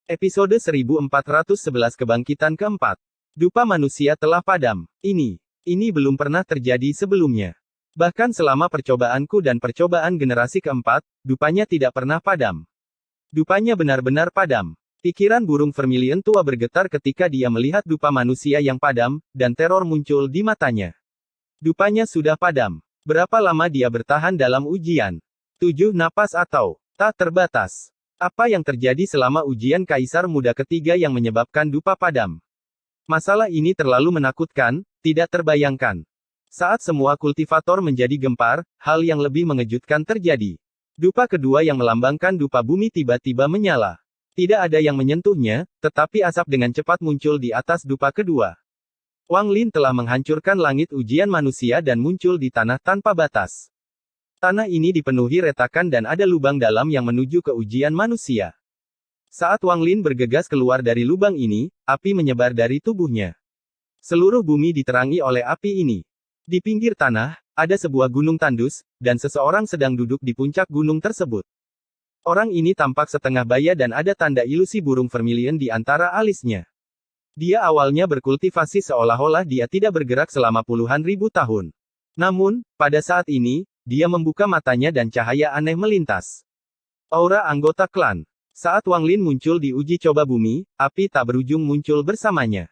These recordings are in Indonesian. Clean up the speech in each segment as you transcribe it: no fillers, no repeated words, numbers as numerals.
Episode 1411 Kebangkitan keempat. Dupa manusia telah padam. Ini belum pernah terjadi sebelumnya. Bahkan selama percobaanku dan percobaan generasi keempat, dupanya tidak pernah padam. Dupanya benar-benar padam. Pikiran burung vermilion tua bergetar ketika dia melihat dupa manusia yang padam, dan teror muncul di matanya. Dupanya sudah padam. Berapa lama dia bertahan dalam ujian? 7 napas atau tak terbatas. Apa yang terjadi selama ujian Kaisar Muda ketiga yang menyebabkan dupa padam? Masalah ini terlalu menakutkan, tidak terbayangkan. Saat semua kultivator menjadi gempar, hal yang lebih mengejutkan terjadi. Dupa kedua yang melambangkan dupa bumi tiba-tiba menyala. Tidak ada yang menyentuhnya, tetapi asap dengan cepat muncul di atas dupa kedua. Wang Lin telah menghancurkan langit ujian manusia dan muncul di tanah tanpa batas. Tanah ini dipenuhi retakan dan ada lubang dalam yang menuju ke ujian manusia. Saat Wang Lin bergegas keluar dari lubang ini, api menyebar dari tubuhnya. Seluruh bumi diterangi oleh api ini. Di pinggir tanah, ada sebuah gunung tandus, dan seseorang sedang duduk di puncak gunung tersebut. Orang ini tampak setengah baya dan ada tanda ilusi burung vermilion di antara alisnya. Dia awalnya berkultivasi seolah-olah dia tidak bergerak selama puluhan ribu tahun. Namun, pada saat ini, dia membuka matanya dan cahaya aneh melintas. Aura anggota klan. Saat Wang Lin muncul di uji coba bumi, api tak berujung muncul bersamanya.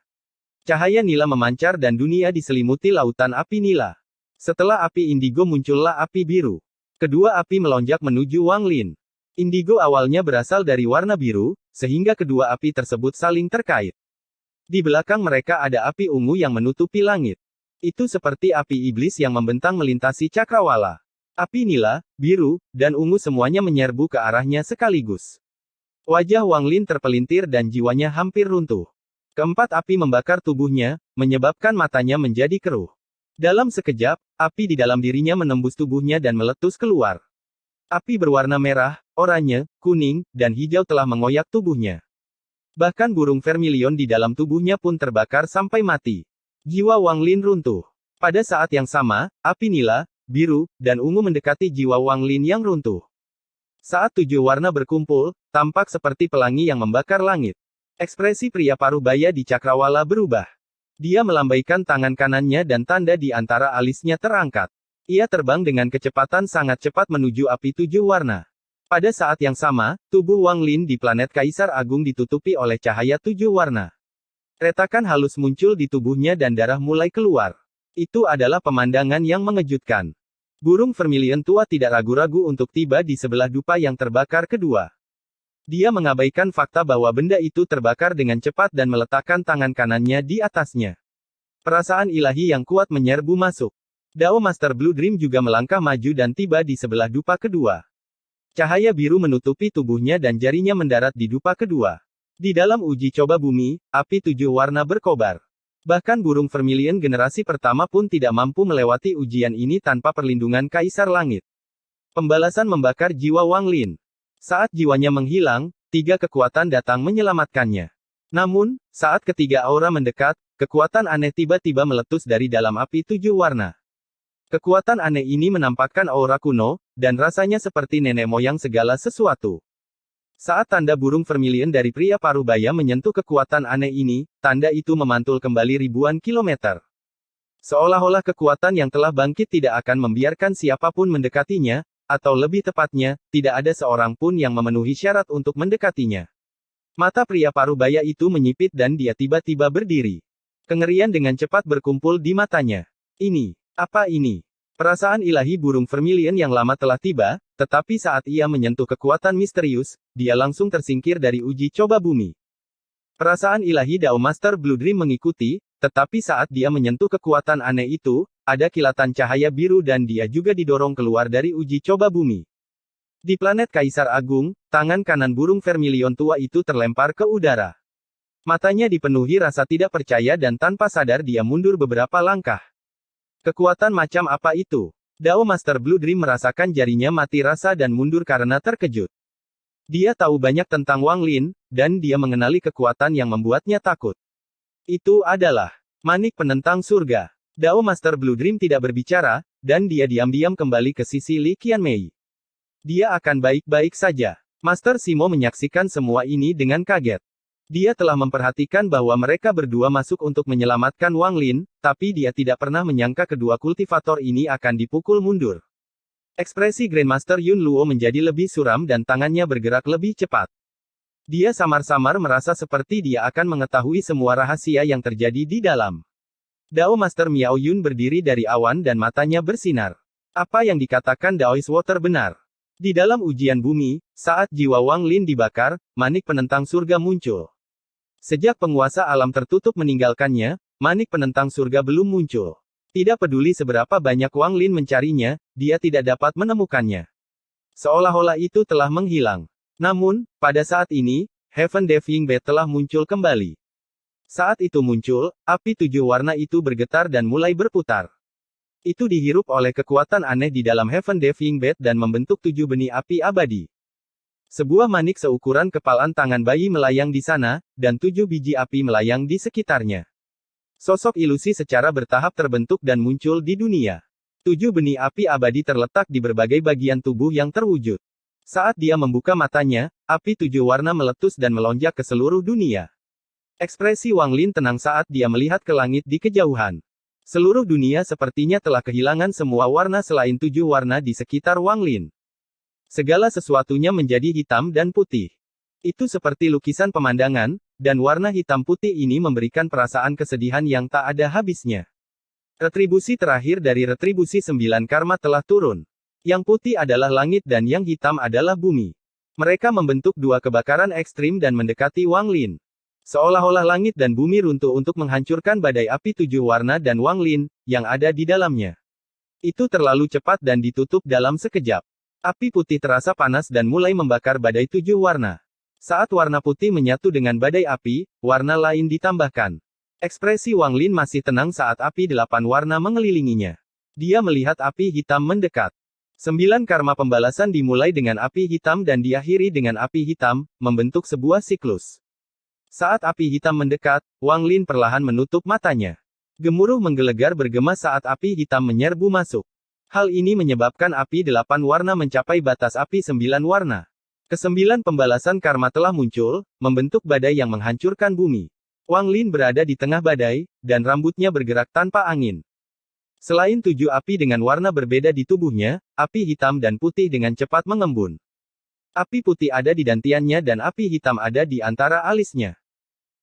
Cahaya nila memancar dan dunia diselimuti lautan api nila. Setelah api indigo muncullah api biru. Kedua api melonjak menuju Wang Lin. Indigo awalnya berasal dari warna biru, sehingga kedua api tersebut saling terkait. Di belakang mereka ada api ungu yang menutupi langit. Itu seperti api iblis yang membentang melintasi cakrawala. Api nila, biru, dan ungu semuanya menyerbu ke arahnya sekaligus. Wajah Wang Lin terpelintir dan jiwanya hampir runtuh. Keempat api membakar tubuhnya, menyebabkan matanya menjadi keruh. Dalam sekejap, api di dalam dirinya menembus tubuhnya dan meletus keluar. Api berwarna merah, oranye, kuning, dan hijau telah mengoyak tubuhnya. Bahkan burung vermilion di dalam tubuhnya pun terbakar sampai mati. Jiwa Wang Lin runtuh. Pada saat yang sama, api nila, biru, dan ungu mendekati jiwa Wang Lin yang runtuh. Saat 7 warna berkumpul, tampak seperti pelangi yang membakar langit. Ekspresi pria paruh baya di cakrawala berubah. Dia melambaikan tangan kanannya dan tanda di antara alisnya terangkat. Ia terbang dengan kecepatan sangat cepat menuju api 7 warna. Pada saat yang sama, tubuh Wang Lin di planet Kaisar Agung ditutupi oleh cahaya 7 warna. Retakan halus muncul di tubuhnya dan darah mulai keluar. Itu adalah pemandangan yang mengejutkan. Burung vermilion tua tidak ragu-ragu untuk tiba di sebelah dupa yang terbakar kedua. Dia mengabaikan fakta bahwa benda itu terbakar dengan cepat dan meletakkan tangan kanannya di atasnya. Perasaan ilahi yang kuat menyerbu masuk. Dao Master Blue Dream juga melangkah maju dan tiba di sebelah dupa kedua. Cahaya biru menutupi tubuhnya dan jarinya mendarat di dupa kedua. Di dalam uji coba bumi, api 7 warna berkobar. Bahkan burung vermilion generasi pertama pun tidak mampu melewati ujian ini tanpa perlindungan Kaisar Langit. Pembalasan membakar jiwa Wang Lin. Saat jiwanya menghilang, 3 kekuatan datang menyelamatkannya. Namun, saat ketiga aura mendekat, kekuatan aneh tiba-tiba meletus dari dalam api 7 warna. Kekuatan aneh ini menampakkan aura kuno, dan rasanya seperti nenek moyang segala sesuatu. Saat tanda burung vermilion dari pria paruh baya menyentuh kekuatan aneh ini, tanda itu memantul kembali ribuan kilometer. Seolah-olah kekuatan yang telah bangkit tidak akan membiarkan siapapun mendekatinya, atau lebih tepatnya, tidak ada seorang pun yang memenuhi syarat untuk mendekatinya. Mata pria paruh baya itu menyipit dan dia tiba-tiba berdiri. Kengerian dengan cepat berkumpul di matanya. Apa ini? Perasaan ilahi burung vermilion yang lama telah tiba, tetapi saat ia menyentuh kekuatan misterius, dia langsung tersingkir dari uji coba bumi. Perasaan ilahi Dao Master Blue Dream mengikuti, tetapi saat dia menyentuh kekuatan aneh itu, ada kilatan cahaya biru dan dia juga didorong keluar dari uji coba bumi. Di planet Kaisar Agung, tangan kanan burung vermilion tua itu terlempar ke udara. Matanya dipenuhi rasa tidak percaya dan tanpa sadar dia mundur beberapa langkah. Kekuatan macam apa itu? Dao Master Blue Dream merasakan jarinya mati rasa dan mundur karena terkejut. Dia tahu banyak tentang Wang Lin, dan dia mengenali kekuatan yang membuatnya takut. Itu adalah manik penentang surga. Dao Master Blue Dream tidak berbicara, dan dia diam-diam kembali ke sisi Li Qianmei. Dia akan baik-baik saja. Master Simo menyaksikan semua ini dengan kaget. Dia telah memperhatikan bahwa mereka berdua masuk untuk menyelamatkan Wang Lin, tapi dia tidak pernah menyangka kedua kultivator ini akan dipukul mundur. Ekspresi Grandmaster Yun Luo menjadi lebih suram dan tangannya bergerak lebih cepat. Dia samar-samar merasa seperti dia akan mengetahui semua rahasia yang terjadi di dalam. Dao Master Miao Yun berdiri dari awan dan matanya bersinar. Apa yang dikatakan Daoist Water benar. Di dalam ujian bumi, saat jiwa Wang Lin dibakar, manik penentang surga muncul. Sejak penguasa alam tertutup meninggalkannya, manik penentang surga belum muncul. Tidak peduli seberapa banyak Wang Lin mencarinya, dia tidak dapat menemukannya. Seolah-olah itu telah menghilang. Namun, pada saat ini, Heaven Diving Bed telah muncul kembali. Saat itu muncul, api 7 warna itu bergetar dan mulai berputar. Itu dihirup oleh kekuatan aneh di dalam Heaven Diving Bed dan membentuk 7 benih api abadi. Sebuah manik seukuran kepalan tangan bayi melayang di sana, dan 7 biji api melayang di sekitarnya. Sosok ilusi secara bertahap terbentuk dan muncul di dunia. 7 benih api abadi terletak di berbagai bagian tubuh yang terwujud. Saat dia membuka matanya, api 7 warna meletus dan melonjak ke seluruh dunia. Ekspresi Wang Lin tenang saat dia melihat ke langit di kejauhan. Seluruh dunia sepertinya telah kehilangan semua warna selain 7 warna di sekitar Wang Lin. Segala sesuatunya menjadi hitam dan putih. Itu seperti lukisan pemandangan, dan warna hitam putih ini memberikan perasaan kesedihan yang tak ada habisnya. Retribusi terakhir dari retribusi 9 karma telah turun. Yang putih adalah langit dan yang hitam adalah bumi. Mereka membentuk dua kebakaran ekstrim dan mendekati Wang Lin. Seolah-olah langit dan bumi runtuh untuk menghancurkan badai api 7 warna dan Wang Lin, yang ada di dalamnya. Itu terlalu cepat dan ditutup dalam sekejap. Api putih terasa panas dan mulai membakar badai 7 warna. Saat warna putih menyatu dengan badai api, warna lain ditambahkan. Ekspresi Wang Lin masih tenang saat api 8 warna mengelilinginya. Dia melihat api hitam mendekat. 9 karma pembalasan dimulai dengan api hitam dan diakhiri dengan api hitam, membentuk sebuah siklus. Saat api hitam mendekat, Wang Lin perlahan menutup matanya. Gemuruh menggelegar bergema saat api hitam menyerbu masuk. Hal ini menyebabkan api 8 warna mencapai batas api 9 warna. Ke-9 pembalasan karma telah muncul, membentuk badai yang menghancurkan bumi. Wang Lin berada di tengah badai, dan rambutnya bergerak tanpa angin. Selain 7 api dengan warna berbeda di tubuhnya, api hitam dan putih dengan cepat mengembun. Api putih ada di dantiannya dan api hitam ada di antara alisnya.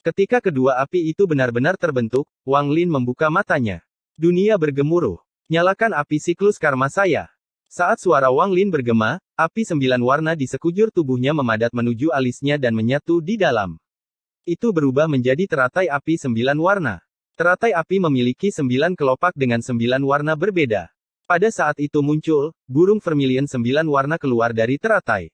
Ketika kedua api itu benar-benar terbentuk, Wang Lin membuka matanya. Dunia bergemuruh. Nyalakan api siklus karma saya. Saat suara Wang Lin bergema, api 9 warna di sekujur tubuhnya memadat menuju alisnya dan menyatu di dalam. Itu berubah menjadi teratai api 9 warna. Teratai api memiliki 9 kelopak dengan 9 warna berbeda. Pada saat itu muncul, burung vermilion 9 warna keluar dari teratai.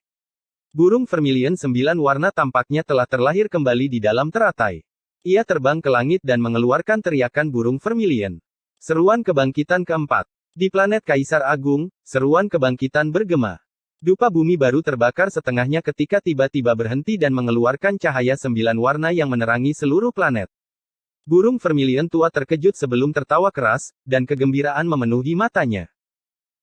Burung vermilion 9 warna tampaknya telah terlahir kembali di dalam teratai. Ia terbang ke langit dan mengeluarkan teriakan burung vermilion. Seruan kebangkitan keempat. Di planet Kaisar Agung, seruan kebangkitan bergema. Dupa bumi baru terbakar setengahnya ketika tiba-tiba berhenti dan mengeluarkan cahaya 9 warna yang menerangi seluruh planet. Burung vermilion tua terkejut sebelum tertawa keras, dan kegembiraan memenuhi matanya.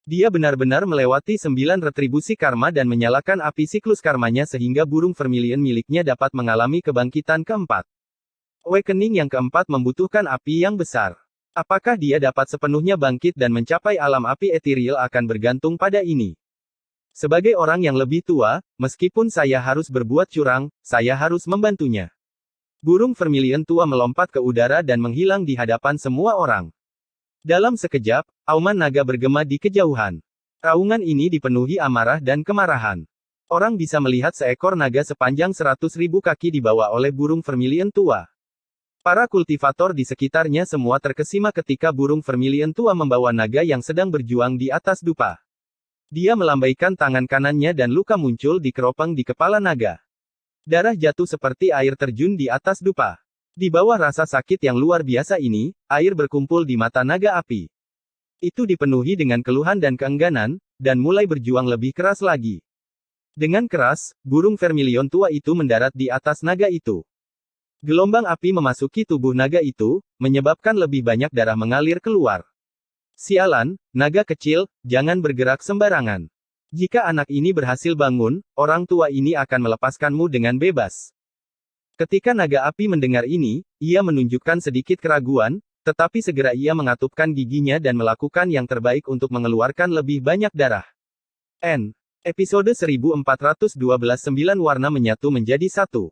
Dia benar-benar melewati 9 retribusi karma dan menyalakan api siklus karmanya sehingga burung vermilion miliknya dapat mengalami kebangkitan keempat. Awakening yang keempat membutuhkan api yang besar. Apakah dia dapat sepenuhnya bangkit dan mencapai alam api ethereal akan bergantung pada ini. Sebagai orang yang lebih tua, meskipun saya harus berbuat curang, saya harus membantunya. Burung vermilion tua melompat ke udara dan menghilang di hadapan semua orang. Dalam sekejap, auman naga bergema di kejauhan. Raungan ini dipenuhi amarah dan kemarahan. Orang bisa melihat seekor naga sepanjang 100.000 kaki dibawa oleh burung vermilion tua. Para kultivator di sekitarnya semua terkesima ketika burung vermilion tua membawa naga yang sedang berjuang di atas dupa. Dia melambaikan tangan kanannya dan luka muncul di keropang di kepala naga. Darah jatuh seperti air terjun di atas dupa. Di bawah rasa sakit yang luar biasa ini, air berkumpul di mata naga api. Itu dipenuhi dengan keluhan dan keengganan, dan mulai berjuang lebih keras lagi. Dengan keras, burung vermilion tua itu mendarat di atas naga itu. Gelombang api memasuki tubuh naga itu, menyebabkan lebih banyak darah mengalir keluar. Sialan, naga kecil, jangan bergerak sembarangan. Jika anak ini berhasil bangun, orang tua ini akan melepaskanmu dengan bebas. Ketika naga api mendengar ini, ia menunjukkan sedikit keraguan, tetapi segera ia mengatupkan giginya dan melakukan yang terbaik untuk mengeluarkan lebih banyak darah. Episode 1412 9 warna menyatu menjadi satu.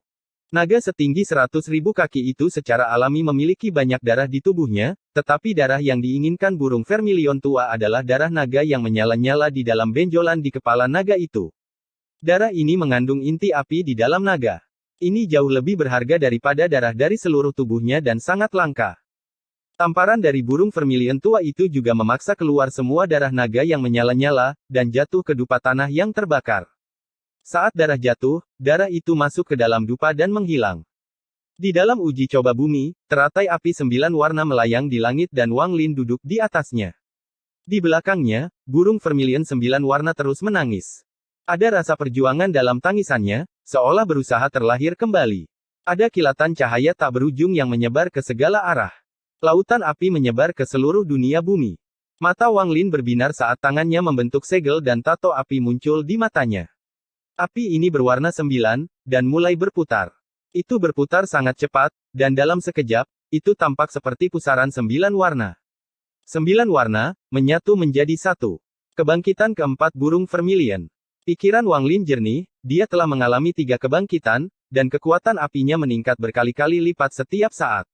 Naga setinggi 100.000 kaki itu secara alami memiliki banyak darah di tubuhnya, tetapi darah yang diinginkan burung vermilion tua adalah darah naga yang menyala-nyala di dalam benjolan di kepala naga itu. Darah ini mengandung inti api di dalam naga. Ini jauh lebih berharga daripada darah dari seluruh tubuhnya dan sangat langka. Tamparan dari burung vermilion tua itu juga memaksa keluar semua darah naga yang menyala-nyala, dan jatuh ke dupa tanah yang terbakar. Saat darah jatuh, darah itu masuk ke dalam dupa dan menghilang. Di dalam uji coba bumi, teratai api 9 warna melayang di langit dan Wang Lin duduk di atasnya. Di belakangnya, burung vermilion 9 warna terus menangis. Ada rasa perjuangan dalam tangisannya, seolah berusaha terlahir kembali. Ada kilatan cahaya tak berujung yang menyebar ke segala arah. Lautan api menyebar ke seluruh dunia bumi. Mata Wang Lin berbinar saat tangannya membentuk segel dan tato api muncul di matanya. Api ini berwarna 9, dan mulai berputar. Itu berputar sangat cepat, dan dalam sekejap, itu tampak seperti pusaran 9 warna. 9 warna, menyatu menjadi satu. Kebangkitan keempat burung vermilion. Pikiran Wang Lin jernih, dia telah mengalami 3 kebangkitan, dan kekuatan apinya meningkat berkali-kali lipat setiap saat.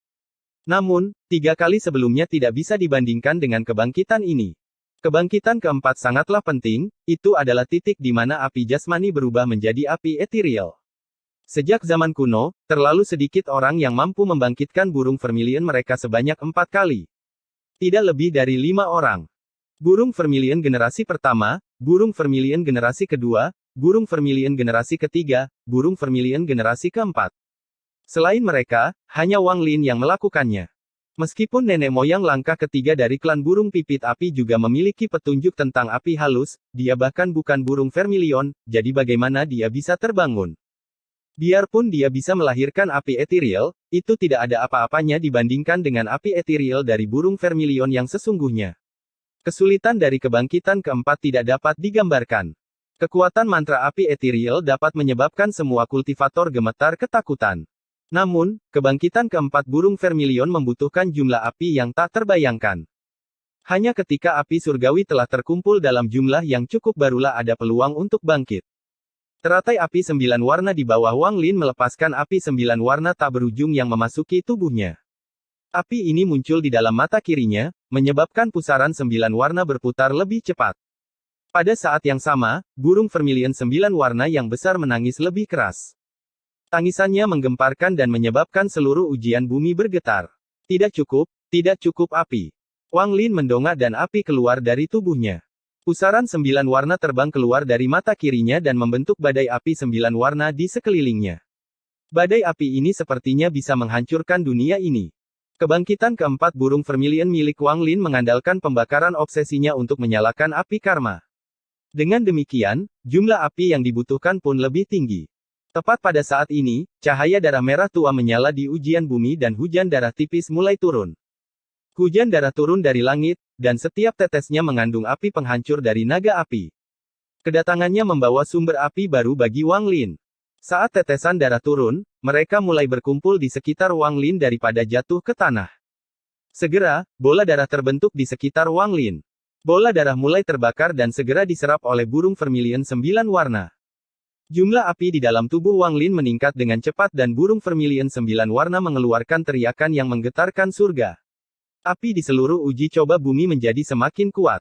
Namun, 3 kali sebelumnya tidak bisa dibandingkan dengan kebangkitan ini. Kebangkitan keempat sangatlah penting, itu adalah titik di mana api jasmani berubah menjadi api ethereal. Sejak zaman kuno, terlalu sedikit orang yang mampu membangkitkan burung vermilion mereka sebanyak 4 kali. Tidak lebih dari 5 orang. Burung vermilion generasi pertama, burung vermilion generasi kedua, burung vermilion generasi ketiga, burung vermilion generasi keempat. Selain mereka, hanya Wang Lin yang melakukannya. Meskipun nenek moyang langkah ketiga dari klan burung pipit api juga memiliki petunjuk tentang api halus, dia bahkan bukan burung vermilion, jadi bagaimana dia bisa terbangun? Biarpun dia bisa melahirkan api ethereal, itu tidak ada apa-apanya dibandingkan dengan api ethereal dari burung vermilion yang sesungguhnya. Kesulitan dari kebangkitan keempat tidak dapat digambarkan. Kekuatan mantra api ethereal dapat menyebabkan semua kultivator gemetar ketakutan. Namun, kebangkitan keempat burung vermilion membutuhkan jumlah api yang tak terbayangkan. Hanya ketika api surgawi telah terkumpul dalam jumlah yang cukup barulah ada peluang untuk bangkit. Teratai api 9 warna di bawah Wang Lin melepaskan api 9 warna tak berujung yang memasuki tubuhnya. Api ini muncul di dalam mata kirinya, menyebabkan pusaran 9 warna berputar lebih cepat. Pada saat yang sama, burung vermilion 9 warna yang besar menangis lebih keras. Tangisannya menggemparkan dan menyebabkan seluruh ujian bumi bergetar. Tidak cukup api. Wang Lin mendongak dan api keluar dari tubuhnya. Pusaran 9 warna terbang keluar dari mata kirinya dan membentuk badai api 9 warna di sekelilingnya. Badai api ini sepertinya bisa menghancurkan dunia ini. Kebangkitan keempat burung vermilion milik Wang Lin mengandalkan pembakaran obsesinya untuk menyalakan api karma. Dengan demikian, jumlah api yang dibutuhkan pun lebih tinggi. Tepat pada saat ini, cahaya darah merah tua menyala di ujian bumi dan hujan darah tipis mulai turun. Hujan darah turun dari langit, dan setiap tetesnya mengandung api penghancur dari naga api. Kedatangannya membawa sumber api baru bagi Wang Lin. Saat tetesan darah turun, mereka mulai berkumpul di sekitar Wang Lin daripada jatuh ke tanah. Segera, bola darah terbentuk di sekitar Wang Lin. Bola darah mulai terbakar dan segera diserap oleh burung vermilion 9 warna. Jumlah api di dalam tubuh Wang Lin meningkat dengan cepat dan burung vermilion 9 warna mengeluarkan teriakan yang menggetarkan surga. Api di seluruh uji coba bumi menjadi semakin kuat.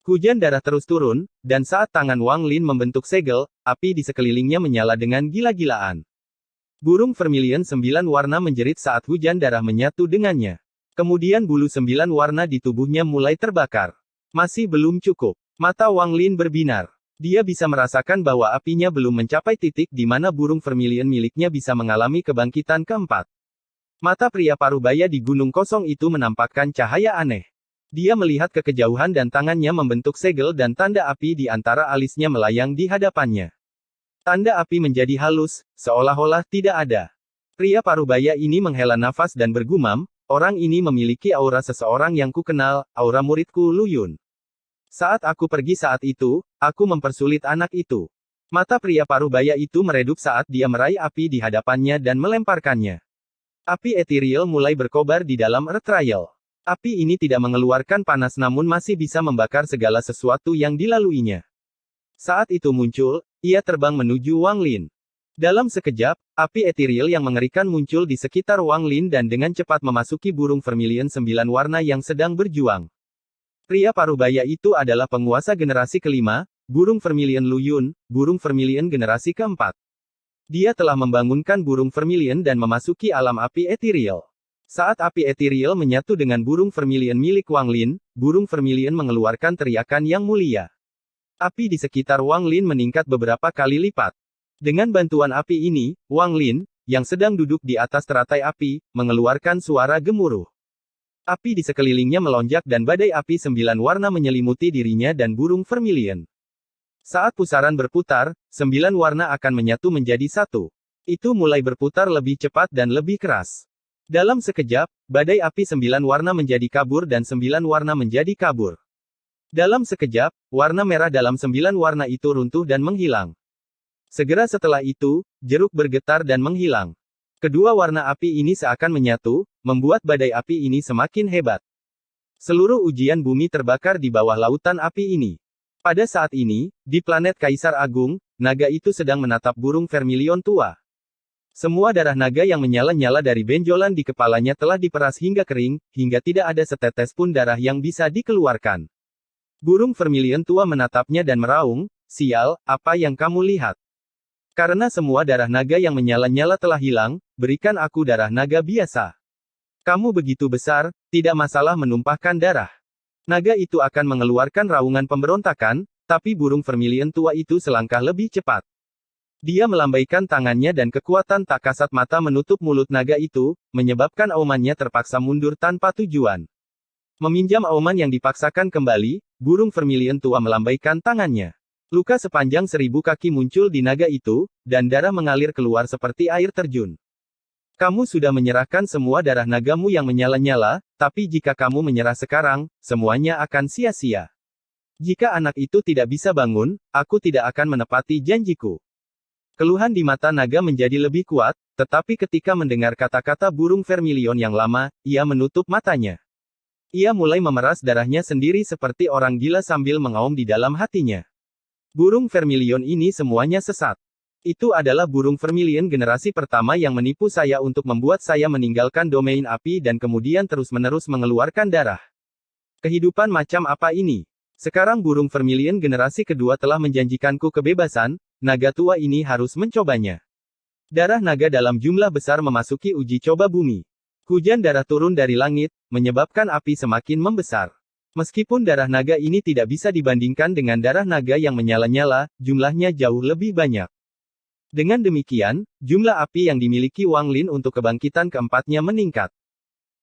Hujan darah terus turun, dan saat tangan Wang Lin membentuk segel, api di sekelilingnya menyala dengan gila-gilaan. Burung vermilion 9 warna menjerit saat hujan darah menyatu dengannya. Kemudian bulu 9 warna di tubuhnya mulai terbakar. Masih belum cukup. Mata Wang Lin berbinar. Dia bisa merasakan bahwa apinya belum mencapai titik di mana burung vermilion miliknya bisa mengalami kebangkitan keempat. Mata pria parubaya di gunung kosong itu menampakkan cahaya aneh. Dia melihat ke kejauhan dan tangannya membentuk segel dan tanda api di antara alisnya melayang di hadapannya. Tanda api menjadi halus, seolah-olah tidak ada. Pria parubaya ini menghela nafas dan bergumam, orang ini memiliki aura seseorang yang kukenal, aura muridku Lu Yun. Saat aku pergi saat itu, aku mempersulit anak itu. Mata pria paruh baya itu meredup saat dia meraih api di hadapannya dan melemparkannya. Api ethereal mulai berkobar di dalam Earth Trial. Api ini tidak mengeluarkan panas namun masih bisa membakar segala sesuatu yang dilaluinya. Saat itu muncul, ia terbang menuju Wang Lin. Dalam sekejap, api ethereal yang mengerikan muncul di sekitar Wang Lin dan dengan cepat memasuki burung vermilion 9 warna yang sedang berjuang. Pria paruh baya itu adalah penguasa generasi kelima, burung vermilion Lu Yun, burung vermilion generasi keempat. Dia telah membangunkan burung vermilion dan memasuki alam api ethereal. Saat api ethereal menyatu dengan burung vermilion milik Wang Lin, burung vermilion mengeluarkan teriakan yang mulia. Api di sekitar Wang Lin meningkat beberapa kali lipat. Dengan bantuan api ini, Wang Lin, yang sedang duduk di atas teratai api, mengeluarkan suara gemuruh. Api di sekelilingnya melonjak dan badai api 9 warna menyelimuti dirinya dan burung vermilion. Saat pusaran berputar, 9 warna akan menyatu menjadi satu. Itu mulai berputar lebih cepat dan lebih keras. Dalam sekejap, badai api 9 warna menjadi kabur dan 9 warna menjadi kabur. Dalam sekejap, warna merah dalam 9 warna itu runtuh dan menghilang. Segera setelah itu, jeruk bergetar dan menghilang. Kedua warna api ini seakan menyatu, membuat badai api ini semakin hebat. Seluruh ujian bumi terbakar di bawah lautan api ini. Pada saat ini, di planet Kaisar Agung, naga itu sedang menatap burung vermilion tua. Semua darah naga yang menyala-nyala dari benjolan di kepalanya telah diperas hingga kering, hingga tidak ada setetes pun darah yang bisa dikeluarkan. Burung vermilion tua menatapnya dan meraung, "Sial, apa yang kamu lihat? Karena semua darah naga yang menyala-nyala telah hilang, berikan aku darah naga biasa. Kamu begitu besar, tidak masalah menumpahkan darah." Naga itu akan mengeluarkan raungan pemberontakan, tapi burung vermilion tua itu selangkah lebih cepat. Dia melambaikan tangannya dan kekuatan tak kasat mata menutup mulut naga itu, menyebabkan aumannya terpaksa mundur tanpa tujuan. Meminjam auman yang dipaksakan kembali, burung vermilion tua melambaikan tangannya. Luka sepanjang 1000 kaki muncul di naga itu, dan darah mengalir keluar seperti air terjun. Kamu sudah menyerahkan semua darah nagamu yang menyala-nyala, tapi jika kamu menyerah sekarang, semuanya akan sia-sia. Jika anak itu tidak bisa bangun, aku tidak akan menepati janjiku. Keluhan di mata naga menjadi lebih kuat, tetapi ketika mendengar kata-kata burung vermilion yang lama, ia menutup matanya. Ia mulai memeras darahnya sendiri seperti orang gila sambil mengaum di dalam hatinya. Burung vermilion ini semuanya sesat. Itu adalah burung vermilion generasi pertama yang menipu saya untuk membuat saya meninggalkan domain api dan kemudian terus-menerus mengeluarkan darah. Kehidupan macam apa ini? Sekarang burung vermilion generasi kedua telah menjanjikanku kebebasan, naga tua ini harus mencobanya. Darah naga dalam jumlah besar memasuki uji coba bumi. Hujan darah turun dari langit, menyebabkan api semakin membesar. Meskipun darah naga ini tidak bisa dibandingkan dengan darah naga yang menyala-nyala, jumlahnya jauh lebih banyak. Dengan demikian, jumlah api yang dimiliki Wang Lin untuk kebangkitan keempatnya meningkat.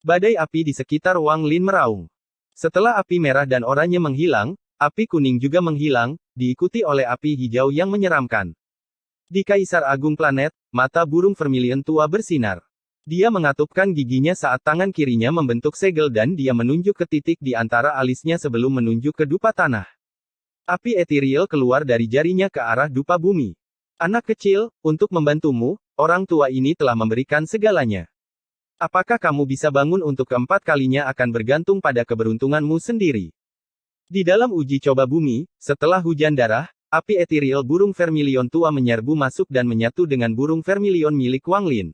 Badai api di sekitar Wang Lin meraung. Setelah api merah dan oranye menghilang, api kuning juga menghilang, diikuti oleh api hijau yang menyeramkan. Di Kaisar Agung Planet, mata burung vermilion tua bersinar. Dia mengatupkan giginya saat tangan kirinya membentuk segel dan dia menunjuk ke titik di antara alisnya sebelum menunjuk ke dupa tanah. Api ethereal keluar dari jarinya ke arah dupa bumi. Anak kecil, untuk membantumu, orang tua ini telah memberikan segalanya. Apakah kamu bisa bangun untuk keempat kalinya akan bergantung pada keberuntunganmu sendiri. Di dalam uji coba bumi, setelah hujan darah, api ethereal burung vermilion tua menyerbu masuk dan menyatu dengan burung vermilion milik Wang Lin.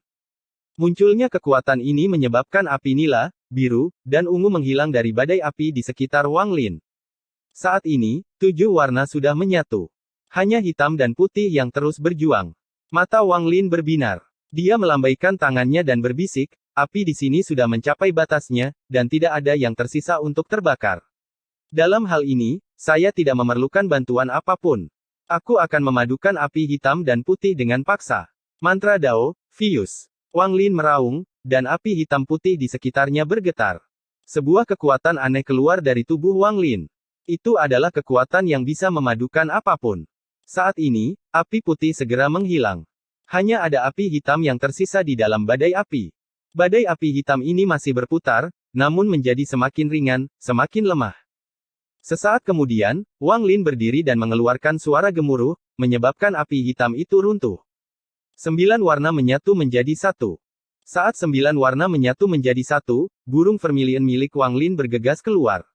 Munculnya kekuatan ini menyebabkan api nila, biru, dan ungu menghilang dari badai api di sekitar Wang Lin. Saat ini, 7 warna sudah menyatu. Hanya hitam dan putih yang terus berjuang. Mata Wang Lin berbinar. Dia melambaikan tangannya dan berbisik, api di sini sudah mencapai batasnya, dan tidak ada yang tersisa untuk terbakar. Dalam hal ini, saya tidak memerlukan bantuan apapun. Aku akan memadukan api hitam dan putih dengan paksa. Mantra Dao, Fius. Wang Lin meraung, dan api hitam putih di sekitarnya bergetar. Sebuah kekuatan aneh keluar dari tubuh Wang Lin. Itu adalah kekuatan yang bisa memadukan apapun. Saat ini, api putih segera menghilang. Hanya ada api hitam yang tersisa di dalam badai api. Badai api hitam ini masih berputar, namun menjadi semakin ringan, semakin lemah. Sesaat kemudian, Wang Lin berdiri dan mengeluarkan suara gemuruh, menyebabkan api hitam itu runtuh. 9 warna menyatu menjadi satu. Saat 9 warna menyatu menjadi satu, burung vermilion milik Wang Lin bergegas keluar.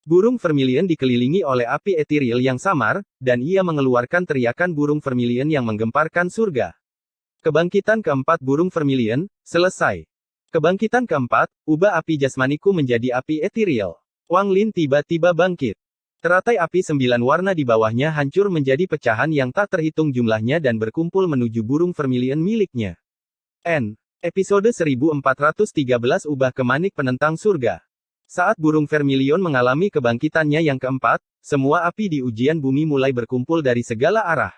Burung vermilion dikelilingi oleh api etiril yang samar, dan ia mengeluarkan teriakan burung vermilion yang menggemparkan surga. Kebangkitan keempat burung vermilion, selesai. Kebangkitan keempat, ubah api jasmaniku menjadi api etiril. Wang Lin tiba-tiba bangkit. Teratai api 9 warna di bawahnya hancur menjadi pecahan yang tak terhitung jumlahnya dan berkumpul menuju burung vermilion miliknya. Episode 1413 Ubah ke Manik Penentang Surga. Saat burung vermilion mengalami kebangkitannya yang keempat, semua api di ujian bumi mulai berkumpul dari segala arah.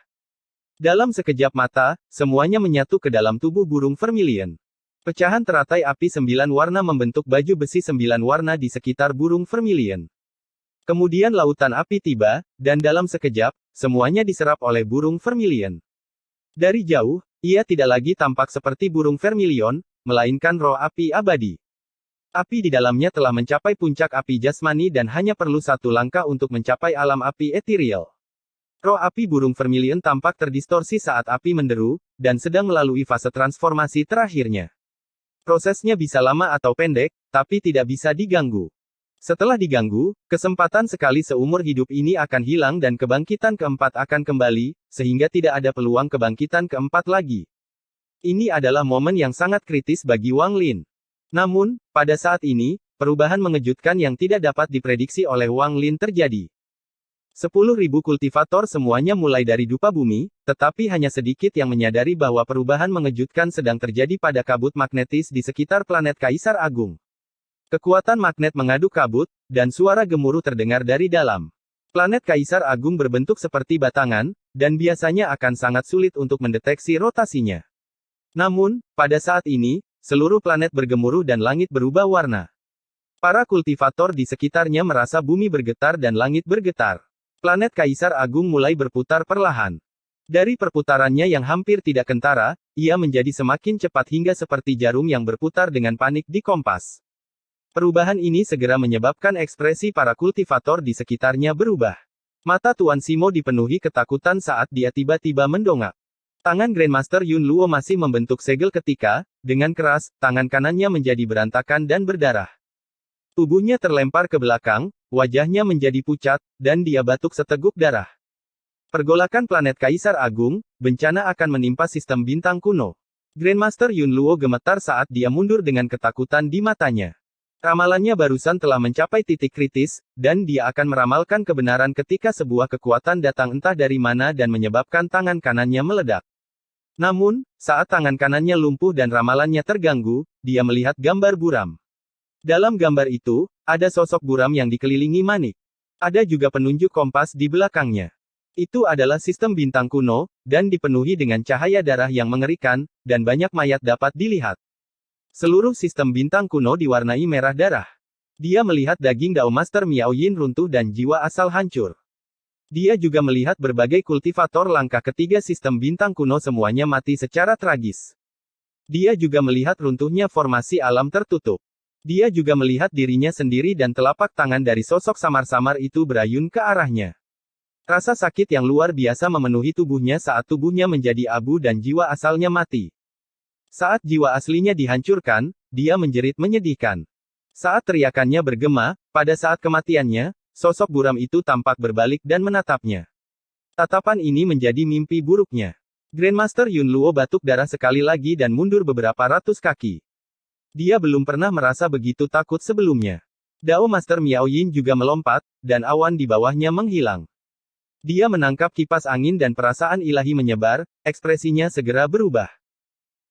Dalam sekejap mata, semuanya menyatu ke dalam tubuh burung vermilion. Pecahan teratai api 9 warna membentuk baju besi 9 warna di sekitar burung vermilion. Kemudian lautan api tiba, dan dalam sekejap, semuanya diserap oleh burung vermilion. Dari jauh, ia tidak lagi tampak seperti burung vermilion, melainkan roh api abadi. Api di dalamnya telah mencapai puncak api jasmani dan hanya perlu satu langkah untuk mencapai alam api etiril. Roh api burung vermilion tampak terdistorsi saat api menderu, dan sedang melalui fase transformasi terakhirnya. Prosesnya bisa lama atau pendek, tapi tidak bisa diganggu. Setelah diganggu, kesempatan sekali seumur hidup ini akan hilang dan kebangkitan keempat akan kembali, sehingga tidak ada peluang kebangkitan keempat lagi. Ini adalah momen yang sangat kritis bagi Wang Lin. Namun, pada saat ini, perubahan mengejutkan yang tidak dapat diprediksi oleh Wang Lin terjadi. 10.000 kultivator semuanya mulai dari dupa bumi, tetapi hanya sedikit yang menyadari bahwa perubahan mengejutkan sedang terjadi pada kabut magnetis di sekitar planet Kaisar Agung. Kekuatan magnet mengaduk kabut, dan suara gemuruh terdengar dari dalam. Planet Kaisar Agung berbentuk seperti batangan, dan biasanya akan sangat sulit untuk mendeteksi rotasinya. Namun, pada saat ini, seluruh planet bergemuruh dan langit berubah warna. Para kultivator di sekitarnya merasa bumi bergetar dan langit bergetar. Planet Kaisar Agung mulai berputar perlahan. Dari perputarannya yang hampir tidak kentara, ia menjadi semakin cepat hingga seperti jarum yang berputar dengan panik di kompas. Perubahan ini segera menyebabkan ekspresi para kultivator di sekitarnya berubah. Mata Tuan Simo dipenuhi ketakutan saat dia tiba-tiba mendongak. Tangan Grandmaster Yun Luo masih membentuk segel ketika, dengan keras, tangan kanannya menjadi berantakan dan berdarah. Tubuhnya terlempar ke belakang, wajahnya menjadi pucat, dan dia batuk seteguk darah. Pergolakan planet Kaisar Agung, bencana akan menimpa sistem bintang kuno. Grandmaster Yun Luo gemetar saat dia mundur dengan ketakutan di matanya. Ramalannya barusan telah mencapai titik kritis, dan dia akan meramalkan kebenaran ketika sebuah kekuatan datang entah dari mana dan menyebabkan tangan kanannya meledak. Namun, saat tangan kanannya lumpuh dan ramalannya terganggu, dia melihat gambar buram. Dalam gambar itu, ada sosok buram yang dikelilingi manik. Ada juga penunjuk kompas di belakangnya. Itu adalah sistem bintang kuno, dan dipenuhi dengan cahaya darah yang mengerikan, dan banyak mayat dapat dilihat. Seluruh sistem bintang kuno diwarnai merah darah. Dia melihat daging Dao Master Miao Yin runtuh dan jiwa asal hancur. Dia juga melihat berbagai kultivator langkah ketiga sistem bintang kuno semuanya mati secara tragis. Dia juga melihat runtuhnya formasi alam tertutup. Dia juga melihat dirinya sendiri dan telapak tangan dari sosok samar-samar itu berayun ke arahnya. Rasa sakit yang luar biasa memenuhi tubuhnya saat tubuhnya menjadi abu dan jiwa asalnya mati. Saat jiwa aslinya dihancurkan, dia menjerit menyedihkan. Saat teriakannya bergema, pada saat kematiannya, sosok buram itu tampak berbalik dan menatapnya. Tatapan ini menjadi mimpi buruknya. Grandmaster Yun Luo batuk darah sekali lagi dan mundur beberapa ratus kaki. Dia belum pernah merasa begitu takut sebelumnya. Dao Master Miao Yin juga melompat, dan awan di bawahnya menghilang. Dia menangkap kipas angin dan perasaan ilahi menyebar, ekspresinya segera berubah.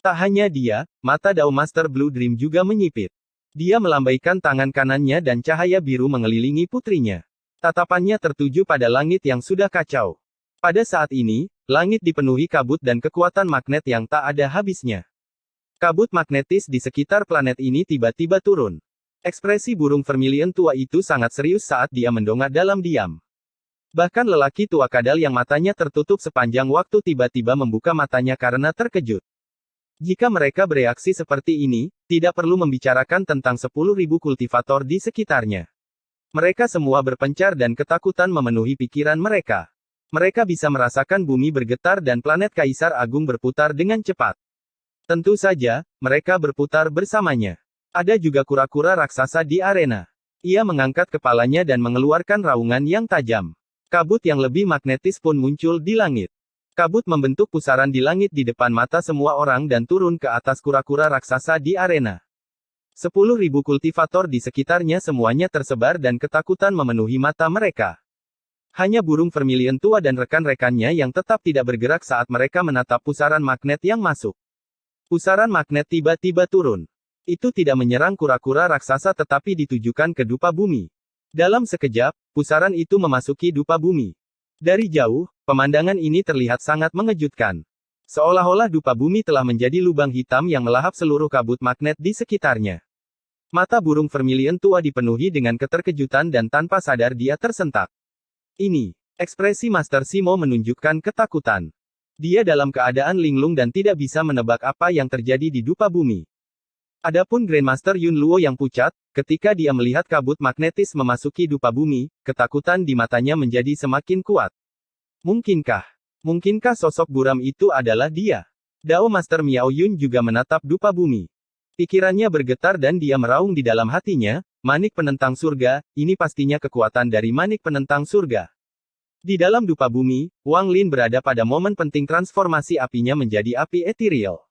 Tak hanya dia, mata Dao Master Blue Dream juga menyipit. Dia melambaikan tangan kanannya dan cahaya biru mengelilingi putrinya. Tatapannya tertuju pada langit yang sudah kacau. Pada saat ini, langit dipenuhi kabut dan kekuatan magnet yang tak ada habisnya. Kabut magnetis di sekitar planet ini tiba-tiba turun. Ekspresi burung vermilion tua itu sangat serius saat dia mendongak dalam diam. Bahkan lelaki tua kadal yang matanya tertutup sepanjang waktu tiba-tiba membuka matanya karena terkejut. Jika mereka bereaksi seperti ini, tidak perlu membicarakan tentang 10.000 kultivator di sekitarnya. Mereka semua berpencar dan ketakutan memenuhi pikiran mereka. Mereka bisa merasakan bumi bergetar dan planet Kaisar Agung berputar dengan cepat. Tentu saja, mereka berputar bersamanya. Ada juga kura-kura raksasa di arena. Ia mengangkat kepalanya dan mengeluarkan raungan yang tajam. Kabut yang lebih magnetis pun muncul di langit. Kabut membentuk pusaran di langit di depan mata semua orang dan turun ke atas kura-kura raksasa di arena. 10.000 kultivator di sekitarnya semuanya tersebar dan ketakutan memenuhi mata mereka. Hanya burung vermilion tua dan rekan-rekannya yang tetap tidak bergerak saat mereka menatap pusaran magnet yang masuk. Pusaran magnet tiba-tiba turun. Itu tidak menyerang kura-kura raksasa tetapi ditujukan ke dupa bumi. Dalam sekejap, pusaran itu memasuki dupa bumi. Dari jauh, pemandangan ini terlihat sangat mengejutkan. Seolah-olah dupa bumi telah menjadi lubang hitam yang melahap seluruh kabut magnet di sekitarnya. Mata burung vermilion tua dipenuhi dengan keterkejutan dan tanpa sadar dia tersentak. Ini, ekspresi Master Simo menunjukkan ketakutan. Dia dalam keadaan linglung dan tidak bisa menebak apa yang terjadi di dupa bumi. Adapun Grandmaster Yun Luo yang pucat, ketika dia melihat kabut magnetis memasuki dupa bumi, ketakutan di matanya menjadi semakin kuat. Mungkinkah sosok buram itu adalah dia? Dao Master Miao Yun juga menatap dupa bumi. Pikirannya bergetar dan dia meraung di dalam hatinya, manik penentang surga, ini pastinya kekuatan dari manik penentang surga. Di dalam dupa bumi, Wang Lin berada pada momen penting transformasi apinya menjadi api ethereal.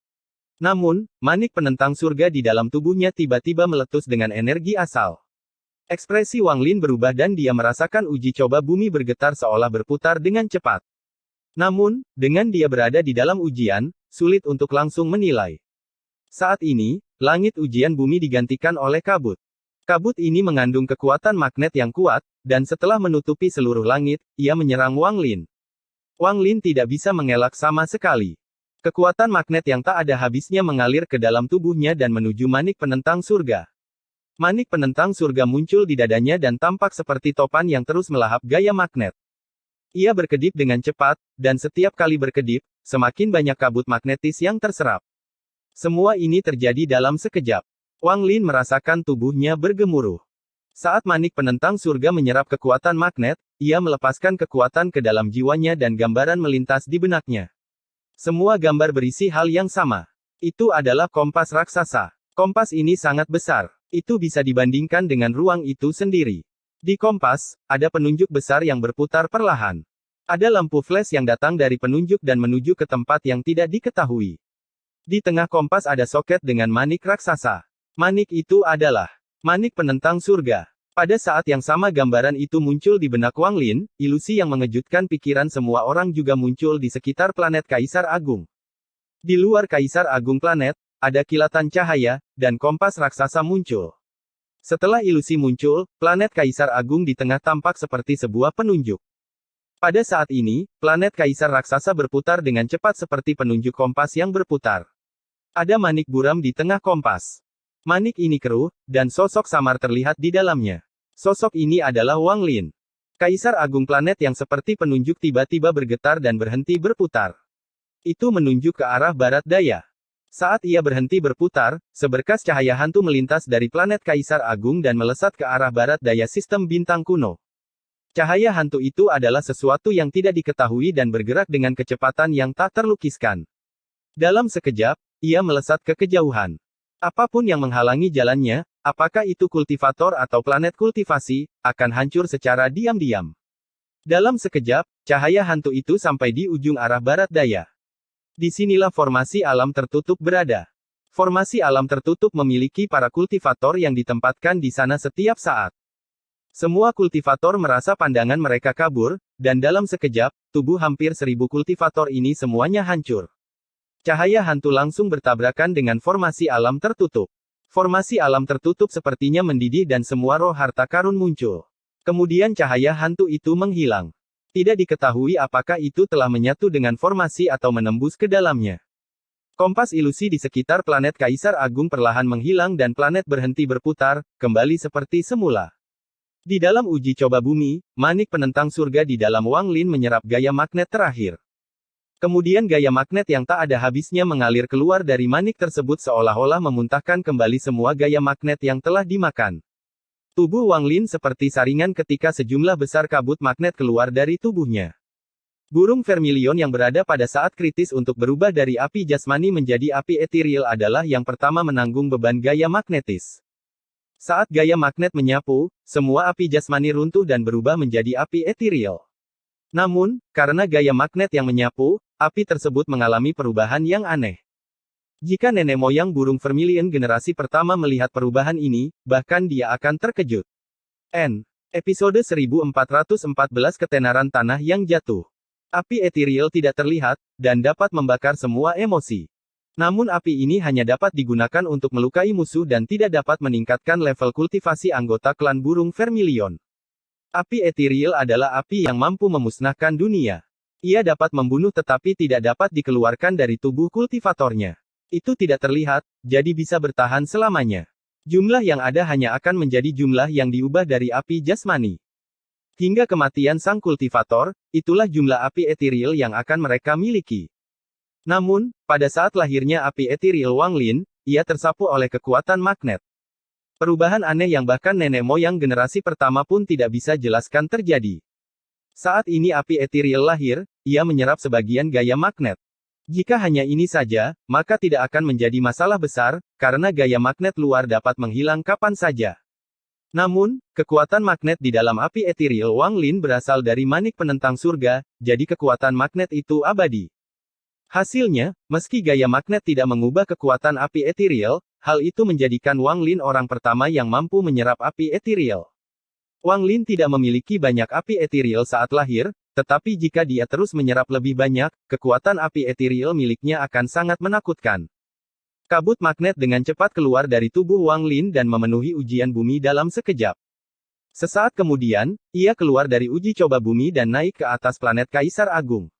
Namun, manik penentang surga di dalam tubuhnya tiba-tiba meletus dengan energi asal. Ekspresi Wang Lin berubah dan dia merasakan uji coba bumi bergetar seolah berputar dengan cepat. Namun, dengan dia berada di dalam ujian, sulit untuk langsung menilai. Saat ini, langit ujian bumi digantikan oleh kabut. Kabut ini mengandung kekuatan magnet yang kuat, dan setelah menutupi seluruh langit, ia menyerang Wang Lin. Wang Lin tidak bisa mengelak sama sekali. Kekuatan magnet yang tak ada habisnya mengalir ke dalam tubuhnya dan menuju manik penentang surga. Manik penentang surga muncul di dadanya dan tampak seperti topan yang terus melahap gaya magnet. Ia berkedip dengan cepat, dan setiap kali berkedip, semakin banyak kabut magnetis yang terserap. Semua ini terjadi dalam sekejap. Wang Lin merasakan tubuhnya bergemuruh. Saat manik penentang surga menyerap kekuatan magnet, ia melepaskan kekuatan ke dalam jiwanya dan gambaran melintas di benaknya. Semua gambar berisi hal yang sama. Itu adalah kompas raksasa. Kompas ini sangat besar. Itu bisa dibandingkan dengan ruang itu sendiri. Di kompas, ada penunjuk besar yang berputar perlahan. Ada lampu flash yang datang dari penunjuk dan menuju ke tempat yang tidak diketahui. Di tengah kompas ada soket dengan manik raksasa. Manik itu adalah manik penentang surga. Pada saat yang sama gambaran itu muncul di benak Wang Lin, ilusi yang mengejutkan pikiran semua orang juga muncul di sekitar planet Kaisar Agung. Di luar Kaisar Agung planet, ada kilatan cahaya, dan kompas raksasa muncul. Setelah ilusi muncul, planet Kaisar Agung di tengah tampak seperti sebuah penunjuk. Pada saat ini, planet Kaisar raksasa berputar dengan cepat seperti penunjuk kompas yang berputar. Ada manik buram di tengah kompas. Manik ini keruh, dan sosok samar terlihat di dalamnya. Sosok ini adalah Wang Lin. Kaisar Agung planet yang seperti penunjuk tiba-tiba bergetar dan berhenti berputar. Itu menunjuk ke arah barat daya. Saat ia berhenti berputar, seberkas cahaya hantu melintas dari planet Kaisar Agung dan melesat ke arah barat daya sistem bintang kuno. Cahaya hantu itu adalah sesuatu yang tidak diketahui dan bergerak dengan kecepatan yang tak terlukiskan. Dalam sekejap, ia melesat ke kejauhan. Apapun yang menghalangi jalannya, apakah itu kultivator atau planet kultivasi, akan hancur secara diam-diam. Dalam sekejap, cahaya hantu itu sampai di ujung arah barat daya. Disinilah formasi alam tertutup berada. Formasi alam tertutup memiliki para kultivator yang ditempatkan di sana setiap saat. Semua kultivator merasa pandangan mereka kabur, dan dalam sekejap, tubuh hampir 1000 kultivator ini semuanya hancur. Cahaya hantu langsung bertabrakan dengan formasi alam tertutup. Formasi alam tertutup sepertinya mendidih dan semua roh harta karun muncul. Kemudian cahaya hantu itu menghilang. Tidak diketahui apakah itu telah menyatu dengan formasi atau menembus ke dalamnya. Kompas ilusi di sekitar planet Kaisar Agung perlahan menghilang dan planet berhenti berputar, kembali seperti semula. Di dalam uji coba bumi, manik penentang surga di dalam Wang Lin menyerap gaya magnet terakhir. Kemudian gaya magnet yang tak ada habisnya mengalir keluar dari manik tersebut seolah-olah memuntahkan kembali semua gaya magnet yang telah dimakan. Tubuh Wang Lin seperti saringan ketika sejumlah besar kabut magnet keluar dari tubuhnya. Burung vermilion yang berada pada saat kritis untuk berubah dari api jasmani menjadi api etiril adalah yang pertama menanggung beban gaya magnetis. Saat gaya magnet menyapu, semua api jasmani runtuh dan berubah menjadi api etiril. Namun, karena gaya magnet yang menyapu, api tersebut mengalami perubahan yang aneh. Jika nenek moyang burung vermilion generasi pertama melihat perubahan ini, bahkan dia akan terkejut. Episode 1414 Ketenaran Tanah yang Jatuh. Api etiril tidak terlihat, dan dapat membakar semua emosi. Namun api ini hanya dapat digunakan untuk melukai musuh dan tidak dapat meningkatkan level kultivasi anggota klan burung vermilion. Api etiril adalah api yang mampu memusnahkan dunia. Ia dapat membunuh tetapi tidak dapat dikeluarkan dari tubuh kultivatornya. Itu tidak terlihat, jadi bisa bertahan selamanya. Jumlah yang ada hanya akan menjadi jumlah yang diubah dari api jasmani. Hingga kematian sang kultivator, itulah jumlah api etiril yang akan mereka miliki. Namun, pada saat lahirnya api etiril Wang Lin, ia tersapu oleh kekuatan magnet. Perubahan aneh yang bahkan nenek moyang generasi pertama pun tidak bisa jelaskan terjadi. Saat ini api etiril lahir, ia menyerap sebagian gaya magnet. Jika hanya ini saja, maka tidak akan menjadi masalah besar, karena gaya magnet luar dapat menghilang kapan saja. Namun, kekuatan magnet di dalam api etiril Wang Lin berasal dari manik penentang surga, jadi kekuatan magnet itu abadi. Hasilnya, meski gaya magnet tidak mengubah kekuatan api etiril, hal itu menjadikan Wang Lin orang pertama yang mampu menyerap api etiril. Wang Lin tidak memiliki banyak api etiril saat lahir, tetapi jika dia terus menyerap lebih banyak, kekuatan api etiril miliknya akan sangat menakutkan. Kabut magnet dengan cepat keluar dari tubuh Wang Lin dan memenuhi ujian bumi dalam sekejap. Sesaat kemudian, ia keluar dari uji coba bumi dan naik ke atas planet Kaisar Agung.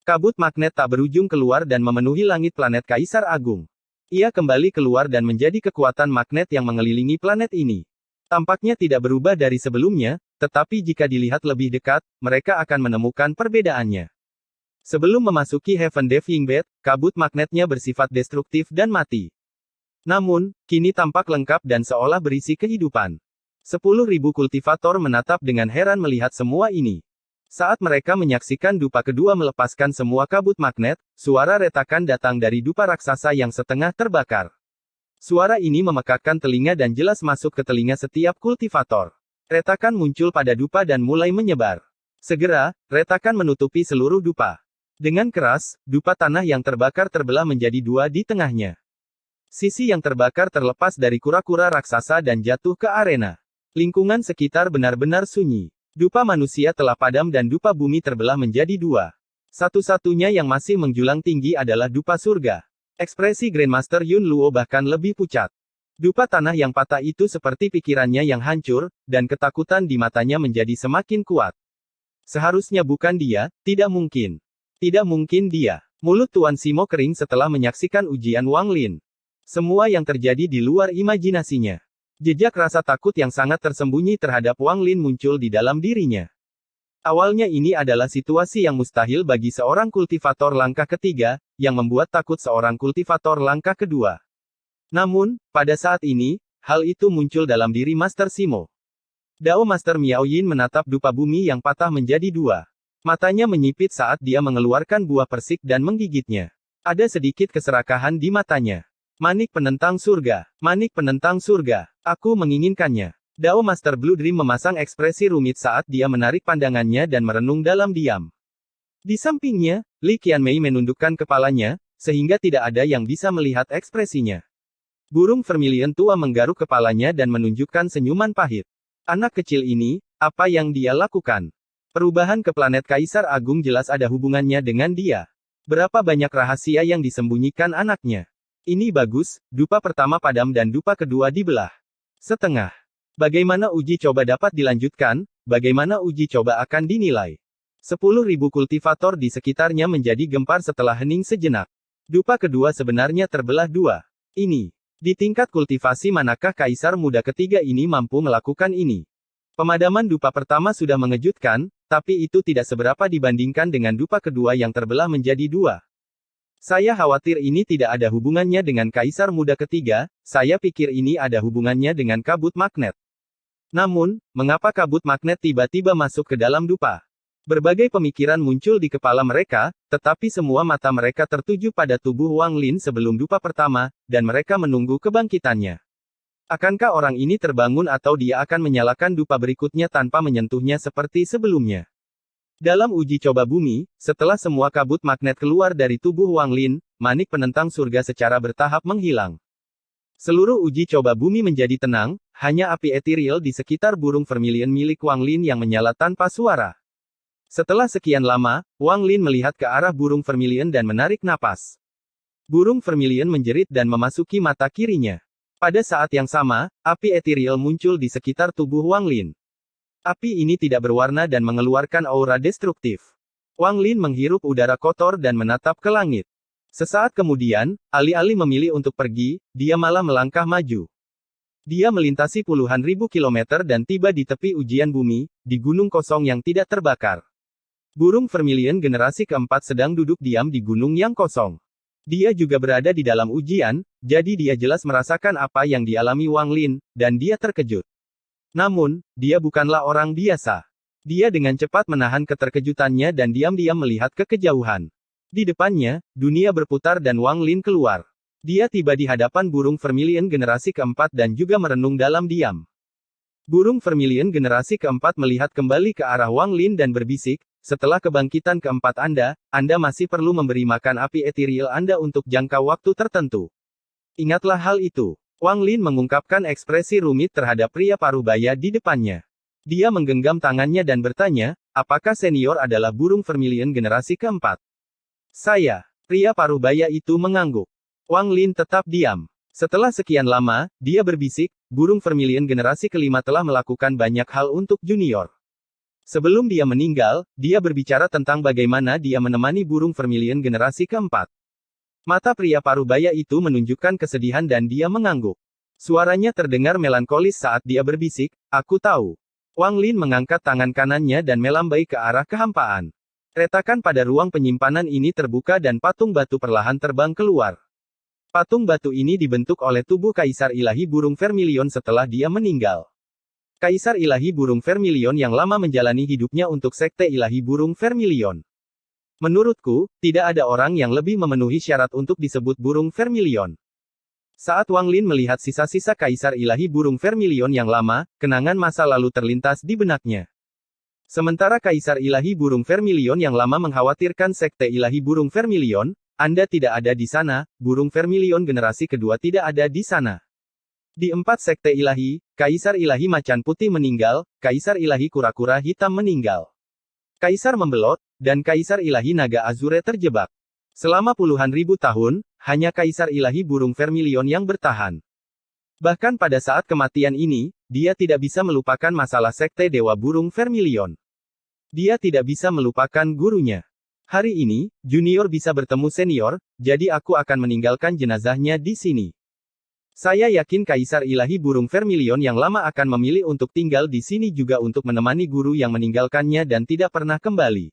Kabut magnet tak berujung keluar dan memenuhi langit planet Kaisar Agung. Ia kembali keluar dan menjadi kekuatan magnet yang mengelilingi planet ini. Tampaknya tidak berubah dari sebelumnya, tetapi jika dilihat lebih dekat, mereka akan menemukan perbedaannya. Sebelum memasuki Heaven Diving Bed, kabut magnetnya bersifat destruktif dan mati. Namun, kini tampak lengkap dan seolah berisi kehidupan. 10.000 kultivator menatap dengan heran melihat semua ini. Saat mereka menyaksikan dupa kedua melepaskan semua kabut magnet, suara retakan datang dari dupa raksasa yang setengah terbakar. Suara ini memekakkan telinga dan jelas masuk ke telinga setiap kultivator. Retakan muncul pada dupa dan mulai menyebar. Segera, retakan menutupi seluruh dupa. Dengan keras, dupa tanah yang terbakar terbelah menjadi dua di tengahnya. Sisi yang terbakar terlepas dari kura-kura raksasa dan jatuh ke arena. Lingkungan sekitar benar-benar sunyi. Dupa manusia telah padam dan dupa bumi terbelah menjadi dua. Satu-satunya yang masih menjulang tinggi adalah dupa surga. Ekspresi Grandmaster Yun Luo bahkan lebih pucat. Dupa tanah yang patah itu seperti pikirannya yang hancur, dan ketakutan di matanya menjadi semakin kuat. Seharusnya bukan dia, tidak mungkin. Tidak mungkin dia. Mulut Tuan Simo kering setelah menyaksikan ujian Wang Lin. Semua yang terjadi di luar imajinasinya. Jejak rasa takut yang sangat tersembunyi terhadap Wang Lin muncul di dalam dirinya. Awalnya ini adalah situasi yang mustahil bagi seorang kultivator langkah ketiga, yang membuat takut seorang kultivator langkah kedua. Namun, pada saat ini, hal itu muncul dalam diri Master Simo. Dao Master Miao Yin menatap dupa bumi yang patah menjadi dua. Matanya menyipit saat dia mengeluarkan buah persik dan menggigitnya. Ada sedikit keserakahan di matanya. Manik penentang surga. Manik penentang surga. Aku menginginkannya. Dao Master Blue Dream memasang ekspresi rumit saat dia menarik pandangannya dan merenung dalam diam. Di sampingnya, Li Qianmei menundukkan kepalanya, sehingga tidak ada yang bisa melihat ekspresinya. Burung vermilion tua menggaruk kepalanya dan menunjukkan senyuman pahit. Anak kecil ini, apa yang dia lakukan? Perubahan ke planet Kaisar Agung jelas ada hubungannya dengan dia. Berapa banyak rahasia yang disembunyikan anaknya? Ini bagus, dupa pertama padam dan dupa kedua dibelah. Setengah. Bagaimana uji coba dapat dilanjutkan? Bagaimana uji coba akan dinilai? 10.000 kultivator di sekitarnya menjadi gempar setelah hening sejenak. Dupa kedua sebenarnya terbelah dua. Ini. Di tingkat kultivasi manakah Kaisar Muda ketiga ini mampu melakukan ini? Pemadaman dupa pertama sudah mengejutkan, tapi itu tidak seberapa dibandingkan dengan dupa kedua yang terbelah menjadi dua. Saya khawatir ini tidak ada hubungannya dengan Kaisar Muda ketiga, saya pikir ini ada hubungannya dengan kabut magnet. Namun, mengapa kabut magnet tiba-tiba masuk ke dalam dupa? Berbagai pemikiran muncul di kepala mereka, tetapi semua mata mereka tertuju pada tubuh Wang Lin sebelum dupa pertama, dan mereka menunggu kebangkitannya. Akankah orang ini terbangun atau dia akan menyalakan dupa berikutnya tanpa menyentuhnya seperti sebelumnya? Dalam uji coba bumi, setelah semua kabut magnet keluar dari tubuh Wang Lin, manik penentang surga secara bertahap menghilang. Seluruh uji coba bumi menjadi tenang, hanya api etiril di sekitar burung vermilion milik Wang Lin yang menyala tanpa suara. Setelah sekian lama, Wang Lin melihat ke arah burung vermilion dan menarik napas. Burung vermilion menjerit dan memasuki mata kirinya. Pada saat yang sama, api etiril muncul di sekitar tubuh Wang Lin. Api ini tidak berwarna dan mengeluarkan aura destruktif. Wang Lin menghirup udara kotor dan menatap ke langit. Sesaat kemudian, alih-alih memilih untuk pergi, dia malah melangkah maju. Dia melintasi puluhan ribu kilometer dan tiba di tepi ujian bumi, di gunung kosong yang tidak terbakar. Burung vermilion generasi keempat sedang duduk diam di gunung yang kosong. Dia juga berada di dalam ujian, jadi dia jelas merasakan apa yang dialami Wang Lin, dan dia terkejut. Namun, dia bukanlah orang biasa. Dia dengan cepat menahan keterkejutannya dan diam-diam melihat ke kejauhan. Di depannya, dunia berputar dan Wang Lin keluar. Dia tiba di hadapan burung vermilion generasi keempat dan juga merenung dalam diam. Burung vermilion generasi keempat melihat kembali ke arah Wang Lin dan berbisik, setelah kebangkitan keempat Anda masih perlu memberi makan api etiril Anda untuk jangka waktu tertentu. Ingatlah hal itu. Wang Lin mengungkapkan ekspresi rumit terhadap pria parubaya di depannya. Dia menggenggam tangannya dan bertanya, apakah senior adalah burung vermilion generasi keempat? Saya. Pria parubaya itu mengangguk. Wang Lin tetap diam. Setelah sekian lama, dia berbisik, burung vermilion generasi kelima telah melakukan banyak hal untuk junior. Sebelum dia meninggal, dia berbicara tentang bagaimana dia menemani burung vermilion generasi keempat. Mata pria parubaya itu menunjukkan kesedihan dan dia mengangguk. Suaranya terdengar melankolis saat dia berbisik, aku tahu. Wang Lin mengangkat tangan kanannya dan melambai ke arah kehampaan. Retakan pada ruang penyimpanan ini terbuka dan patung batu perlahan terbang keluar. Patung batu ini dibentuk oleh tubuh Kaisar Ilahi Burung Vermilion setelah dia meninggal. Kaisar Ilahi Burung Vermilion yang lama menjalani hidupnya untuk Sekte Ilahi Burung Vermilion. Menurutku, tidak ada orang yang lebih memenuhi syarat untuk disebut Burung Vermilion. Saat Wang Lin melihat sisa-sisa Kaisar Ilahi Burung Vermilion yang lama, kenangan masa lalu terlintas di benaknya. Sementara Kaisar Ilahi Burung Vermilion yang lama mengkhawatirkan Sekte Ilahi Burung Vermilion, Anda tidak ada di sana, Burung Vermilion generasi kedua tidak ada di sana. Di 4 sekte ilahi, Kaisar Ilahi Macan Putih meninggal, Kaisar Ilahi Kura-Kura Hitam meninggal. Kaisar Membelot, dan Kaisar Ilahi Naga Azure terjebak. Selama puluhan ribu tahun, hanya Kaisar Ilahi Burung Vermilion yang bertahan. Bahkan pada saat kematian ini, dia tidak bisa melupakan masalah Sekte Dewa Burung Vermilion. Dia tidak bisa melupakan gurunya. Hari ini, junior bisa bertemu senior, jadi aku akan meninggalkan jenazahnya di sini. Saya yakin Kaisar Ilahi Burung Vermilion yang lama akan memilih untuk tinggal di sini juga untuk menemani guru yang meninggalkannya dan tidak pernah kembali.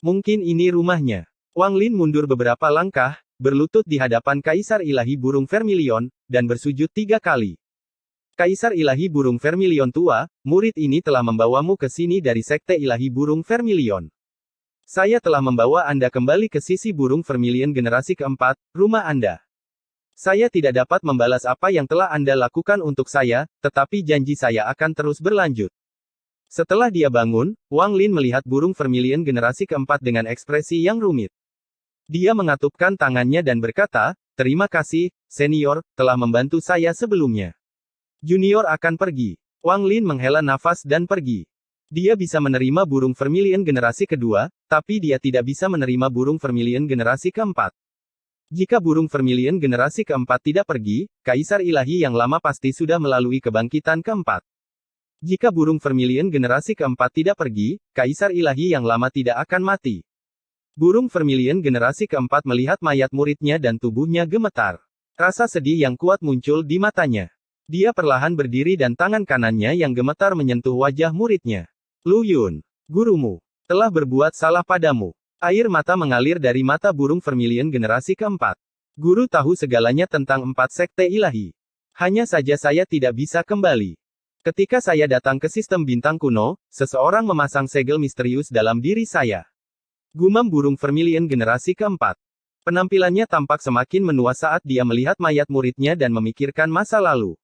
Mungkin ini rumahnya. Wang Lin mundur beberapa langkah, berlutut di hadapan Kaisar Ilahi Burung Vermilion, dan bersujud 3 kali. Kaisar Ilahi Burung Vermilion tua, murid ini telah membawamu ke sini dari Sekte Ilahi Burung Vermilion. Saya telah membawa Anda kembali ke sisi Burung Vermilion generasi keempat, rumah Anda. Saya tidak dapat membalas apa yang telah Anda lakukan untuk saya, tetapi janji saya akan terus berlanjut. Setelah dia bangun, Wang Lin melihat burung vermilion generasi keempat dengan ekspresi yang rumit. Dia mengatupkan tangannya dan berkata, terima kasih, senior, telah membantu saya sebelumnya. Junior akan pergi. Wang Lin menghela nafas dan pergi. Dia bisa menerima burung vermilion generasi kedua, tapi dia tidak bisa menerima burung vermilion generasi keempat. Jika burung vermilion generasi keempat tidak pergi, Kaisar Ilahi yang lama pasti sudah melalui kebangkitan keempat. Jika burung vermilion generasi keempat tidak pergi, Kaisar Ilahi yang lama tidak akan mati. Burung vermilion generasi keempat melihat mayat muridnya dan tubuhnya gemetar. Rasa sedih yang kuat muncul di matanya. Dia perlahan berdiri dan tangan kanannya yang gemetar menyentuh wajah muridnya. Lu Yun, gurumu, telah berbuat salah padamu. Air mata mengalir dari mata burung vermilion generasi keempat. Guru tahu segalanya tentang 4 sekte ilahi. Hanya saja saya tidak bisa kembali. Ketika saya datang ke sistem bintang kuno, seseorang memasang segel misterius dalam diri saya. Gumam burung vermilion generasi keempat. Penampilannya tampak semakin menua saat dia melihat mayat muridnya dan memikirkan masa lalu.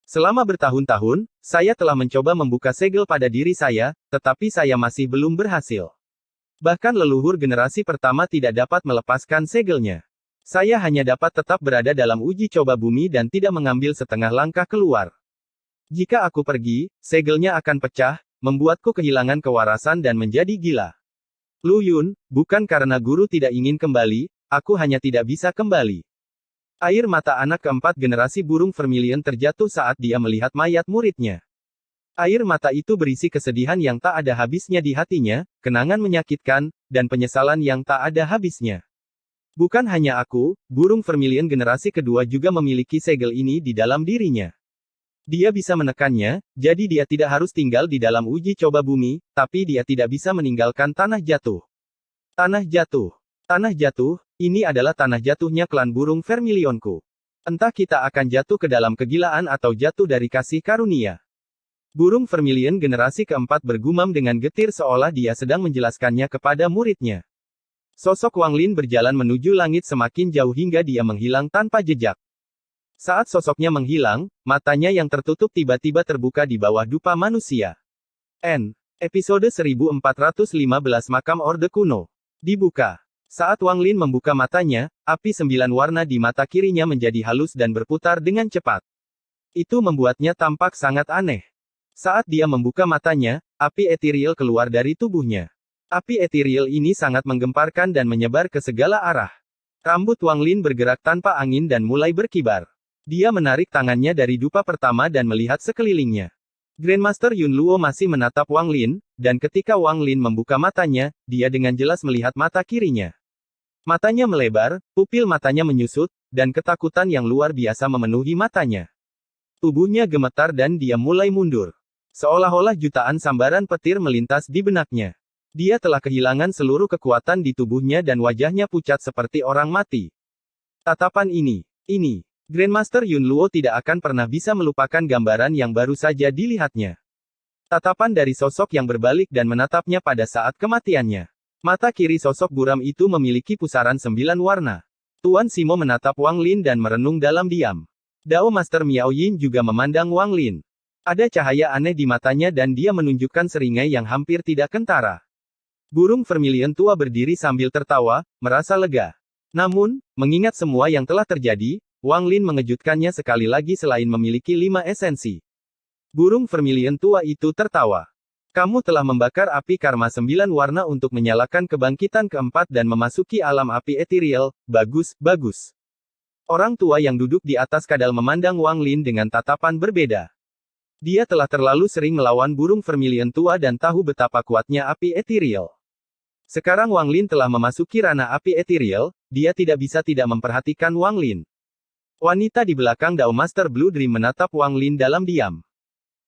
Selama bertahun-tahun, saya telah mencoba membuka segel pada diri saya, tetapi saya masih belum berhasil. Bahkan leluhur generasi pertama tidak dapat melepaskan segelnya. Saya hanya dapat tetap berada dalam uji coba bumi dan tidak mengambil setengah langkah keluar. Jika aku pergi, segelnya akan pecah, membuatku kehilangan kewarasan dan menjadi gila. Lu Yun, bukan karena guru tidak ingin kembali, aku hanya tidak bisa kembali. Air mata anak keempat generasi burung vermilion terjatuh saat dia melihat mayat muridnya. Air mata itu berisi kesedihan yang tak ada habisnya di hatinya, kenangan menyakitkan, dan penyesalan yang tak ada habisnya. Bukan hanya aku, burung vermilion generasi kedua juga memiliki segel ini di dalam dirinya. Dia bisa menekannya, jadi dia tidak harus tinggal di dalam uji coba bumi, tapi dia tidak bisa meninggalkan tanah jatuh. Tanah jatuh. Tanah jatuh, ini adalah tanah jatuhnya klan burung vermilionku. Entah kita akan jatuh ke dalam kegilaan atau jatuh dari kasih karunia. Burung vermilion generasi keempat bergumam dengan getir seolah dia sedang menjelaskannya kepada muridnya. Sosok Wang Lin berjalan menuju langit semakin jauh hingga dia menghilang tanpa jejak. Saat sosoknya menghilang, matanya yang tertutup tiba-tiba terbuka di bawah dupa manusia. Episode 1415 Makam Orde Kuno. Dibuka. Saat Wang Lin membuka matanya, api 9 warna di mata kirinya menjadi halus dan berputar dengan cepat. Itu membuatnya tampak sangat aneh. Saat dia membuka matanya, api etiril keluar dari tubuhnya. Api etiril ini sangat menggemparkan dan menyebar ke segala arah. Rambut Wang Lin bergerak tanpa angin dan mulai berkibar. Dia menarik tangannya dari dupa pertama dan melihat sekelilingnya. Grandmaster Yun Luo masih menatap Wang Lin, dan ketika Wang Lin membuka matanya, dia dengan jelas melihat mata kirinya. Matanya melebar, pupil matanya menyusut, dan ketakutan yang luar biasa memenuhi matanya. Tubuhnya gemetar dan dia mulai mundur. Seolah-olah jutaan sambaran petir melintas di benaknya. Dia telah kehilangan seluruh kekuatan di tubuhnya dan wajahnya pucat seperti orang mati. Tatapan ini. Grandmaster Yun Luo tidak akan pernah bisa melupakan gambaran yang baru saja dilihatnya. Tatapan dari sosok yang berbalik dan menatapnya pada saat kematiannya. Mata kiri sosok buram itu memiliki pusaran 9 warna. Tuan Simo menatap Wang Lin dan merenung dalam diam. Dao Master Miao Yin juga memandang Wang Lin. Ada cahaya aneh di matanya dan dia menunjukkan seringai yang hampir tidak kentara. Burung vermilion tua berdiri sambil tertawa, merasa lega. Namun, mengingat semua yang telah terjadi, Wang Lin mengejutkannya sekali lagi selain memiliki 5 esensi. Burung vermilion tua itu tertawa. Kamu telah membakar api karma 9 warna untuk menyalakan kebangkitan keempat dan memasuki alam api etiril, bagus. Orang tua yang duduk di atas kadal memandang Wang Lin dengan tatapan berbeda. Dia telah terlalu sering melawan burung vermilion tua dan tahu betapa kuatnya api etiril. Sekarang Wang Lin telah memasuki ranah api etiril, dia tidak bisa tidak memperhatikan Wang Lin. Wanita di belakang Dao Master Blue Dream menatap Wang Lin dalam diam.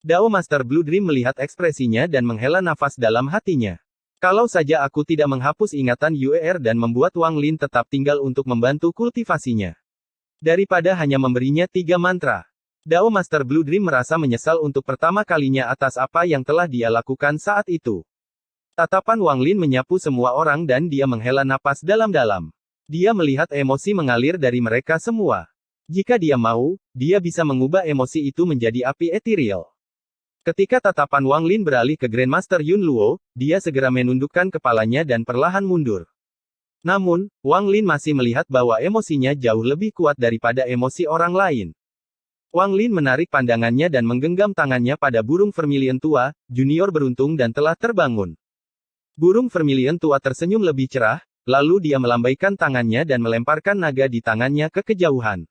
Dao Master Blue Dream melihat ekspresinya dan menghela nafas dalam hatinya. Kalau saja aku tidak menghapus ingatan UER dan membuat Wang Lin tetap tinggal untuk membantu kultivasinya. Daripada hanya memberinya 3 mantra. Dao Master Blue Dream merasa menyesal untuk pertama kalinya atas apa yang telah dia lakukan saat itu. Tatapan Wang Lin menyapu semua orang dan dia menghela napas dalam-dalam. Dia melihat emosi mengalir dari mereka semua. Jika dia mau, dia bisa mengubah emosi itu menjadi api etiril. Ketika tatapan Wang Lin beralih ke Grandmaster Yun Luo, dia segera menundukkan kepalanya dan perlahan mundur. Namun, Wang Lin masih melihat bahwa emosinya jauh lebih kuat daripada emosi orang lain. Wang Lin menarik pandangannya dan menggenggam tangannya pada burung vermilion tua, junior beruntung dan telah terbangun. Burung vermilion tua tersenyum lebih cerah, lalu dia melambaikan tangannya dan melemparkan naga di tangannya ke kejauhan.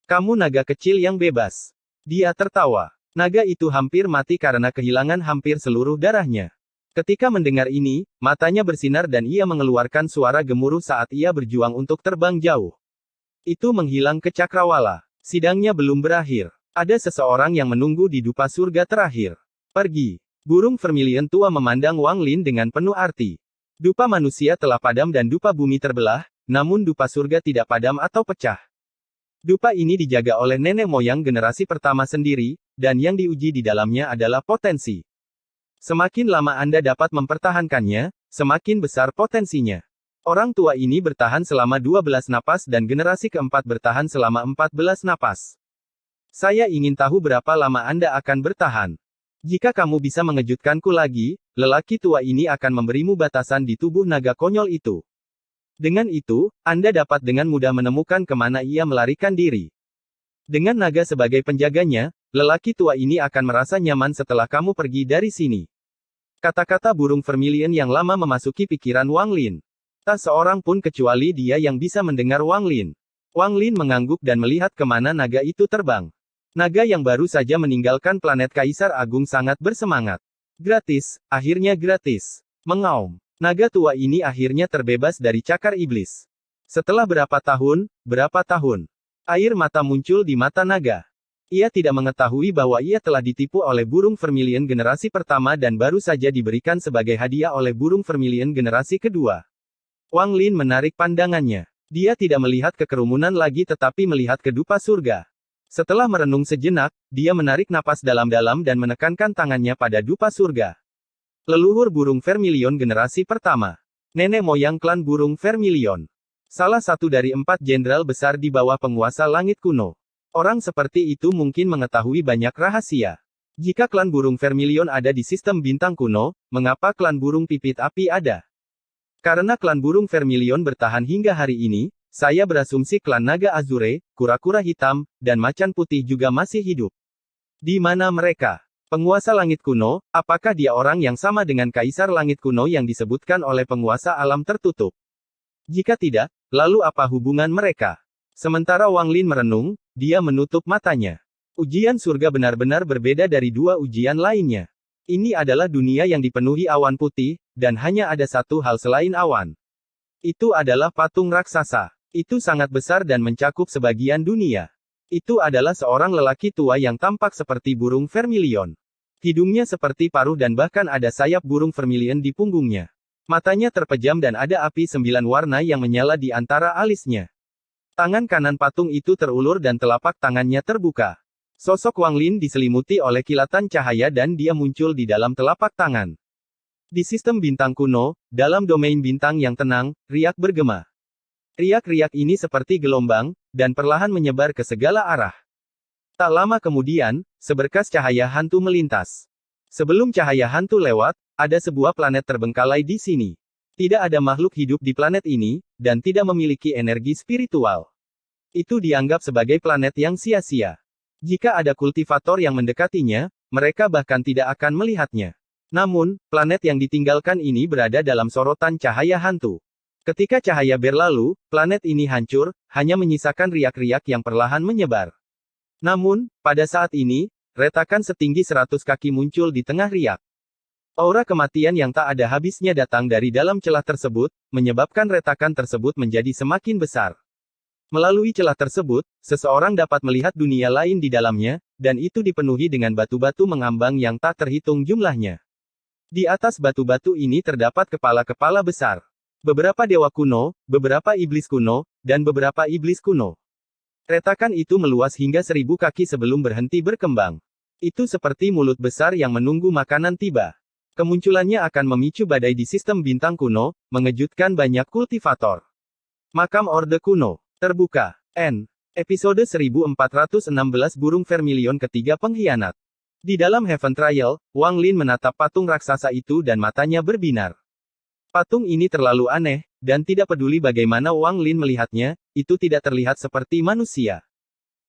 Kamu naga kecil yang bebas. Dia tertawa. Naga itu hampir mati karena kehilangan hampir seluruh darahnya. Ketika mendengar ini, matanya bersinar dan ia mengeluarkan suara gemuruh saat ia berjuang untuk terbang jauh. Itu menghilang ke cakrawala. Sidangnya belum berakhir. Ada seseorang yang menunggu di dupa surga terakhir. Pergi. Burung vermilion tua memandang Wang Lin dengan penuh arti. Dupa manusia telah padam dan dupa bumi terbelah, namun dupa surga tidak padam atau pecah. Dupa ini dijaga oleh nenek moyang generasi pertama sendiri, dan yang diuji di dalamnya adalah potensi. Semakin lama Anda dapat mempertahankannya, semakin besar potensinya. Orang tua ini bertahan selama 12 napas dan generasi keempat bertahan selama 14 napas. Saya ingin tahu berapa lama Anda akan bertahan. Jika kamu bisa mengejutkanku lagi, lelaki tua ini akan memberimu batasan di tubuh naga konyol itu. Dengan itu, Anda dapat dengan mudah menemukan kemana ia melarikan diri. Dengan naga sebagai penjaganya, lelaki tua ini akan merasa nyaman setelah kamu pergi dari sini. Kata-kata burung vermilion yang lama memasuki pikiran Wang Lin. Tak seorang pun kecuali dia yang bisa mendengar Wang Lin. Wang Lin mengangguk dan melihat kemana naga itu terbang. Naga yang baru saja meninggalkan planet Kaisar Agung sangat bersemangat. Gratis, akhirnya gratis. Mengaum. Naga tua ini akhirnya terbebas dari cakar iblis. Setelah berapa tahun, air mata muncul di mata naga. Ia tidak mengetahui bahwa ia telah ditipu oleh burung vermilion generasi pertama dan baru saja diberikan sebagai hadiah oleh burung vermilion generasi kedua. Wang Lin menarik pandangannya. Dia tidak melihat ke kerumunan lagi tetapi melihat ke dupa surga. Setelah merenung sejenak, dia menarik napas dalam-dalam dan menekankan tangannya pada dupa surga. Leluhur burung vermilion generasi pertama. Nenek moyang klan burung vermilion. Salah satu dari 4 jenderal besar di bawah penguasa langit kuno. Orang seperti itu mungkin mengetahui banyak rahasia. Jika klan burung vermilion ada di sistem bintang kuno, mengapa klan burung pipit api ada? Karena klan burung vermilion bertahan hingga hari ini, saya berasumsi klan naga azure, kura-kura hitam, dan macan putih juga masih hidup. Di mana mereka? Penguasa langit kuno, apakah dia orang yang sama dengan kaisar langit kuno yang disebutkan oleh penguasa alam tertutup? Jika tidak, lalu apa hubungan mereka? Sementara Wang Lin merenung, dia menutup matanya. Ujian surga benar-benar berbeda dari 2 ujian lainnya. Ini adalah dunia yang dipenuhi awan putih, dan hanya ada satu hal selain awan. Itu adalah patung raksasa. Itu sangat besar dan mencakup sebagian dunia. Itu adalah seorang lelaki tua yang tampak seperti burung vermilion. Hidungnya seperti paruh dan bahkan ada sayap burung vermilion di punggungnya. Matanya terpejam dan ada api 9 warna yang menyala di antara alisnya. Tangan kanan patung itu terulur dan telapak tangannya terbuka. Sosok Wang Lin diselimuti oleh kilatan cahaya dan dia muncul di dalam telapak tangan. Di sistem bintang kuno, dalam domain bintang yang tenang, riak bergema. Riak-riak ini seperti gelombang, dan perlahan menyebar ke segala arah. Tak lama kemudian, seberkas cahaya hantu melintas. Sebelum cahaya hantu lewat, ada sebuah planet terbengkalai di sini. Tidak ada makhluk hidup di planet ini, dan tidak memiliki energi spiritual. Itu dianggap sebagai planet yang sia-sia. Jika ada kultivator yang mendekatinya, mereka bahkan tidak akan melihatnya. Namun, planet yang ditinggalkan ini berada dalam sorotan cahaya hantu. Ketika cahaya berlalu, planet ini hancur, hanya menyisakan riak-riak yang perlahan menyebar. Namun, pada saat ini, retakan setinggi 100 kaki muncul di tengah riak. Aura kematian yang tak ada habisnya datang dari dalam celah tersebut, menyebabkan retakan tersebut menjadi semakin besar. Melalui celah tersebut, seseorang dapat melihat dunia lain di dalamnya, dan itu dipenuhi dengan batu-batu mengambang yang tak terhitung jumlahnya. Di atas batu-batu ini terdapat kepala-kepala besar. Beberapa dewa kuno, beberapa iblis kuno, dan beberapa iblis kuno. Retakan itu meluas hingga 1000 kaki sebelum berhenti berkembang. Itu seperti mulut besar yang menunggu makanan tiba. Kemunculannya akan memicu badai di sistem bintang kuno, mengejutkan banyak kultivator. Makam Orde Kuno. Terbuka. N. Episode 1416 Burung Vermilion Ketiga Pengkhianat. Di dalam Heaven Trial, Wang Lin menatap patung raksasa itu dan matanya berbinar. Patung ini terlalu aneh, dan tidak peduli bagaimana Wang Lin melihatnya, itu tidak terlihat seperti manusia.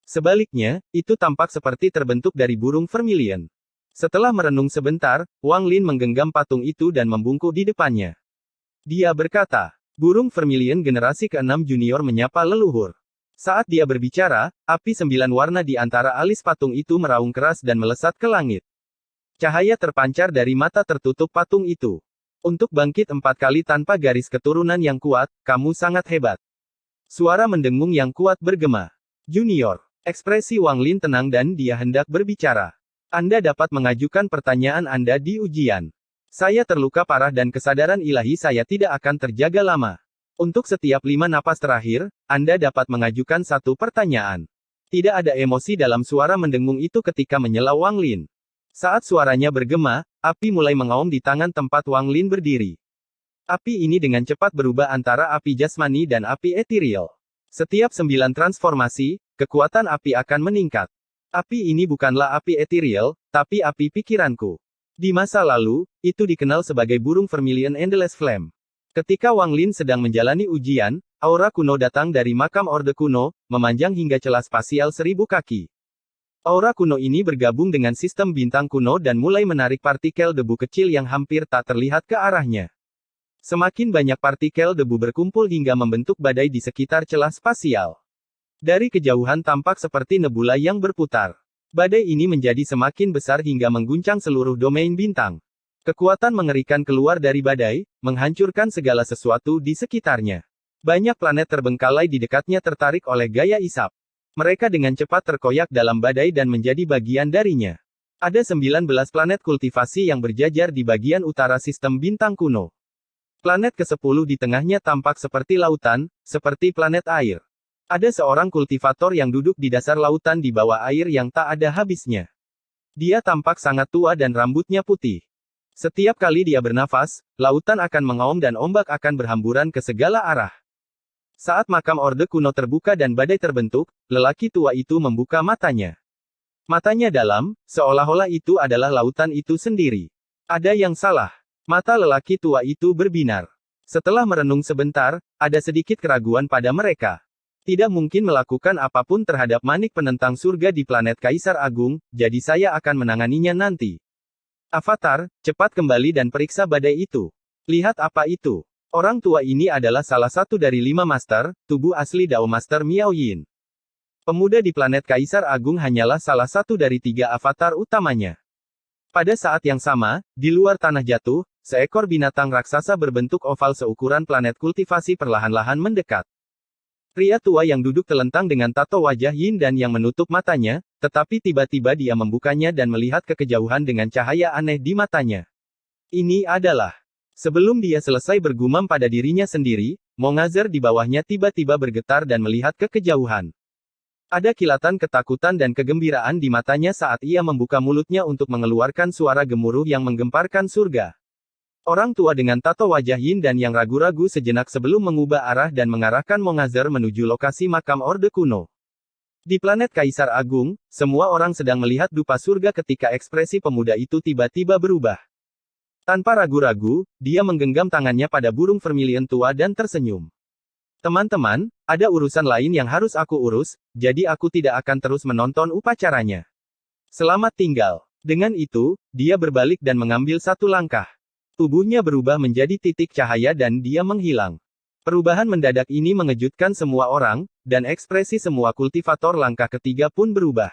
Sebaliknya, itu tampak seperti terbentuk dari burung vermilion. Setelah merenung sebentar, Wang Lin menggenggam patung itu dan membungkuk di depannya. Dia berkata, burung vermilion generasi ke-6 junior menyapa leluhur. Saat dia berbicara, api 9 warna di antara alis patung itu meraung keras dan melesat ke langit. Cahaya terpancar dari mata tertutup patung itu. Untuk bangkit 4 kali tanpa garis keturunan yang kuat, kamu sangat hebat. Suara mendengung yang kuat bergema. Junior. Ekspresi Wang Lin tenang dan dia hendak berbicara. Anda dapat mengajukan pertanyaan Anda di ujian. Saya terluka parah dan kesadaran ilahi saya tidak akan terjaga lama. Untuk setiap 5 napas terakhir, Anda dapat mengajukan 1 pertanyaan. Tidak ada emosi dalam suara mendengung itu ketika menyela Wang Lin. Saat suaranya bergema, api mulai mengaum di tangan tempat Wang Lin berdiri. Api ini dengan cepat berubah antara api jasmani dan api ethereal. Setiap 9 transformasi, kekuatan api akan meningkat. Api ini bukanlah api ethereal, tapi api pikiranku. Di masa lalu, itu dikenal sebagai burung vermilion endless flame. Ketika Wang Lin sedang menjalani ujian, aura kuno datang dari makam Orde Kuno, memanjang hingga celah spasial 1000 kaki. Aura kuno ini bergabung dengan sistem bintang kuno dan mulai menarik partikel debu kecil yang hampir tak terlihat ke arahnya. Semakin banyak partikel debu berkumpul hingga membentuk badai di sekitar celah spasial. Dari kejauhan tampak seperti nebula yang berputar. Badai ini menjadi semakin besar hingga mengguncang seluruh domain bintang. Kekuatan mengerikan keluar dari badai, menghancurkan segala sesuatu di sekitarnya. Banyak planet terbengkalai di dekatnya tertarik oleh gaya isap. Mereka dengan cepat terkoyak dalam badai dan menjadi bagian darinya. Ada 19 planet kultivasi yang berjajar di bagian utara sistem bintang kuno. Planet ke-10 di tengahnya tampak seperti lautan, seperti planet air. Ada seorang kultivator yang duduk di dasar lautan di bawah air yang tak ada habisnya. Dia tampak sangat tua dan rambutnya putih. Setiap kali dia bernafas, lautan akan mengaum dan ombak akan berhamburan ke segala arah. Saat makam Orde Kuno terbuka dan badai terbentuk, lelaki tua itu membuka matanya. Matanya dalam, seolah-olah itu adalah lautan itu sendiri. Ada yang salah. Mata lelaki tua itu berbinar. Setelah merenung sebentar, ada sedikit keraguan pada mereka. Tidak mungkin melakukan apapun terhadap manik penentang surga di planet Kaisar Agung, jadi saya akan menanganinya nanti. Avatar, cepat kembali dan periksa badai itu. Lihat apa itu. Orang tua ini adalah salah satu dari 5 master, tubuh asli Dao Master Miao Yin. Pemuda di planet Kaisar Agung hanyalah salah satu dari 3 avatar utamanya. Pada saat yang sama, di luar tanah jatuh, seekor binatang raksasa berbentuk oval seukuran planet kultivasi perlahan-lahan mendekat. Pria tua yang duduk telentang dengan tato wajah yin dan yang menutup matanya, tetapi tiba-tiba dia membukanya dan melihat ke kejauhan dengan cahaya aneh di matanya. Ini adalah. Sebelum dia selesai bergumam pada dirinya sendiri, Mongazer di bawahnya tiba-tiba bergetar dan melihat ke kejauhan. Ada kilatan ketakutan dan kegembiraan di matanya saat ia membuka mulutnya untuk mengeluarkan suara gemuruh yang menggemparkan surga. Orang tua dengan tato wajah yin dan yang ragu-ragu sejenak sebelum mengubah arah dan mengarahkan Mongazer menuju lokasi makam Orde Kuno. Di planet Kaisar Agung, semua orang sedang melihat dupa surga ketika ekspresi pemuda itu tiba-tiba berubah. Tanpa ragu-ragu, dia menggenggam tangannya pada burung vermilion tua dan tersenyum. Teman-teman, ada urusan lain yang harus aku urus, jadi aku tidak akan terus menonton upacaranya. Selamat tinggal. Dengan itu, dia berbalik dan mengambil satu langkah. Tubuhnya berubah menjadi titik cahaya dan dia menghilang. Perubahan mendadak ini mengejutkan semua orang, dan ekspresi semua kultivator langkah ketiga pun berubah.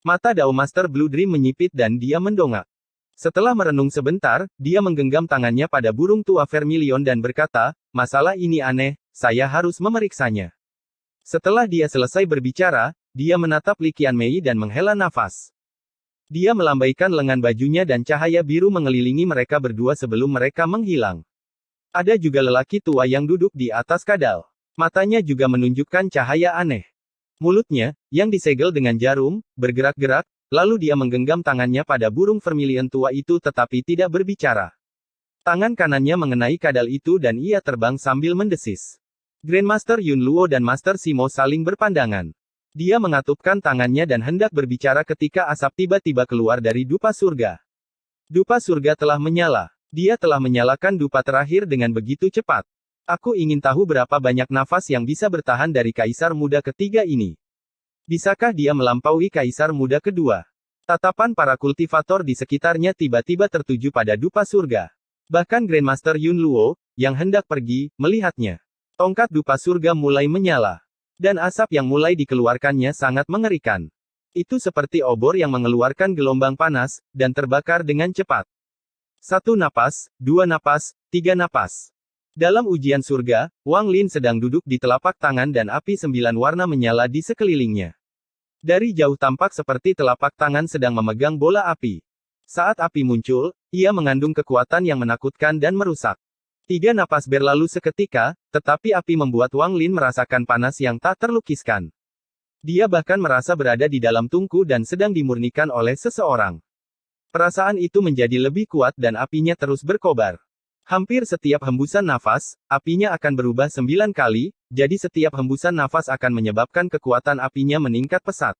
Mata Dao Master Blue Dream menyipit dan dia mendongak. Setelah merenung sebentar, dia menggenggam tangannya pada burung tua vermilion dan berkata, masalah ini aneh, saya harus memeriksanya. Setelah dia selesai berbicara, dia menatap Li Qianmei dan menghela nafas. Dia melambaikan lengan bajunya dan cahaya biru mengelilingi mereka berdua sebelum mereka menghilang. Ada juga lelaki tua yang duduk di atas kadal. Matanya juga menunjukkan cahaya aneh. Mulutnya, yang disegel dengan jarum, bergerak-gerak, lalu dia menggenggam tangannya pada burung vermilion tua itu tetapi tidak berbicara. Tangan kanannya mengenai kadal itu dan ia terbang sambil mendesis. Grandmaster Yun Luo dan Master Simo saling berpandangan. Dia mengatupkan tangannya dan hendak berbicara ketika asap tiba-tiba keluar dari dupa surga. Dupa surga telah menyala. Dia telah menyalakan dupa terakhir dengan begitu cepat. Aku ingin tahu berapa banyak nafas yang bisa bertahan dari Kaisar Muda ketiga ini. Bisakah dia melampaui Kaisar Muda kedua? Tatapan para kultivator di sekitarnya tiba-tiba tertuju pada dupa surga. Bahkan Grandmaster Yun Luo, yang hendak pergi, melihatnya. Tongkat dupa surga mulai menyala. Dan asap yang mulai dikeluarkannya sangat mengerikan. Itu seperti obor yang mengeluarkan gelombang panas, dan terbakar dengan cepat. 1 napas, 2 napas, 3 napas. Dalam ujian surga, Wang Lin sedang duduk di telapak tangan dan api 9 warna menyala di sekelilingnya. Dari jauh tampak seperti telapak tangan sedang memegang bola api. Saat api muncul, ia mengandung kekuatan yang menakutkan dan merusak. 3 napas berlalu seketika, tetapi api membuat Wang Lin merasakan panas yang tak terlukiskan. Dia bahkan merasa berada di dalam tungku dan sedang dimurnikan oleh seseorang. Perasaan itu menjadi lebih kuat dan apinya terus berkobar. Hampir setiap hembusan nafas, apinya akan berubah 9 kali, jadi setiap hembusan nafas akan menyebabkan kekuatan apinya meningkat pesat.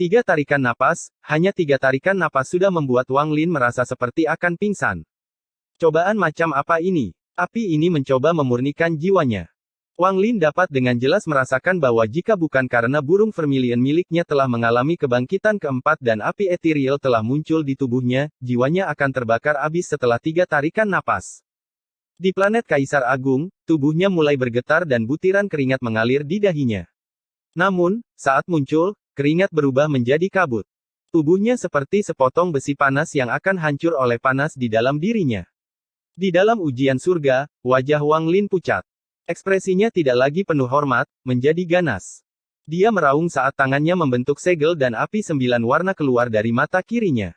3 tarikan napas, hanya 3 tarikan napas sudah membuat Wang Lin merasa seperti akan pingsan. Cobaan macam apa ini? Api ini mencoba memurnikan jiwanya. Wang Lin dapat dengan jelas merasakan bahwa jika bukan karena burung vermilion miliknya telah mengalami kebangkitan keempat dan api ethereal telah muncul di tubuhnya, jiwanya akan terbakar habis setelah 3 tarikan napas. Di planet Kaisar Agung, tubuhnya mulai bergetar dan butiran keringat mengalir di dahinya. Namun, saat muncul, keringat berubah menjadi kabut. Tubuhnya seperti sepotong besi panas yang akan hancur oleh panas di dalam dirinya. Di dalam ujian surga, wajah Wang Lin pucat. Ekspresinya tidak lagi penuh hormat, menjadi ganas. Dia meraung saat tangannya membentuk segel dan api 9 warna keluar dari mata kirinya.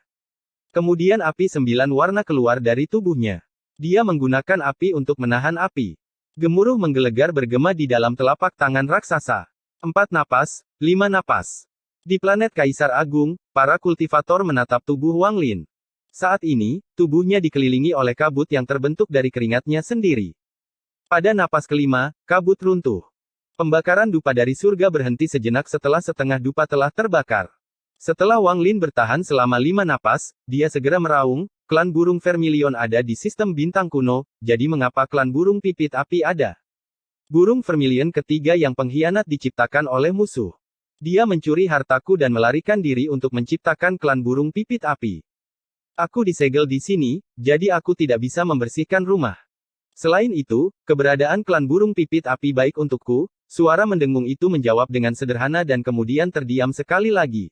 Kemudian api 9 warna keluar dari tubuhnya. Dia menggunakan api untuk menahan api. Gemuruh menggelegar bergema di dalam telapak tangan raksasa. 4 napas, 5 napas. Di planet Kaisar Agung, para kultivator menatap tubuh Wang Lin. Saat ini, tubuhnya dikelilingi oleh kabut yang terbentuk dari keringatnya sendiri. Pada napas kelima, kabut runtuh. Pembakaran dupa dari surga berhenti sejenak setelah setengah dupa telah terbakar. Setelah Wang Lin bertahan selama 5 napas, dia segera meraung, klan burung vermilion ada di sistem bintang kuno, jadi mengapa klan burung pipit api ada? Burung vermilion ketiga yang pengkhianat diciptakan oleh musuh. Dia mencuri hartaku dan melarikan diri untuk menciptakan klan burung pipit api. Aku disegel di sini, jadi aku tidak bisa membersihkan rumah. Selain itu, keberadaan klan burung pipit api baik untukku, suara mendengung itu menjawab dengan sederhana dan kemudian terdiam sekali lagi.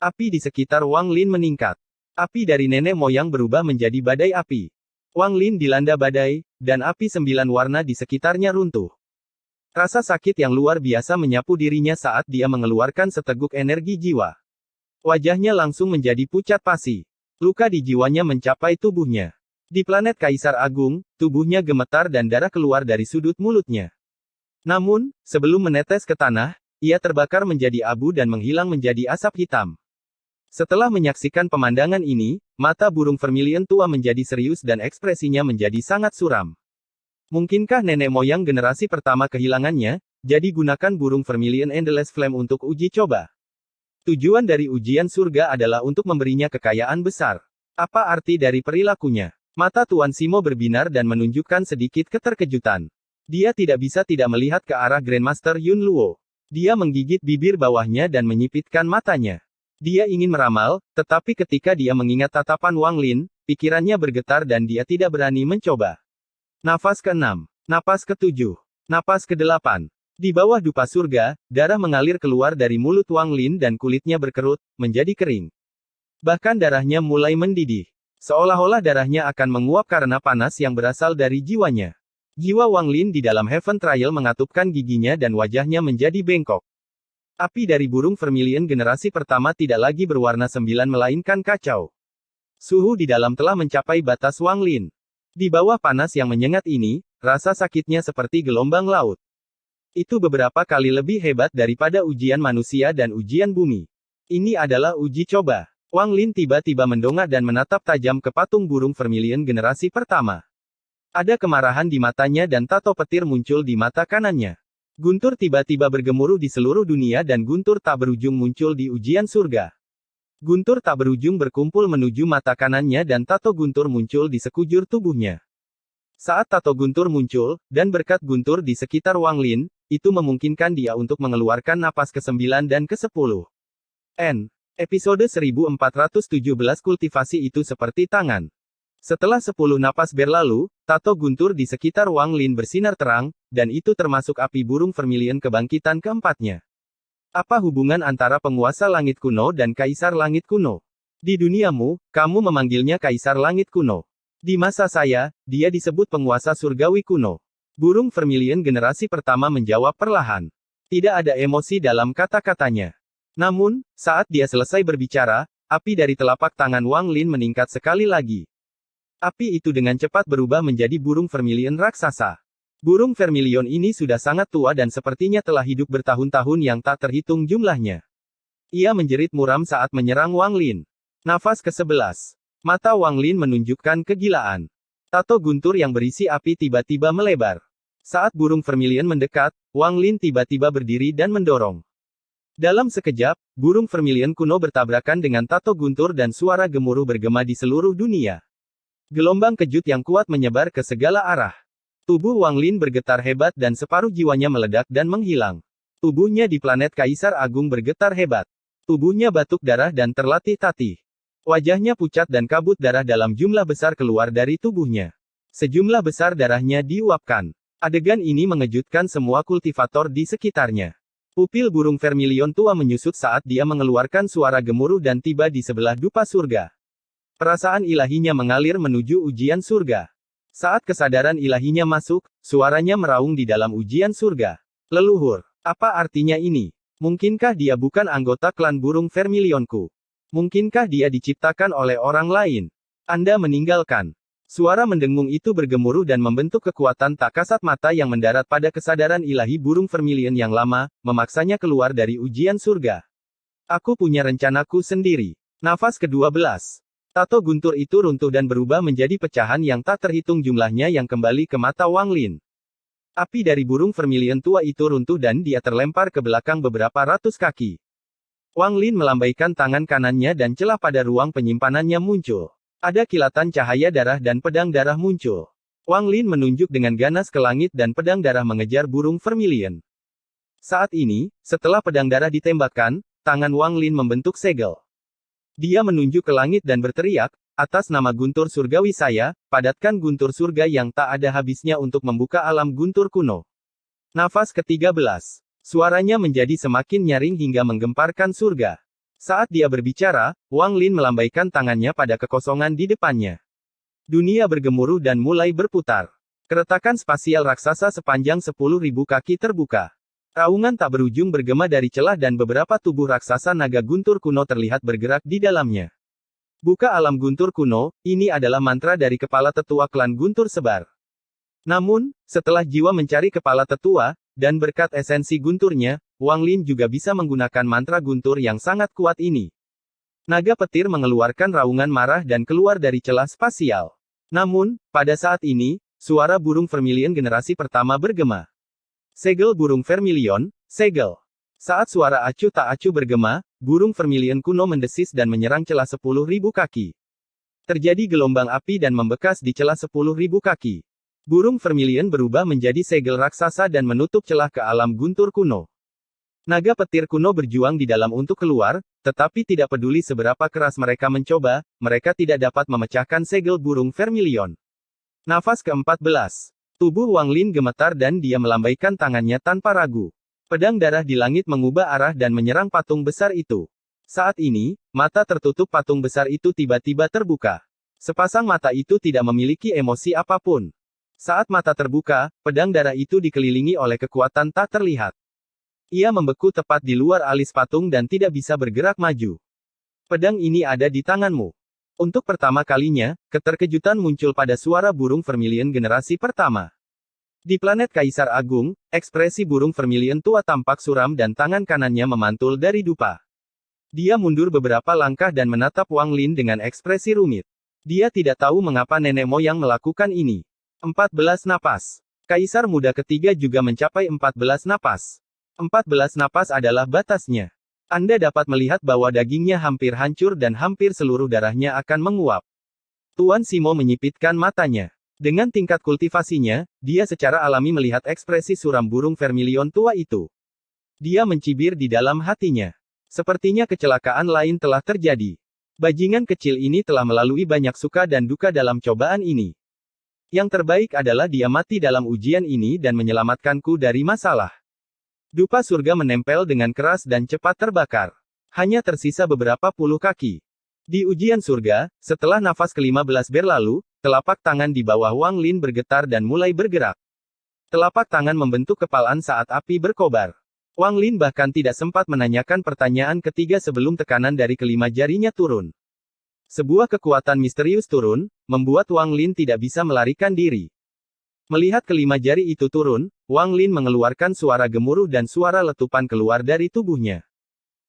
Api di sekitar Wang Lin meningkat. Api dari nenek moyang berubah menjadi badai api. Wang Lin dilanda badai, dan api 9 warna di sekitarnya runtuh. Rasa sakit yang luar biasa menyapu dirinya saat dia mengeluarkan seteguk energi jiwa. Wajahnya langsung menjadi pucat pasi. Luka di jiwanya mencapai tubuhnya. Di planet Kaisar Agung, tubuhnya gemetar dan darah keluar dari sudut mulutnya. Namun, sebelum menetes ke tanah, ia terbakar menjadi abu dan menghilang menjadi asap hitam. Setelah menyaksikan pemandangan ini, mata burung vermilion tua menjadi serius dan ekspresinya menjadi sangat suram. Mungkinkah nenek moyang generasi pertama kehilangannya, jadi gunakan burung vermilion Endless Flame untuk uji coba. Tujuan dari ujian surga adalah untuk memberinya kekayaan besar. Apa arti dari perilakunya? Mata Tuan Simo berbinar dan menunjukkan sedikit keterkejutan. Dia tidak bisa tidak melihat ke arah Grandmaster Yun Luo. Dia menggigit bibir bawahnya dan menyipitkan matanya. Dia ingin meramal, tetapi ketika dia mengingat tatapan Wang Lin, pikirannya bergetar dan dia tidak berani mencoba. Nafas ke-6. Napas ke-7. Napas ke-8. Di bawah dupa surga, darah mengalir keluar dari mulut Wang Lin dan kulitnya berkerut, menjadi kering. Bahkan darahnya mulai mendidih. Seolah-olah darahnya akan menguap karena panas yang berasal dari jiwanya. Jiwa Wang Lin di dalam Heaven Trial mengatupkan giginya dan wajahnya menjadi bengkok. Api dari burung vermilion generasi pertama tidak lagi berwarna 9 melainkan kacau. Suhu di dalam telah mencapai batas Wang Lin. Di bawah panas yang menyengat ini, rasa sakitnya seperti gelombang laut. Itu beberapa kali lebih hebat daripada ujian manusia dan ujian bumi. Ini adalah uji coba. Wang Lin tiba-tiba mendongak dan menatap tajam ke patung burung vermilion generasi pertama. Ada kemarahan di matanya dan tato petir muncul di mata kanannya. Guntur tiba-tiba bergemuruh di seluruh dunia dan guntur tak berujung muncul di ujian surga. Guntur tak berujung berkumpul menuju mata kanannya dan tato guntur muncul di sekujur tubuhnya. Saat tato guntur muncul, dan berkat guntur di sekitar Wang Lin, itu memungkinkan dia untuk mengeluarkan napas ke-9 dan ke-10. Episode 1417 kultivasi itu seperti tangan. Setelah 10 napas berlalu, tato guntur di sekitar Wang Lin bersinar terang, dan itu termasuk api burung vermilion kebangkitan keempatnya. Apa hubungan antara penguasa langit kuno dan kaisar langit kuno? Di duniamu, kamu memanggilnya kaisar langit kuno. Di masa saya, dia disebut penguasa surgawi kuno. Burung vermilion generasi pertama menjawab perlahan. Tidak ada emosi dalam kata-katanya. Namun, saat dia selesai berbicara, api dari telapak tangan Wang Lin meningkat sekali lagi. Api itu dengan cepat berubah menjadi burung vermilion raksasa. Burung vermilion ini sudah sangat tua dan sepertinya telah hidup bertahun-tahun yang tak terhitung jumlahnya. Ia menjerit muram saat menyerang Wang Lin. Nafas ke-11. Mata Wang Lin menunjukkan kegilaan. Tato guntur yang berisi api tiba-tiba melebar. Saat burung vermilion mendekat, Wang Lin tiba-tiba berdiri dan mendorong. Dalam sekejap, burung vermilion kuno bertabrakan dengan tato guntur dan suara gemuruh bergema di seluruh dunia. Gelombang kejut yang kuat menyebar ke segala arah. Tubuh Wang Lin bergetar hebat dan separuh jiwanya meledak dan menghilang. Tubuhnya di planet Kaisar Agung bergetar hebat. Tubuhnya batuk darah dan terlatih-tatih. Wajahnya pucat dan kabut darah dalam jumlah besar keluar dari tubuhnya. Sejumlah besar darahnya diuapkan. Adegan ini mengejutkan semua kultivator di sekitarnya. Pupil burung vermilion tua menyusut saat dia mengeluarkan suara gemuruh dan tiba di sebelah dupa surga. Perasaan ilahinya mengalir menuju ujian surga. Saat kesadaran ilahinya masuk, suaranya meraung di dalam ujian surga. Leluhur, apa artinya ini? Mungkinkah dia bukan anggota klan burung vermilionku? Mungkinkah dia diciptakan oleh orang lain? Anda meninggalkan. Suara mendengung itu bergemuruh dan membentuk kekuatan tak kasat mata yang mendarat pada kesadaran ilahi burung vermilion yang lama, memaksanya keluar dari ujian surga. Aku punya rencanaku sendiri. Nafas ke-12. Tato guntur itu runtuh dan berubah menjadi pecahan yang tak terhitung jumlahnya yang kembali ke mata Wang Lin. Api dari burung vermilion tua itu runtuh dan dia terlempar ke belakang beberapa ratus kaki. Wang Lin melambaikan tangan kanannya dan celah pada ruang penyimpanannya muncul. Ada kilatan cahaya darah dan pedang darah muncul. Wang Lin menunjuk dengan ganas ke langit dan pedang darah mengejar burung vermilion. Saat ini, setelah pedang darah ditembakkan, tangan Wang Lin membentuk segel. Dia menunjuk ke langit dan berteriak, atas nama guntur surgawi saya, padatkan guntur surga yang tak ada habisnya untuk membuka alam guntur kuno. Nafas ke-13. Suaranya menjadi semakin nyaring hingga menggemparkan surga. Saat dia berbicara, Wang Lin melambaikan tangannya pada kekosongan di depannya. Dunia bergemuruh dan mulai berputar. Keretakan spasial raksasa sepanjang 10.000 kaki terbuka. Raungan tak berujung bergema dari celah dan beberapa tubuh raksasa naga guntur kuno terlihat bergerak di dalamnya. Buka alam guntur kuno, ini adalah mantra dari kepala tetua klan guntur sebar. Namun, setelah jiwa mencari kepala tetua, dan berkat esensi gunturnya, Wang Lin juga bisa menggunakan mantra guntur yang sangat kuat ini. Naga petir mengeluarkan raungan marah dan keluar dari celah spasial. Namun, pada saat ini, suara burung vermilion generasi pertama bergema. Segel burung vermilion, segel. Saat suara acuh tak acuh bergema, burung vermilion kuno mendesis dan menyerang celah 10.000 kaki. Terjadi gelombang api dan membekas di celah 10.000 kaki. Burung vermilion berubah menjadi segel raksasa dan menutup celah ke alam guntur kuno. Naga petir kuno berjuang di dalam untuk keluar, tetapi tidak peduli seberapa keras mereka mencoba, mereka tidak dapat memecahkan segel burung vermilion. Nafas ke-14. Tubuh Wang Lin gemetar dan dia melambaikan tangannya tanpa ragu. Pedang darah di langit mengubah arah dan menyerang patung besar itu. Saat ini, mata tertutup patung besar itu tiba-tiba terbuka. Sepasang mata itu tidak memiliki emosi apapun. Saat mata terbuka, pedang darah itu dikelilingi oleh kekuatan tak terlihat. Ia membeku tepat di luar alis patung dan tidak bisa bergerak maju. Pedang ini ada di tanganmu. Untuk pertama kalinya, keterkejutan muncul pada suara burung vermilion generasi pertama. Di planet Kaisar Agung, ekspresi burung vermilion tua tampak suram dan tangan kanannya memantul dari dupa. Dia mundur beberapa langkah dan menatap Wang Lin dengan ekspresi rumit. Dia tidak tahu mengapa nenek moyang melakukan ini. 14 napas. Kaisar muda ketiga juga mencapai 14 napas. 14 napas adalah batasnya. Anda dapat melihat bahwa dagingnya hampir hancur dan hampir seluruh darahnya akan menguap. Tuan Simo menyipitkan matanya. Dengan tingkat kultivasinya, dia secara alami melihat ekspresi suram burung vermilion tua itu. Dia mencibir di dalam hatinya. Sepertinya kecelakaan lain telah terjadi. Bajingan kecil ini telah melalui banyak suka dan duka dalam cobaan ini. Yang terbaik adalah dia mati dalam ujian ini dan menyelamatkanku dari masalah. Dupa surga menempel dengan keras dan cepat terbakar. Hanya tersisa beberapa puluh kaki. Di ujian surga, setelah nafas ke-15 berlalu, telapak tangan di bawah Wang Lin bergetar dan mulai bergerak. Telapak tangan membentuk kepalan saat api berkobar. Wang Lin bahkan tidak sempat menanyakan pertanyaan ketiga sebelum tekanan dari kelima jarinya turun. Sebuah kekuatan misterius turun, membuat Wang Lin tidak bisa melarikan diri. Melihat kelima jari itu turun, Wang Lin mengeluarkan suara gemuruh dan suara letupan keluar dari tubuhnya.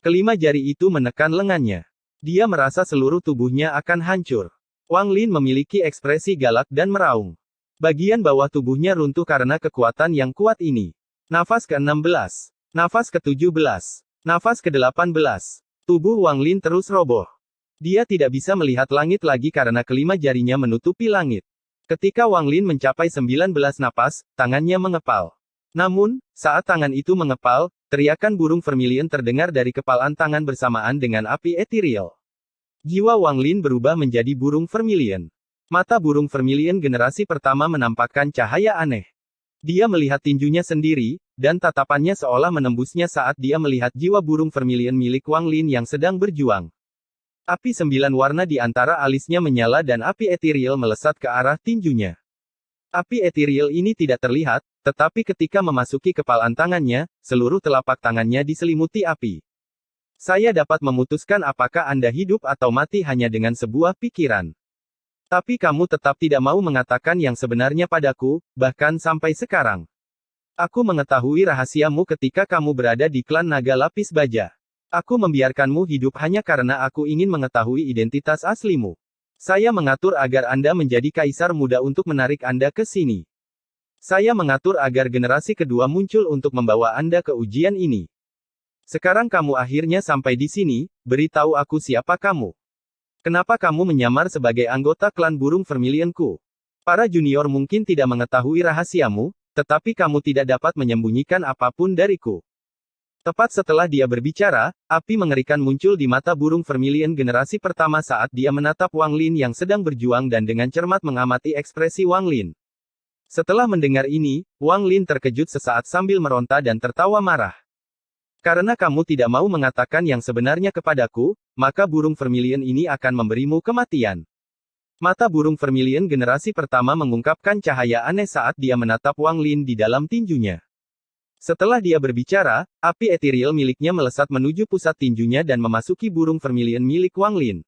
Kelima jari itu menekan lengannya. Dia merasa seluruh tubuhnya akan hancur. Wang Lin memiliki ekspresi galak dan meraung. Bagian bawah tubuhnya runtuh karena kekuatan yang kuat ini. Nafas ke-16. Nafas ke-17. Nafas ke-18. Tubuh Wang Lin terus roboh. Dia tidak bisa melihat langit lagi karena kelima jarinya menutupi langit. Ketika Wang Lin mencapai 19 napas, tangannya mengepal. Namun, saat tangan itu mengepal, teriakan burung vermilion terdengar dari kepalan tangan bersamaan dengan api ethereal. Jiwa Wang Lin berubah menjadi burung vermilion. Mata burung vermilion generasi pertama menampakkan cahaya aneh. Dia melihat tinjunya sendiri, dan tatapannya seolah menembusnya saat dia melihat jiwa burung vermilion milik Wang Lin yang sedang berjuang. Api 9 warna di antara alisnya menyala dan api ethereal melesat ke arah tinjunya. Api ethereal ini tidak terlihat, tetapi ketika memasuki kepalan tangannya, seluruh telapak tangannya diselimuti api. Saya dapat memutuskan apakah Anda hidup atau mati hanya dengan sebuah pikiran. Tapi kamu tetap tidak mau mengatakan yang sebenarnya padaku, bahkan sampai sekarang. Aku mengetahui rahasiamu ketika kamu berada di klan naga lapis baja. Aku membiarkanmu hidup hanya karena aku ingin mengetahui identitas aslimu. Saya mengatur agar Anda menjadi kaisar muda untuk menarik Anda ke sini. Saya mengatur agar generasi kedua muncul untuk membawa Anda ke ujian ini. Sekarang kamu akhirnya sampai di sini, beritahu aku siapa kamu. Kenapa kamu menyamar sebagai anggota klan burung vermilionku? Para junior mungkin tidak mengetahui rahasiamu, tetapi kamu tidak dapat menyembunyikan apapun dariku. Tepat setelah dia berbicara, api mengerikan muncul di mata burung vermilion generasi pertama saat dia menatap Wang Lin yang sedang berjuang dan dengan cermat mengamati ekspresi Wang Lin. Setelah mendengar ini, Wang Lin terkejut sesaat sambil meronta dan tertawa marah. Karena kamu tidak mau mengatakan yang sebenarnya kepadaku, maka burung vermilion ini akan memberimu kematian. Mata burung vermilion generasi pertama mengungkapkan cahaya aneh saat dia menatap Wang Lin di dalam tinjunya. Setelah dia berbicara, api ethereal miliknya melesat menuju pusat tinjunya dan memasuki burung vermilion milik Wang Lin.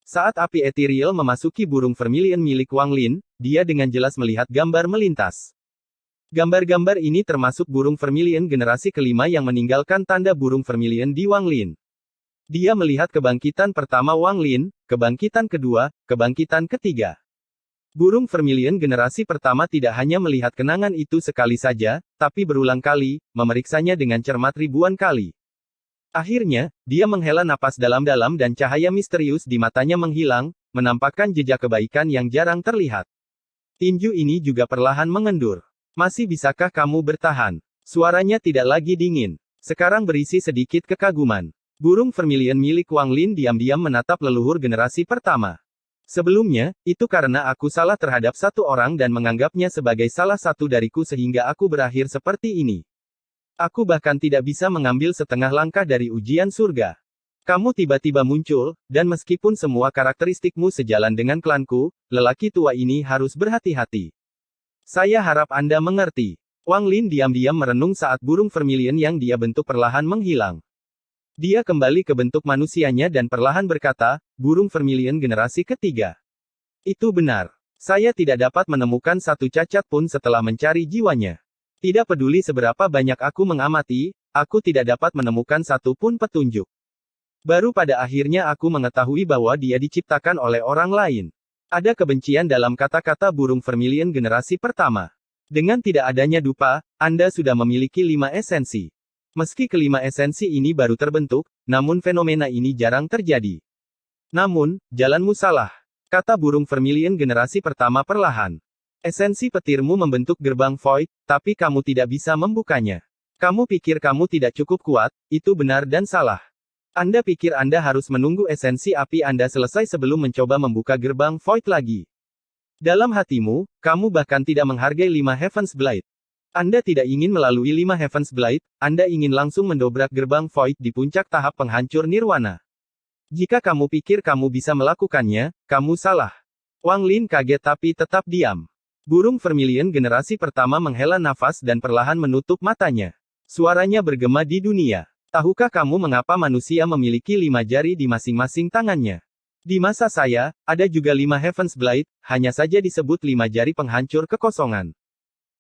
Saat api ethereal memasuki burung vermilion milik Wang Lin, dia dengan jelas melihat gambar melintas. Gambar-gambar ini termasuk burung vermilion generasi kelima yang meninggalkan tanda burung vermilion di Wang Lin. Dia melihat kebangkitan pertama Wang Lin, kebangkitan kedua, kebangkitan ketiga. Burung vermilion generasi pertama tidak hanya melihat kenangan itu sekali saja, tapi berulang kali, memeriksanya dengan cermat ribuan kali. Akhirnya, dia menghela napas dalam-dalam dan cahaya misterius di matanya menghilang, menampakkan jejak kebaikan yang jarang terlihat. Tinju ini juga perlahan mengendur. Masih bisakah kamu bertahan? Suaranya tidak lagi dingin. Sekarang berisi sedikit kekaguman. Burung vermilion milik Wang Lin diam-diam menatap leluhur generasi pertama. Sebelumnya, itu karena aku salah terhadap satu orang dan menganggapnya sebagai salah satu dariku sehingga aku berakhir seperti ini. Aku bahkan tidak bisa mengambil setengah langkah dari ujian surga. Kamu tiba-tiba muncul, dan meskipun semua karakteristikmu sejalan dengan klanku, lelaki tua ini harus berhati-hati. Saya harap Anda mengerti. Wang Lin diam-diam merenung saat burung vermilion yang dia bentuk perlahan menghilang. Dia kembali ke bentuk manusianya dan perlahan berkata, burung vermilion generasi ketiga. Itu benar. Saya tidak dapat menemukan satu cacat pun setelah mencari jiwanya. Tidak peduli seberapa banyak aku mengamati, aku tidak dapat menemukan satu pun petunjuk. Baru pada akhirnya aku mengetahui bahwa dia diciptakan oleh orang lain. Ada kebencian dalam kata-kata burung vermilion generasi pertama. Dengan tidak adanya dupa, Anda sudah memiliki 5 esensi. Meski kelima esensi ini baru terbentuk, namun fenomena ini jarang terjadi. Namun, jalanmu salah. Kata burung vermilion generasi pertama perlahan. Esensi petirmu membentuk gerbang void, tapi kamu tidak bisa membukanya. Kamu pikir kamu tidak cukup kuat, itu benar dan salah. Anda pikir Anda harus menunggu esensi api Anda selesai sebelum mencoba membuka gerbang void lagi. Dalam hatimu, kamu bahkan tidak menghargai 5 Heaven's Blade. Anda tidak ingin melalui 5 Heaven's Blade, Anda ingin langsung mendobrak gerbang void di puncak tahap penghancur nirwana. Jika kamu pikir kamu bisa melakukannya, kamu salah. Wang Lin kaget tapi tetap diam. Burung vermilion generasi pertama menghela nafas dan perlahan menutup matanya. Suaranya bergema di dunia. Tahukah kamu mengapa manusia memiliki 5 jari di masing-masing tangannya? Di masa saya, ada juga 5 Heaven's Blade, hanya saja disebut 5 jari penghancur kekosongan.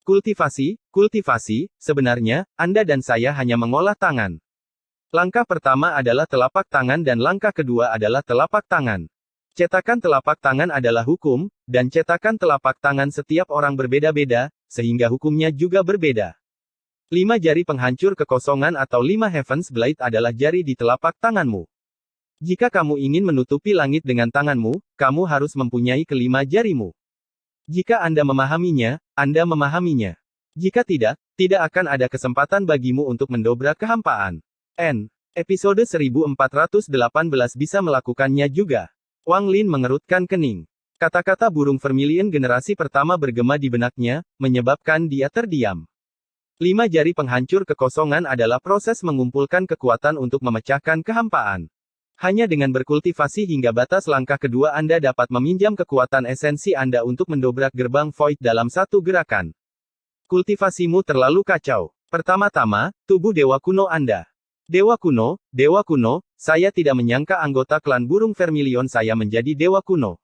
Kultivasi, sebenarnya, Anda dan saya hanya mengolah tangan. Langkah pertama adalah telapak tangan dan langkah kedua adalah telapak tangan. Cetakan telapak tangan adalah hukum, dan cetakan telapak tangan setiap orang berbeda-beda, sehingga hukumnya juga berbeda. 5 jari penghancur kekosongan atau 5 Heaven's Blade adalah jari di telapak tanganmu. Jika kamu ingin menutupi langit dengan tanganmu, kamu harus mempunyai kelima jarimu. Jika Anda memahaminya, Anda memahaminya. Jika tidak, tidak akan ada kesempatan bagimu untuk mendobrak kehampaan. Episode 1418 bisa melakukannya juga. Wang Lin mengerutkan kening. Kata-kata burung vermilion generasi pertama bergema di benaknya, menyebabkan dia terdiam. 5 jari penghancur kekosongan adalah proses mengumpulkan kekuatan untuk memecahkan kehampaan. Hanya dengan berkultivasi hingga batas langkah kedua Anda dapat meminjam kekuatan esensi Anda untuk mendobrak gerbang void dalam satu gerakan. Kultivasimu terlalu kacau. Pertama-tama, tubuh dewa kuno Anda. Dewa kuno, saya tidak menyangka anggota klan burung vermilion saya menjadi dewa kuno.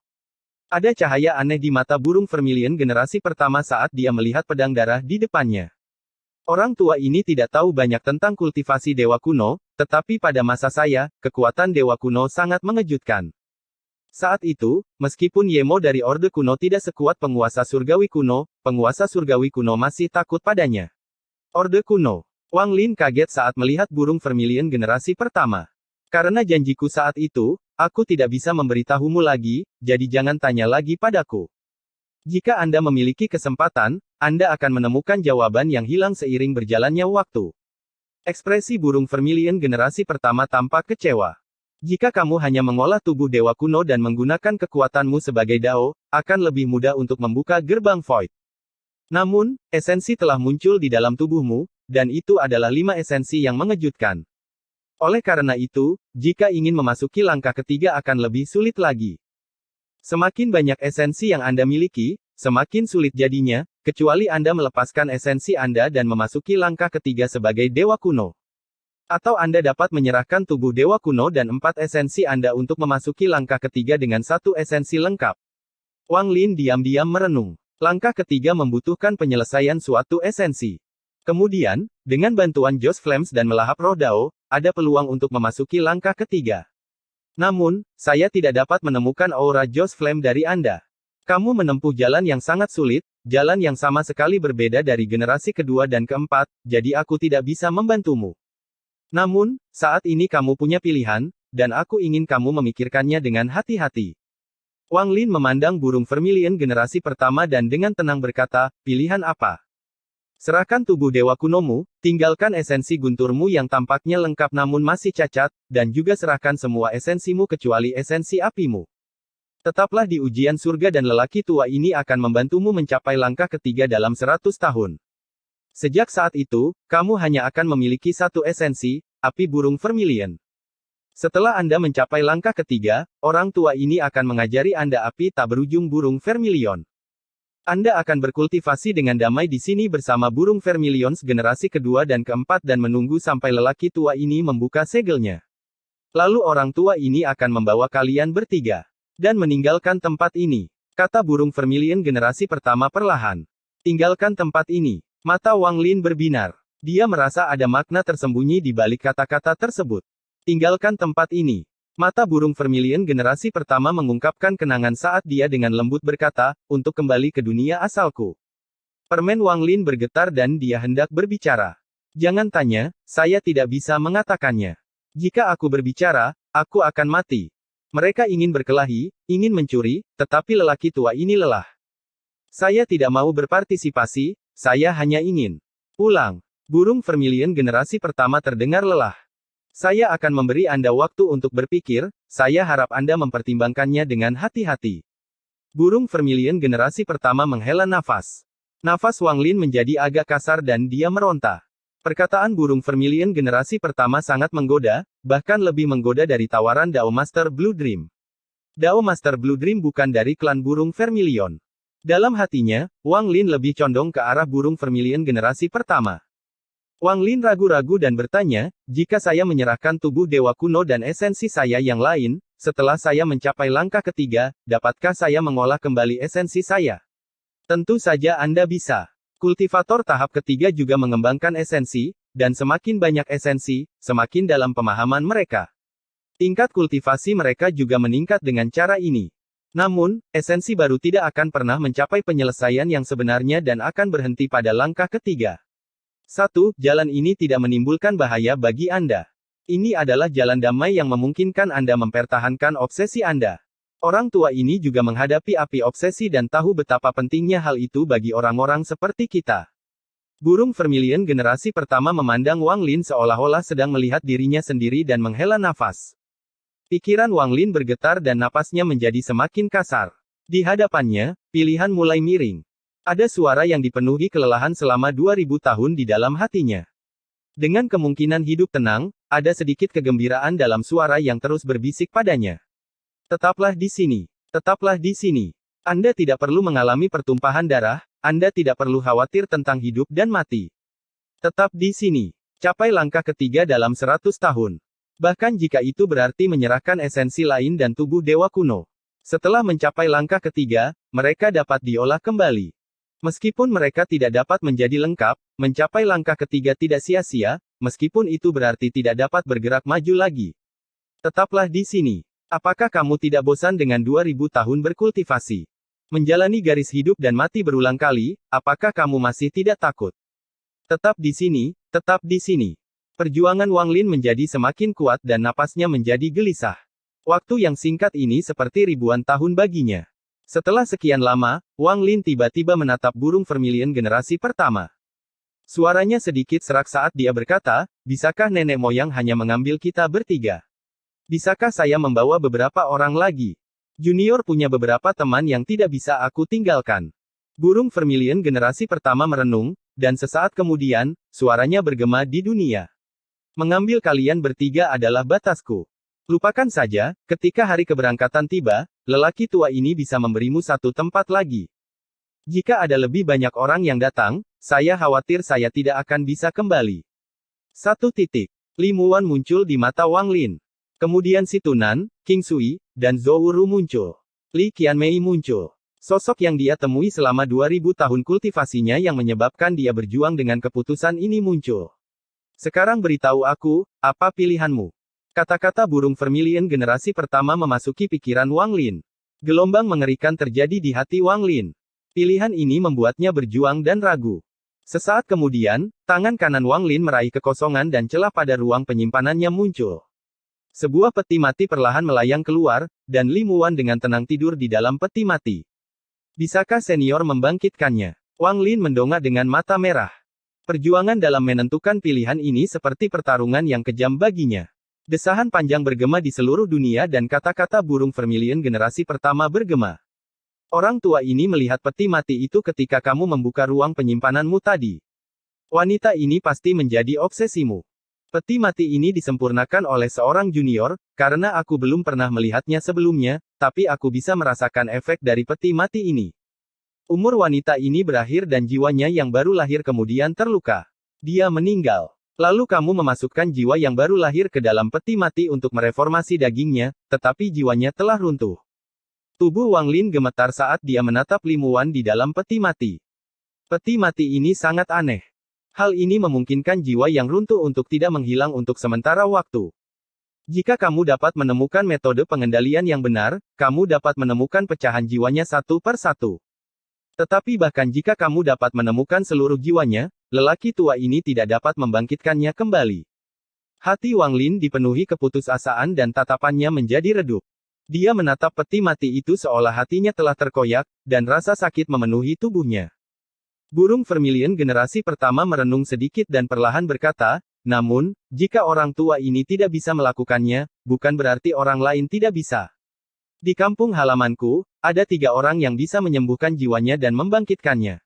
Ada cahaya aneh di mata burung vermilion generasi pertama saat dia melihat pedang darah di depannya. Orang tua ini tidak tahu banyak tentang kultivasi dewa kuno, tetapi pada masa saya, kekuatan dewa kuno sangat mengejutkan. Saat itu, meskipun Yemo dari Orde Kuno tidak sekuat penguasa surgawi kuno masih takut padanya. Orde Kuno. Wang Lin kaget saat melihat burung vermilion generasi pertama. Karena janjiku saat itu, aku tidak bisa memberitahumu lagi, jadi jangan tanya lagi padaku. Jika Anda memiliki kesempatan, Anda akan menemukan jawaban yang hilang seiring berjalannya waktu. Ekspresi burung vermilion generasi pertama tampak kecewa. Jika kamu hanya mengolah tubuh dewa kuno dan menggunakan kekuatanmu sebagai Dao, akan lebih mudah untuk membuka gerbang void. Namun, esensi telah muncul di dalam tubuhmu, dan itu adalah 5 esensi yang mengejutkan. Oleh karena itu, jika ingin memasuki langkah ketiga akan lebih sulit lagi. Semakin banyak esensi yang Anda miliki, semakin sulit jadinya, kecuali Anda melepaskan esensi Anda dan memasuki langkah ketiga sebagai dewa kuno. Atau Anda dapat menyerahkan tubuh dewa kuno dan 4 esensi Anda untuk memasuki langkah ketiga dengan 1 esensi lengkap. Wang Lin diam-diam merenung. Langkah ketiga membutuhkan penyelesaian suatu esensi. Kemudian, dengan bantuan Joss Flames dan melahap roh Dao, ada peluang untuk memasuki langkah ketiga. Namun, saya tidak dapat menemukan aura Joss Flame dari Anda. Kamu menempuh jalan yang sangat sulit, jalan yang sama sekali berbeda dari generasi kedua dan keempat, jadi aku tidak bisa membantumu. Namun, saat ini kamu punya pilihan, dan aku ingin kamu memikirkannya dengan hati-hati. Wang Lin memandang burung vermilion generasi pertama dan dengan tenang berkata, pilihan apa? Serahkan tubuh dewa kunomu, tinggalkan esensi gunturmu yang tampaknya lengkap namun masih cacat, dan juga serahkan semua esensimu kecuali esensi apimu. Tetaplah di ujian surga dan lelaki tua ini akan membantumu mencapai langkah ketiga dalam 100 tahun. Sejak saat itu, kamu hanya akan memiliki 1 esensi, api burung vermilion. Setelah Anda mencapai langkah ketiga, orang tua ini akan mengajari Anda api tak berujung burung vermilion. Anda akan berkultivasi dengan damai di sini bersama burung vermilions generasi kedua dan keempat dan menunggu sampai lelaki tua ini membuka segelnya. Lalu orang tua ini akan membawa kalian bertiga. Dan meninggalkan tempat ini. Kata burung vermilion generasi pertama perlahan. Tinggalkan tempat ini. Mata Wang Lin berbinar. Dia merasa ada makna tersembunyi di balik kata-kata tersebut. Tinggalkan tempat ini. Mata burung vermilion generasi pertama mengungkapkan kenangan saat dia dengan lembut berkata, untuk kembali ke dunia asalku. Permen Wang Lin bergetar dan dia hendak berbicara. Jangan tanya, saya tidak bisa mengatakannya. Jika aku berbicara, aku akan mati. Mereka ingin berkelahi, ingin mencuri, tetapi lelaki tua ini lelah. Saya tidak mau berpartisipasi, saya hanya ingin pulang. Burung vermilion generasi pertama terdengar lelah. Saya akan memberi Anda waktu untuk berpikir, saya harap Anda mempertimbangkannya dengan hati-hati. Burung vermilion generasi pertama menghela nafas. Nafas Wang Lin menjadi agak kasar dan dia meronta. Perkataan burung vermilion generasi pertama sangat menggoda, bahkan lebih menggoda dari tawaran Dao Master Blue Dream. Dao Master Blue Dream bukan dari klan burung vermilion. Dalam hatinya, Wang Lin lebih condong ke arah burung vermilion generasi pertama. Wang Lin ragu-ragu dan bertanya, jika saya menyerahkan tubuh dewa kuno dan esensi saya yang lain, setelah saya mencapai langkah ketiga, dapatkah saya mengolah kembali esensi saya? Tentu saja Anda bisa. Kultivator tahap ketiga juga mengembangkan esensi, dan semakin banyak esensi, semakin dalam pemahaman mereka. Tingkat kultivasi mereka juga meningkat dengan cara ini. Namun, esensi baru tidak akan pernah mencapai penyelesaian yang sebenarnya dan akan berhenti pada langkah ketiga. 1. Jalan ini tidak menimbulkan bahaya bagi Anda. Ini adalah jalan damai yang memungkinkan Anda mempertahankan obsesi Anda. Orang tua ini juga menghadapi api obsesi dan tahu betapa pentingnya hal itu bagi orang-orang seperti kita. Burung vermilion generasi pertama memandang Wang Lin seolah-olah sedang melihat dirinya sendiri dan menghela nafas. Pikiran Wang Lin bergetar dan napasnya menjadi semakin kasar. Di hadapannya, pilihan mulai miring. Ada suara yang dipenuhi kelelahan selama 2000 tahun di dalam hatinya. Dengan kemungkinan hidup tenang, ada sedikit kegembiraan dalam suara yang terus berbisik padanya. Tetaplah di sini. Tetaplah di sini. Anda tidak perlu mengalami pertumpahan darah, Anda tidak perlu khawatir tentang hidup dan mati. Tetap di sini. Capai langkah ketiga dalam 100 tahun. Bahkan jika itu berarti menyerahkan esensi lain dan tubuh dewa kuno. Setelah mencapai langkah ketiga, mereka dapat diolah kembali. Meskipun mereka tidak dapat menjadi lengkap, mencapai langkah ketiga tidak sia-sia, meskipun itu berarti tidak dapat bergerak maju lagi. Tetaplah di sini. Apakah kamu tidak bosan dengan 2000 tahun berkultivasi? Menjalani garis hidup dan mati berulang kali, apakah kamu masih tidak takut? Tetap di sini, tetap di sini. Perjuangan Wang Lin menjadi semakin kuat dan napasnya menjadi gelisah. Waktu yang singkat ini seperti ribuan tahun baginya. Setelah sekian lama, Wang Lin tiba-tiba menatap burung vermilion generasi pertama. Suaranya sedikit serak saat dia berkata, bisakah nenek moyang hanya mengambil kita bertiga? Bisakah saya membawa beberapa orang lagi? Junior punya beberapa teman yang tidak bisa aku tinggalkan. Burung vermilion generasi pertama merenung, dan sesaat kemudian, suaranya bergema di dunia. Mengambil kalian bertiga adalah batasku. Lupakan saja, ketika hari keberangkatan tiba, lelaki tua ini bisa memberimu satu tempat lagi. Jika ada lebih banyak orang yang datang, saya khawatir saya tidak akan bisa kembali. 1. Li Muwan muncul di mata Wang Lin. Kemudian Si Tunan, King Sui, dan Zhou Ru muncul. Li Qianmei muncul. Sosok yang dia temui selama 2000 tahun kultivasinya yang menyebabkan dia berjuang dengan keputusan ini muncul. Sekarang beritahu aku, apa pilihanmu? Kata-kata burung vermilion generasi pertama memasuki pikiran Wang Lin. Gelombang mengerikan terjadi di hati Wang Lin. Pilihan ini membuatnya berjuang dan ragu. Sesaat kemudian, tangan kanan Wang Lin meraih kekosongan dan celah pada ruang penyimpanannya muncul. Sebuah peti mati perlahan melayang keluar, dan Li Muwan dengan tenang tidur di dalam peti mati. Bisakah senior membangkitkannya? Wang Lin mendongak dengan mata merah. Perjuangan dalam menentukan pilihan ini seperti pertarungan yang kejam baginya. Desahan panjang bergema di seluruh dunia dan kata-kata burung vermilion generasi pertama bergema. Orang tua ini melihat peti mati itu ketika kamu membuka ruang penyimpananmu tadi. Wanita ini pasti menjadi obsesimu. Peti mati ini disempurnakan oleh seorang junior, karena aku belum pernah melihatnya sebelumnya, tapi aku bisa merasakan efek dari peti mati ini. Umur wanita ini berakhir dan jiwanya yang baru lahir kemudian terluka. Dia meninggal. Lalu kamu memasukkan jiwa yang baru lahir ke dalam peti mati untuk mereformasi dagingnya, tetapi jiwanya telah runtuh. Tubuh Wang Lin gemetar saat dia menatap Li Muwan di dalam peti mati. Peti mati ini sangat aneh. Hal ini memungkinkan jiwa yang runtuh untuk tidak menghilang untuk sementara waktu. Jika kamu dapat menemukan metode pengendalian yang benar, kamu dapat menemukan pecahan jiwanya satu per satu. Tetapi bahkan jika kamu dapat menemukan seluruh jiwanya, lelaki tua ini tidak dapat membangkitkannya kembali. Hati Wang Lin dipenuhi keputusasaan dan tatapannya menjadi redup. Dia menatap peti mati itu seolah hatinya telah terkoyak, dan rasa sakit memenuhi tubuhnya. Burung vermilion generasi pertama merenung sedikit dan perlahan berkata, namun, jika orang tua ini tidak bisa melakukannya, bukan berarti orang lain tidak bisa. Di kampung halamanku, ada 3 orang yang bisa menyembuhkan jiwanya dan membangkitkannya.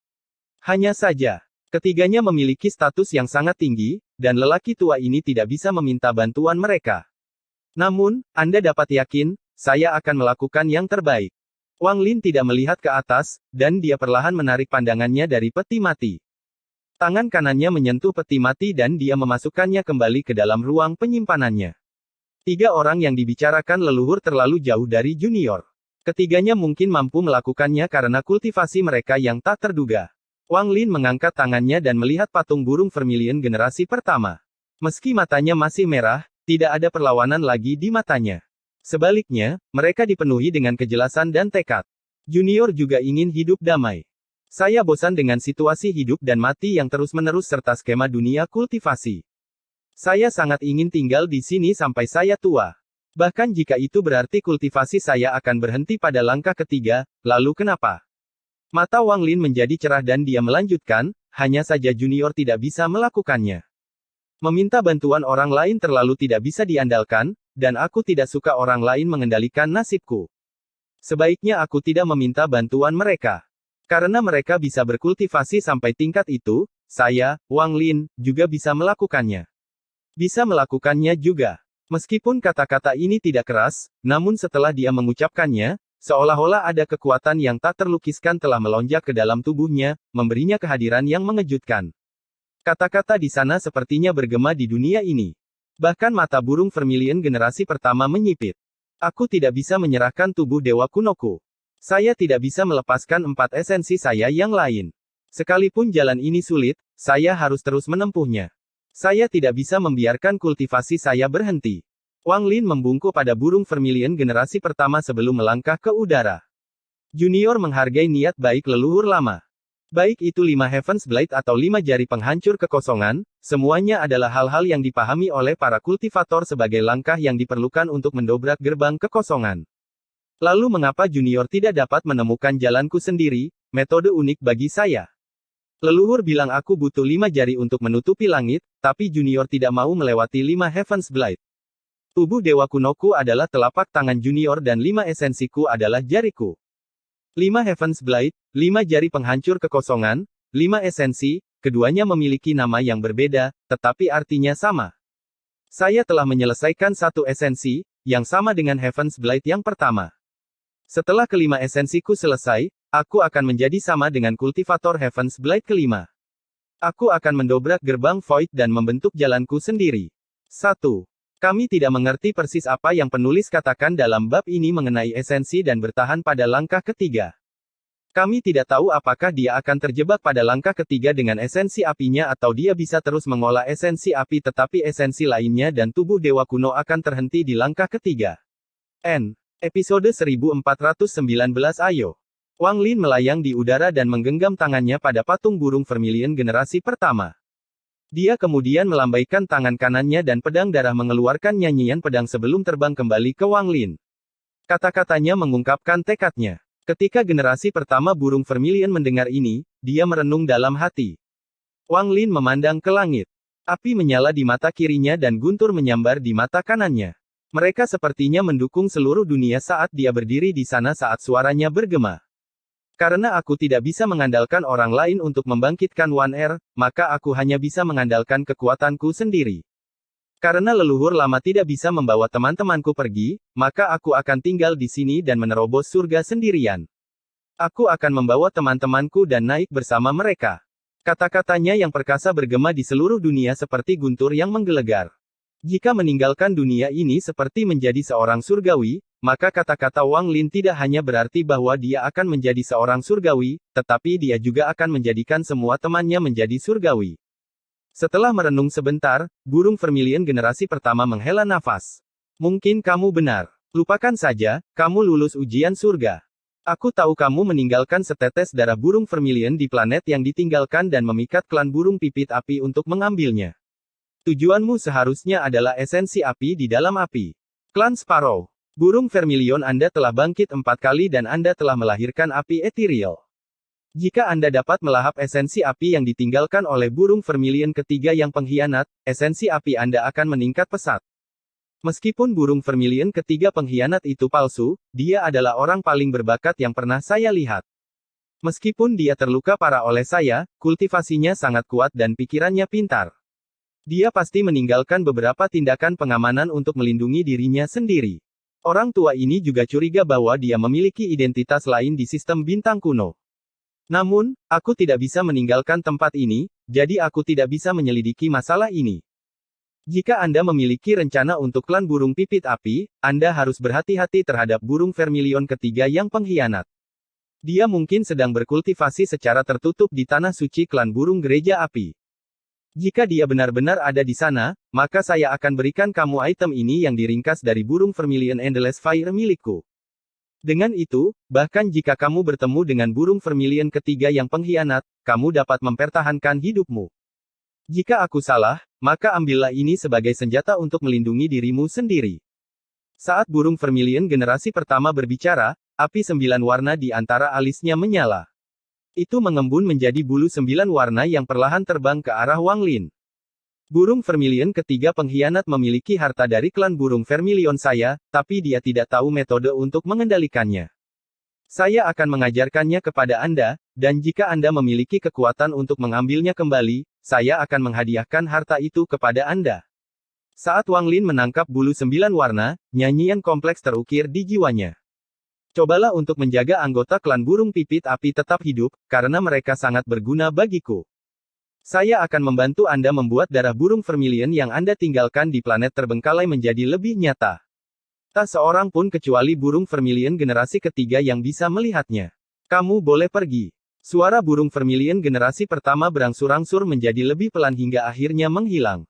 Hanya saja, ketiganya memiliki status yang sangat tinggi, dan lelaki tua ini tidak bisa meminta bantuan mereka. Namun, Anda dapat yakin, saya akan melakukan yang terbaik. Wang Lin tidak melihat ke atas, dan dia perlahan menarik pandangannya dari peti mati. Tangan kanannya menyentuh peti mati dan dia memasukkannya kembali ke dalam ruang penyimpanannya. 3 orang yang dibicarakan leluhur terlalu jauh dari junior. Ketiganya mungkin mampu melakukannya karena kultivasi mereka yang tak terduga. Wang Lin mengangkat tangannya dan melihat patung burung vermilion generasi pertama. Meski matanya masih merah, tidak ada perlawanan lagi di matanya. Sebaliknya, mereka dipenuhi dengan kejelasan dan tekad. Junior juga ingin hidup damai. Saya bosan dengan situasi hidup dan mati yang terus-menerus serta skema dunia kultivasi. Saya sangat ingin tinggal di sini sampai saya tua. Bahkan jika itu berarti kultivasi saya akan berhenti pada langkah ketiga, lalu kenapa? Mata Wang Lin menjadi cerah dan dia melanjutkan, hanya saja junior tidak bisa melakukannya. Meminta bantuan orang lain terlalu tidak bisa diandalkan, dan aku tidak suka orang lain mengendalikan nasibku. Sebaiknya aku tidak meminta bantuan mereka. Karena mereka bisa berkultivasi sampai tingkat itu, saya, Wang Lin, juga bisa melakukannya. Bisa melakukannya juga. Meskipun kata-kata ini tidak keras, namun setelah dia mengucapkannya, seolah-olah ada kekuatan yang tak terlukiskan telah melonjak ke dalam tubuhnya, memberinya kehadiran yang mengejutkan. Kata-kata di sana sepertinya bergema di dunia ini. Bahkan mata burung vermilion generasi pertama menyipit. Aku tidak bisa menyerahkan tubuh dewa kunoku. Saya tidak bisa melepaskan 4 esensi saya yang lain. Sekalipun jalan ini sulit, saya harus terus menempuhnya. Saya tidak bisa membiarkan kultivasi saya berhenti. Wang Lin membungkuk pada burung vermilion generasi pertama sebelum melangkah ke udara. Junior menghargai niat baik leluhur lama. Baik itu 5 Heaven's Blade atau 5 jari penghancur kekosongan, semuanya adalah hal-hal yang dipahami oleh para kultivator sebagai langkah yang diperlukan untuk mendobrak gerbang kekosongan. Lalu mengapa junior tidak dapat menemukan jalanku sendiri, metode unik bagi saya? Leluhur bilang aku butuh 5 jari untuk menutupi langit, tapi junior tidak mau melewati 5 Heaven's Blade. Tubuh dewa kunoku adalah telapak tangan junior dan 5 esensiku adalah jariku. 5 Heaven's Blade, 5 jari penghancur kekosongan, 5 esensi, keduanya memiliki nama yang berbeda, tetapi artinya sama. Saya telah menyelesaikan satu esensi, yang sama dengan Heaven's Blade yang pertama. Setelah kelima esensiku selesai, aku akan menjadi sama dengan kultivator Heaven's Blade kelima. Aku akan mendobrak gerbang Void dan membentuk jalanku sendiri. 1. Kami tidak mengerti persis apa yang penulis katakan dalam bab ini mengenai esensi dan bertahan pada langkah ketiga. Kami tidak tahu apakah dia akan terjebak pada langkah ketiga dengan esensi apinya atau dia bisa terus mengolah esensi api tetapi esensi lainnya dan tubuh dewa kuno akan terhenti di langkah ketiga. Episode 1419 Ayo. Wang Lin melayang di udara dan menggenggam tangannya pada patung burung vermilion generasi pertama. Dia kemudian melambaikan tangan kanannya dan pedang darah mengeluarkan nyanyian pedang sebelum terbang kembali ke Wang Lin. Kata-katanya mengungkapkan tekadnya. Ketika generasi pertama burung vermilion mendengar ini, dia merenung dalam hati. Wang Lin memandang ke langit. Api menyala di mata kirinya dan guntur menyambar di mata kanannya. Mereka sepertinya mendukung seluruh dunia saat dia berdiri di sana saat suaranya bergema. Karena aku tidak bisa mengandalkan orang lain untuk membangkitkan One Air, maka aku hanya bisa mengandalkan kekuatanku sendiri. Karena leluhur lama tidak bisa membawa teman-temanku pergi, maka aku akan tinggal di sini dan menerobos surga sendirian. Aku akan membawa teman-temanku dan naik bersama mereka. Kata-katanya yang perkasa bergema di seluruh dunia seperti guntur yang menggelegar. Jika meninggalkan dunia ini seperti menjadi seorang surgawi, maka kata-kata Wang Lin tidak hanya berarti bahwa dia akan menjadi seorang surgawi, tetapi dia juga akan menjadikan semua temannya menjadi surgawi. Setelah merenung sebentar, burung vermilion generasi pertama menghela nafas. Mungkin kamu benar. Lupakan saja, kamu lulus ujian surga. Aku tahu kamu meninggalkan setetes darah burung vermilion di planet yang ditinggalkan dan memikat klan burung pipit api untuk mengambilnya. Tujuanmu seharusnya adalah esensi api di dalam api. Klan Sparrow. Burung vermilion Anda telah bangkit 4 kali dan Anda telah melahirkan api ethereal. Jika Anda dapat melahap esensi api yang ditinggalkan oleh burung vermilion ketiga yang pengkhianat, esensi api Anda akan meningkat pesat. Meskipun burung vermilion ketiga pengkhianat itu palsu, dia adalah orang paling berbakat yang pernah saya lihat. Meskipun dia terluka parah oleh saya, kultivasinya sangat kuat dan pikirannya pintar. Dia pasti meninggalkan beberapa tindakan pengamanan untuk melindungi dirinya sendiri. Orang tua ini juga curiga bahwa dia memiliki identitas lain di sistem bintang kuno. Namun, aku tidak bisa meninggalkan tempat ini, jadi aku tidak bisa menyelidiki masalah ini. Jika Anda memiliki rencana untuk klan burung pipit api, Anda harus berhati-hati terhadap burung vermilion ketiga yang pengkhianat. Dia mungkin sedang berkultivasi secara tertutup di tanah suci klan burung gereja api. Jika dia benar-benar ada di sana, maka saya akan berikan kamu item ini yang diringkas dari burung Vermilion Endless Fire milikku. Dengan itu, bahkan jika kamu bertemu dengan burung Vermilion ketiga yang pengkhianat, kamu dapat mempertahankan hidupmu. Jika aku salah, maka ambillah ini sebagai senjata untuk melindungi dirimu sendiri. Saat burung Vermilion generasi pertama berbicara, api 9 warna di antara alisnya menyala. Itu mengembun menjadi bulu 9 warna yang perlahan terbang ke arah Wang Lin. Burung Vermilion ketiga pengkhianat memiliki harta dari klan burung Vermilion saya, tapi dia tidak tahu metode untuk mengendalikannya. Saya akan mengajarkannya kepada Anda, dan jika Anda memiliki kekuatan untuk mengambilnya kembali, saya akan menghadiahkan harta itu kepada Anda. Saat Wang Lin menangkap bulu 9 warna, nyanyian kompleks terukir di jiwanya. Cobalah untuk menjaga anggota klan burung pipit api tetap hidup, karena mereka sangat berguna bagiku. Saya akan membantu Anda membuat darah burung Vermilion yang Anda tinggalkan di planet terbengkalai menjadi lebih nyata. Tak seorang pun kecuali burung Vermilion generasi ketiga yang bisa melihatnya. Kamu boleh pergi. Suara burung Vermilion generasi pertama berangsur-angsur menjadi lebih pelan hingga akhirnya menghilang.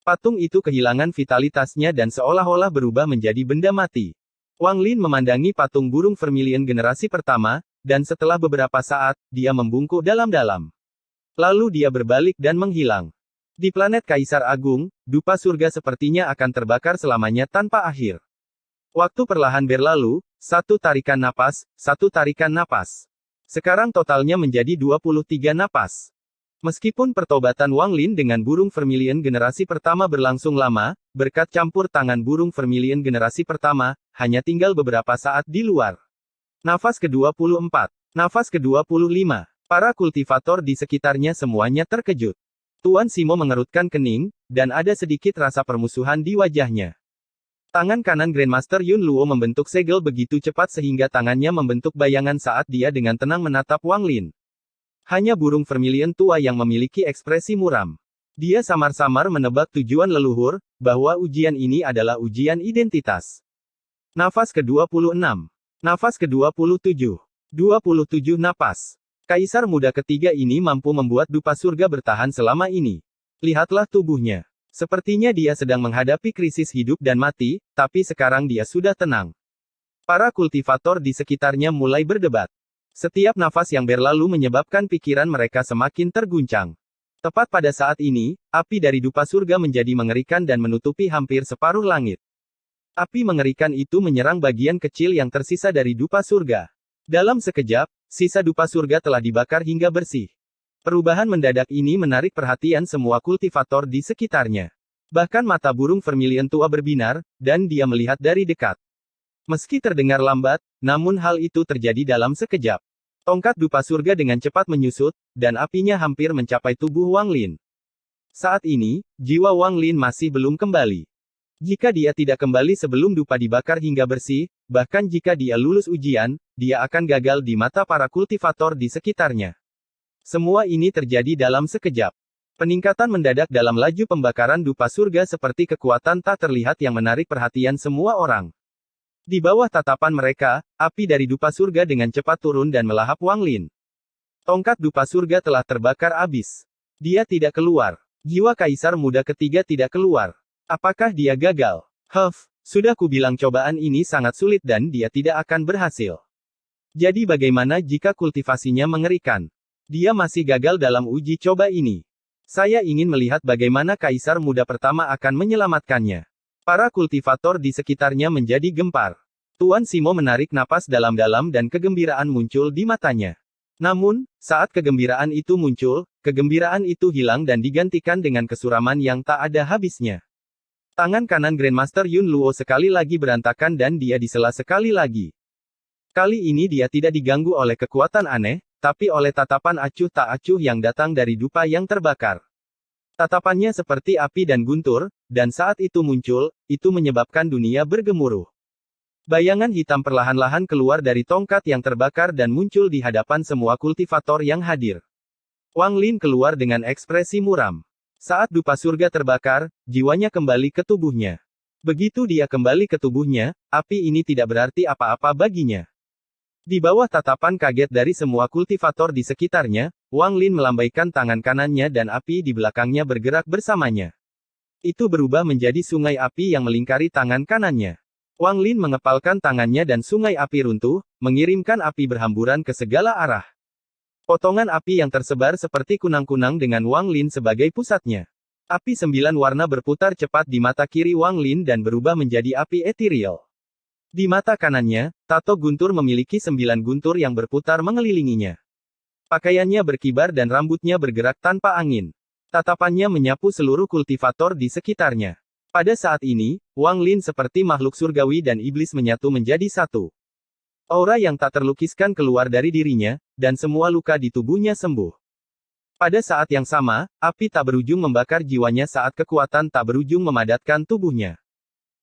Patung itu kehilangan vitalitasnya dan seolah-olah berubah menjadi benda mati. Wang Lin memandangi patung burung Vermilion generasi pertama, dan setelah beberapa saat, dia membungkuk dalam-dalam. Lalu dia berbalik dan menghilang. Di planet Kaisar Agung, dupa surga sepertinya akan terbakar selamanya tanpa akhir. Waktu perlahan berlalu, satu tarikan napas. Sekarang totalnya menjadi 23 napas. Meskipun pertobatan Wang Lin dengan burung Vermilion generasi pertama berlangsung lama, berkat campur tangan burung Vermilion generasi pertama, hanya tinggal beberapa saat di luar. Nafas ke-24. Nafas ke-25. Para kultivator di sekitarnya semuanya terkejut. Tuan Simo mengerutkan kening, dan ada sedikit rasa permusuhan di wajahnya. Tangan kanan Grandmaster Yun Luo membentuk segel begitu cepat sehingga tangannya membentuk bayangan saat dia dengan tenang menatap Wang Lin. Hanya burung Vermilion tua yang memiliki ekspresi muram. Dia samar-samar menebak tujuan leluhur, bahwa ujian ini adalah ujian identitas. Nafas ke-26. Nafas ke-27. 27 napas. Kaisar muda ketiga ini mampu membuat dupa surga bertahan selama ini. Lihatlah tubuhnya. Sepertinya dia sedang menghadapi krisis hidup dan mati, tapi sekarang dia sudah tenang. Para kultivator di sekitarnya mulai berdebat. Setiap nafas yang berlalu menyebabkan pikiran mereka semakin terguncang. Tepat pada saat ini, api dari dupa surga menjadi mengerikan dan menutupi hampir separuh langit. Api mengerikan itu menyerang bagian kecil yang tersisa dari dupa surga. Dalam sekejap, sisa dupa surga telah dibakar hingga bersih. Perubahan mendadak ini menarik perhatian semua kultivator di sekitarnya. Bahkan mata burung Vermilion tua berbinar, dan dia melihat dari dekat. Meski terdengar lambat, namun hal itu terjadi dalam sekejap. Tongkat dupa surga dengan cepat menyusut, dan apinya hampir mencapai tubuh Wang Lin. Saat ini, jiwa Wang Lin masih belum kembali. Jika dia tidak kembali sebelum dupa dibakar hingga bersih, bahkan jika dia lulus ujian, dia akan gagal di mata para kultivator di sekitarnya. Semua ini terjadi dalam sekejap. Peningkatan mendadak dalam laju pembakaran dupa surga seperti kekuatan tak terlihat yang menarik perhatian semua orang. Di bawah tatapan mereka, api dari dupa surga dengan cepat turun dan melahap Wang Lin. Tongkat dupa surga telah terbakar habis. Dia tidak keluar. Jiwa kaisar muda ketiga tidak keluar. Apakah dia gagal? Sudah kubilang cobaan ini sangat sulit dan dia tidak akan berhasil. Jadi bagaimana jika kultivasinya mengerikan? Dia masih gagal dalam uji coba ini. Saya ingin melihat bagaimana kaisar muda pertama akan menyelamatkannya. Para kultivator di sekitarnya menjadi gempar. Tuan Simo menarik napas dalam-dalam dan kegembiraan muncul di matanya. Namun, saat kegembiraan itu muncul, kegembiraan itu hilang dan digantikan dengan kesuraman yang tak ada habisnya. Tangan kanan Grandmaster Yun Luo sekali lagi berantakan dan dia disela sekali lagi. Kali ini dia tidak diganggu oleh kekuatan aneh, tapi oleh tatapan acuh tak acuh yang datang dari dupa yang terbakar. Tatapannya seperti api dan guntur, dan saat itu muncul, itu menyebabkan dunia bergemuruh. Bayangan hitam perlahan-lahan keluar dari tongkat yang terbakar dan muncul di hadapan semua kultivator yang hadir. Wang Lin keluar dengan ekspresi muram. Saat dupa surga terbakar, jiwanya kembali ke tubuhnya. Begitu dia kembali ke tubuhnya, api ini tidak berarti apa-apa baginya. Di bawah tatapan kaget dari semua kultivator di sekitarnya, Wang Lin melambaikan tangan kanannya dan api di belakangnya bergerak bersamanya. Itu berubah menjadi sungai api yang melingkari tangan kanannya. Wang Lin mengepalkan tangannya dan sungai api runtuh, mengirimkan api berhamburan ke segala arah. Potongan api yang tersebar seperti kunang-kunang dengan Wang Lin sebagai pusatnya. Api 9 warna berputar cepat di mata kiri Wang Lin dan berubah menjadi api ethereal. Di mata kanannya, tato guntur memiliki 9 guntur yang berputar mengelilinginya. Pakaiannya berkibar dan rambutnya bergerak tanpa angin. Tatapannya menyapu seluruh kultivator di sekitarnya. Pada saat ini, Wang Lin seperti makhluk surgawi dan iblis menyatu menjadi satu. Aura yang tak terlukiskan keluar dari dirinya, dan semua luka di tubuhnya sembuh. Pada saat yang sama, api tak berujung membakar jiwanya saat kekuatan tak berujung memadatkan tubuhnya.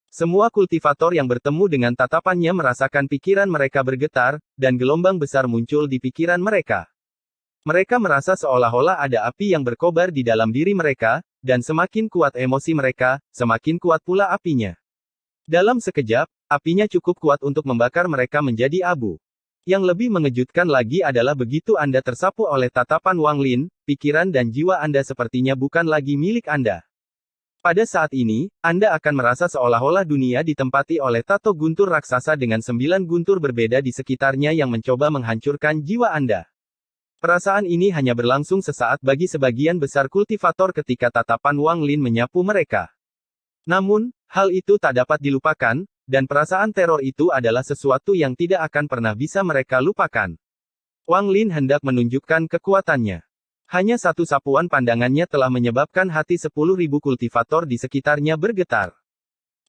Semua kultivator yang bertemu dengan tatapannya merasakan pikiran mereka bergetar, dan gelombang besar muncul di pikiran mereka. Mereka merasa seolah-olah ada api yang berkobar di dalam diri mereka, dan semakin kuat emosi mereka, semakin kuat pula apinya. Dalam sekejap, apinya cukup kuat untuk membakar mereka menjadi abu. Yang lebih mengejutkan lagi adalah begitu Anda tersapu oleh tatapan Wang Lin, pikiran dan jiwa Anda sepertinya bukan lagi milik Anda. Pada saat ini, Anda akan merasa seolah-olah dunia ditempati oleh tato guntur raksasa dengan 9 guntur berbeda di sekitarnya yang mencoba menghancurkan jiwa Anda. Perasaan ini hanya berlangsung sesaat bagi sebagian besar kultivator ketika tatapan Wang Lin menyapu mereka. Namun, hal itu tak dapat dilupakan, dan perasaan teror itu adalah sesuatu yang tidak akan pernah bisa mereka lupakan. Wang Lin hendak menunjukkan kekuatannya. Hanya satu sapuan pandangannya telah menyebabkan hati 10.000 kultivator di sekitarnya bergetar.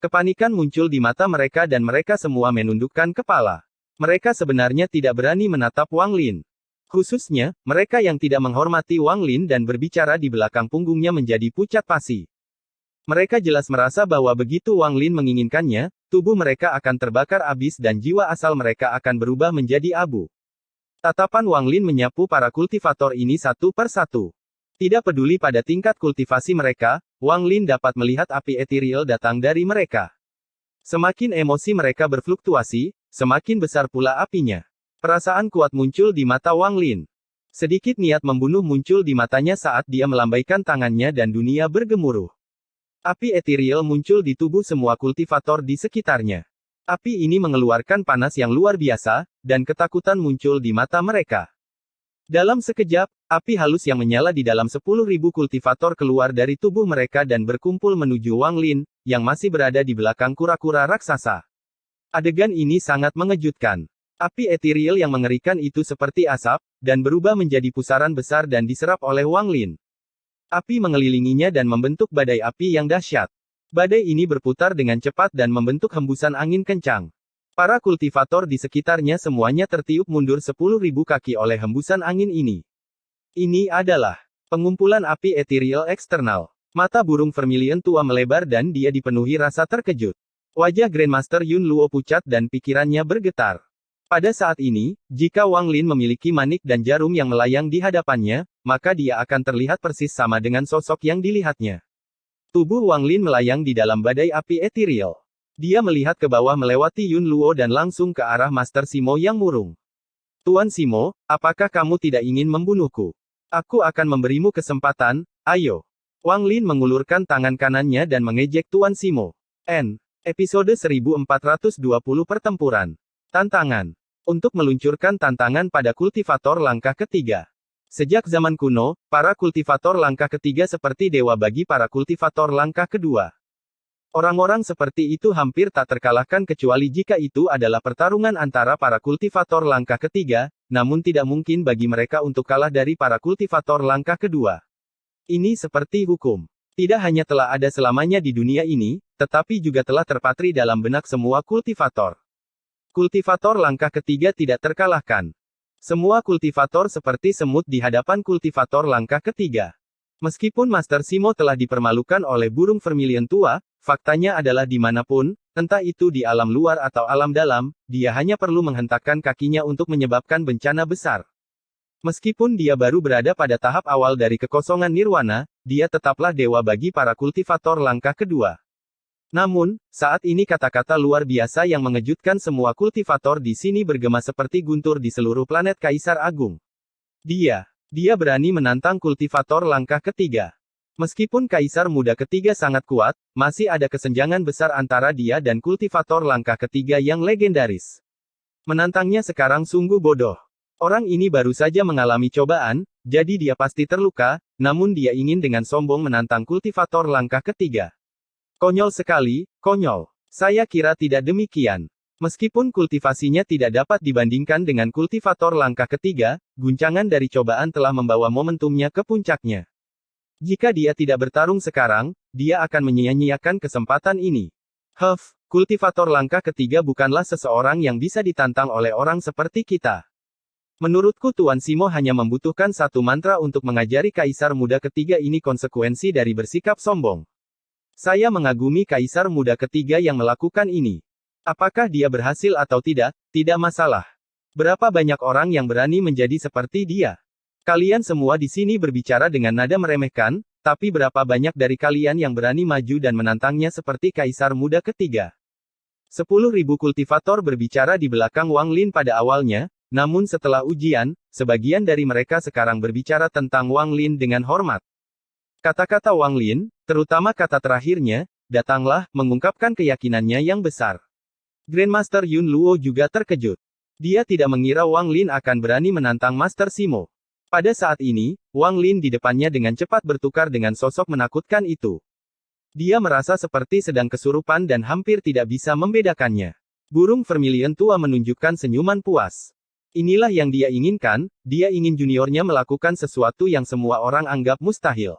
Kepanikan muncul di mata mereka dan mereka semua menundukkan kepala. Mereka sebenarnya tidak berani menatap Wang Lin. Khususnya, mereka yang tidak menghormati Wang Lin dan berbicara di belakang punggungnya menjadi pucat pasi. Mereka jelas merasa bahwa begitu Wang Lin menginginkannya, tubuh mereka akan terbakar habis dan jiwa asal mereka akan berubah menjadi abu. Tatapan Wang Lin menyapu para kultivator ini satu per satu. Tidak peduli pada tingkat kultivasi mereka, Wang Lin dapat melihat api ethereal datang dari mereka. Semakin emosi mereka berfluktuasi, semakin besar pula apinya. Perasaan kuat muncul di mata Wang Lin. Sedikit niat membunuh muncul di matanya saat dia melambaikan tangannya dan dunia bergemuruh. Api ethereal muncul di tubuh semua kultivator di sekitarnya. Api ini mengeluarkan panas yang luar biasa, dan ketakutan muncul di mata mereka. Dalam sekejap, api halus yang menyala di dalam 10.000 kultivator keluar dari tubuh mereka dan berkumpul menuju Wang Lin, yang masih berada di belakang kura-kura raksasa. Adegan ini sangat mengejutkan. Api ethereal yang mengerikan itu seperti asap, dan berubah menjadi pusaran besar dan diserap oleh Wang Lin. Api mengelilinginya dan membentuk badai api yang dahsyat. Badai ini berputar dengan cepat dan membentuk hembusan angin kencang. Para kultivator di sekitarnya semuanya tertiup mundur 10.000 kaki oleh hembusan angin ini. Ini adalah pengumpulan api ethereal eksternal. Mata burung vermilion tua melebar dan dia dipenuhi rasa terkejut. Wajah Grandmaster Yun Luo pucat dan pikirannya bergetar. Pada saat ini, jika Wang Lin memiliki manik dan jarum yang melayang di hadapannya, maka dia akan terlihat persis sama dengan sosok yang dilihatnya. Tubuh Wang Lin melayang di dalam badai api ethereal. Dia melihat ke bawah melewati Yun Luo dan langsung ke arah Master Simo yang murung. Tuan Simo, apakah kamu tidak ingin membunuhku? Aku akan memberimu kesempatan, ayo. Wang Lin mengulurkan tangan kanannya dan mengejek Tuan Simo. Episode 1420 Pertempuran. Tantangan. Untuk meluncurkan tantangan pada kultivator langkah ketiga. Sejak zaman kuno, para kultivator langkah ketiga seperti dewa bagi para kultivator langkah kedua. Orang-orang seperti itu hampir tak terkalahkan kecuali jika itu adalah pertarungan antara para kultivator langkah ketiga, namun tidak mungkin bagi mereka untuk kalah dari para kultivator langkah kedua. Ini seperti hukum. Tidak hanya telah ada selamanya di dunia ini, tetapi juga telah terpatri dalam benak semua kultivator. Kultivator langkah ketiga tidak terkalahkan. Semua kultivator seperti semut di hadapan kultivator langkah ketiga. Meskipun Master Simo telah dipermalukan oleh burung vermilion tua, faktanya adalah dimanapun, entah itu di alam luar atau alam dalam, dia hanya perlu menghentakkan kakinya untuk menyebabkan bencana besar. Meskipun dia baru berada pada tahap awal dari kekosongan nirwana, dia tetaplah dewa bagi para kultivator langkah kedua. Namun, saat ini kata-kata luar biasa yang mengejutkan semua kultivator di sini bergema seperti guntur di seluruh planet Kaisar Agung. Dia berani menantang kultivator langkah ketiga. Meskipun Kaisar Muda ketiga sangat kuat, masih ada kesenjangan besar antara dia dan kultivator langkah ketiga yang legendaris. Menantangnya sekarang sungguh bodoh. Orang ini baru saja mengalami cobaan, jadi dia pasti terluka, namun dia ingin dengan sombong menantang kultivator langkah ketiga. Konyol sekali, konyol. Saya kira tidak demikian. Meskipun kultivasinya tidak dapat dibandingkan dengan kultivator langkah ketiga, guncangan dari cobaan telah membawa momentumnya ke puncaknya. Jika dia tidak bertarung sekarang, dia akan menyia-nyiakan kesempatan ini. Kultivator langkah ketiga bukanlah seseorang yang bisa ditantang oleh orang seperti kita. Menurutku Tuan Simo hanya membutuhkan satu mantra untuk mengajari Kaisar Muda ketiga ini konsekuensi dari bersikap sombong. Saya mengagumi Kaisar Muda ketiga yang melakukan ini. Apakah dia berhasil atau tidak masalah. Berapa banyak orang yang berani menjadi seperti dia? Kalian semua di sini berbicara dengan nada meremehkan, tapi berapa banyak dari kalian yang berani maju dan menantangnya seperti Kaisar Muda ketiga? 10.000 kultivator berbicara di belakang Wang Lin pada awalnya, namun setelah ujian, sebagian dari mereka sekarang berbicara tentang Wang Lin dengan hormat. Kata-kata Wang Lin, terutama kata terakhirnya, datanglah, mengungkapkan keyakinannya yang besar. Grandmaster Yun Luo juga terkejut. Dia tidak mengira Wang Lin akan berani menantang Master Simo. Pada saat ini, Wang Lin di depannya dengan cepat bertukar dengan sosok menakutkan itu. Dia merasa seperti sedang kesurupan dan hampir tidak bisa membedakannya. Burung vermilion tua menunjukkan senyuman puas. Inilah yang dia inginkan, dia ingin juniornya melakukan sesuatu yang semua orang anggap mustahil.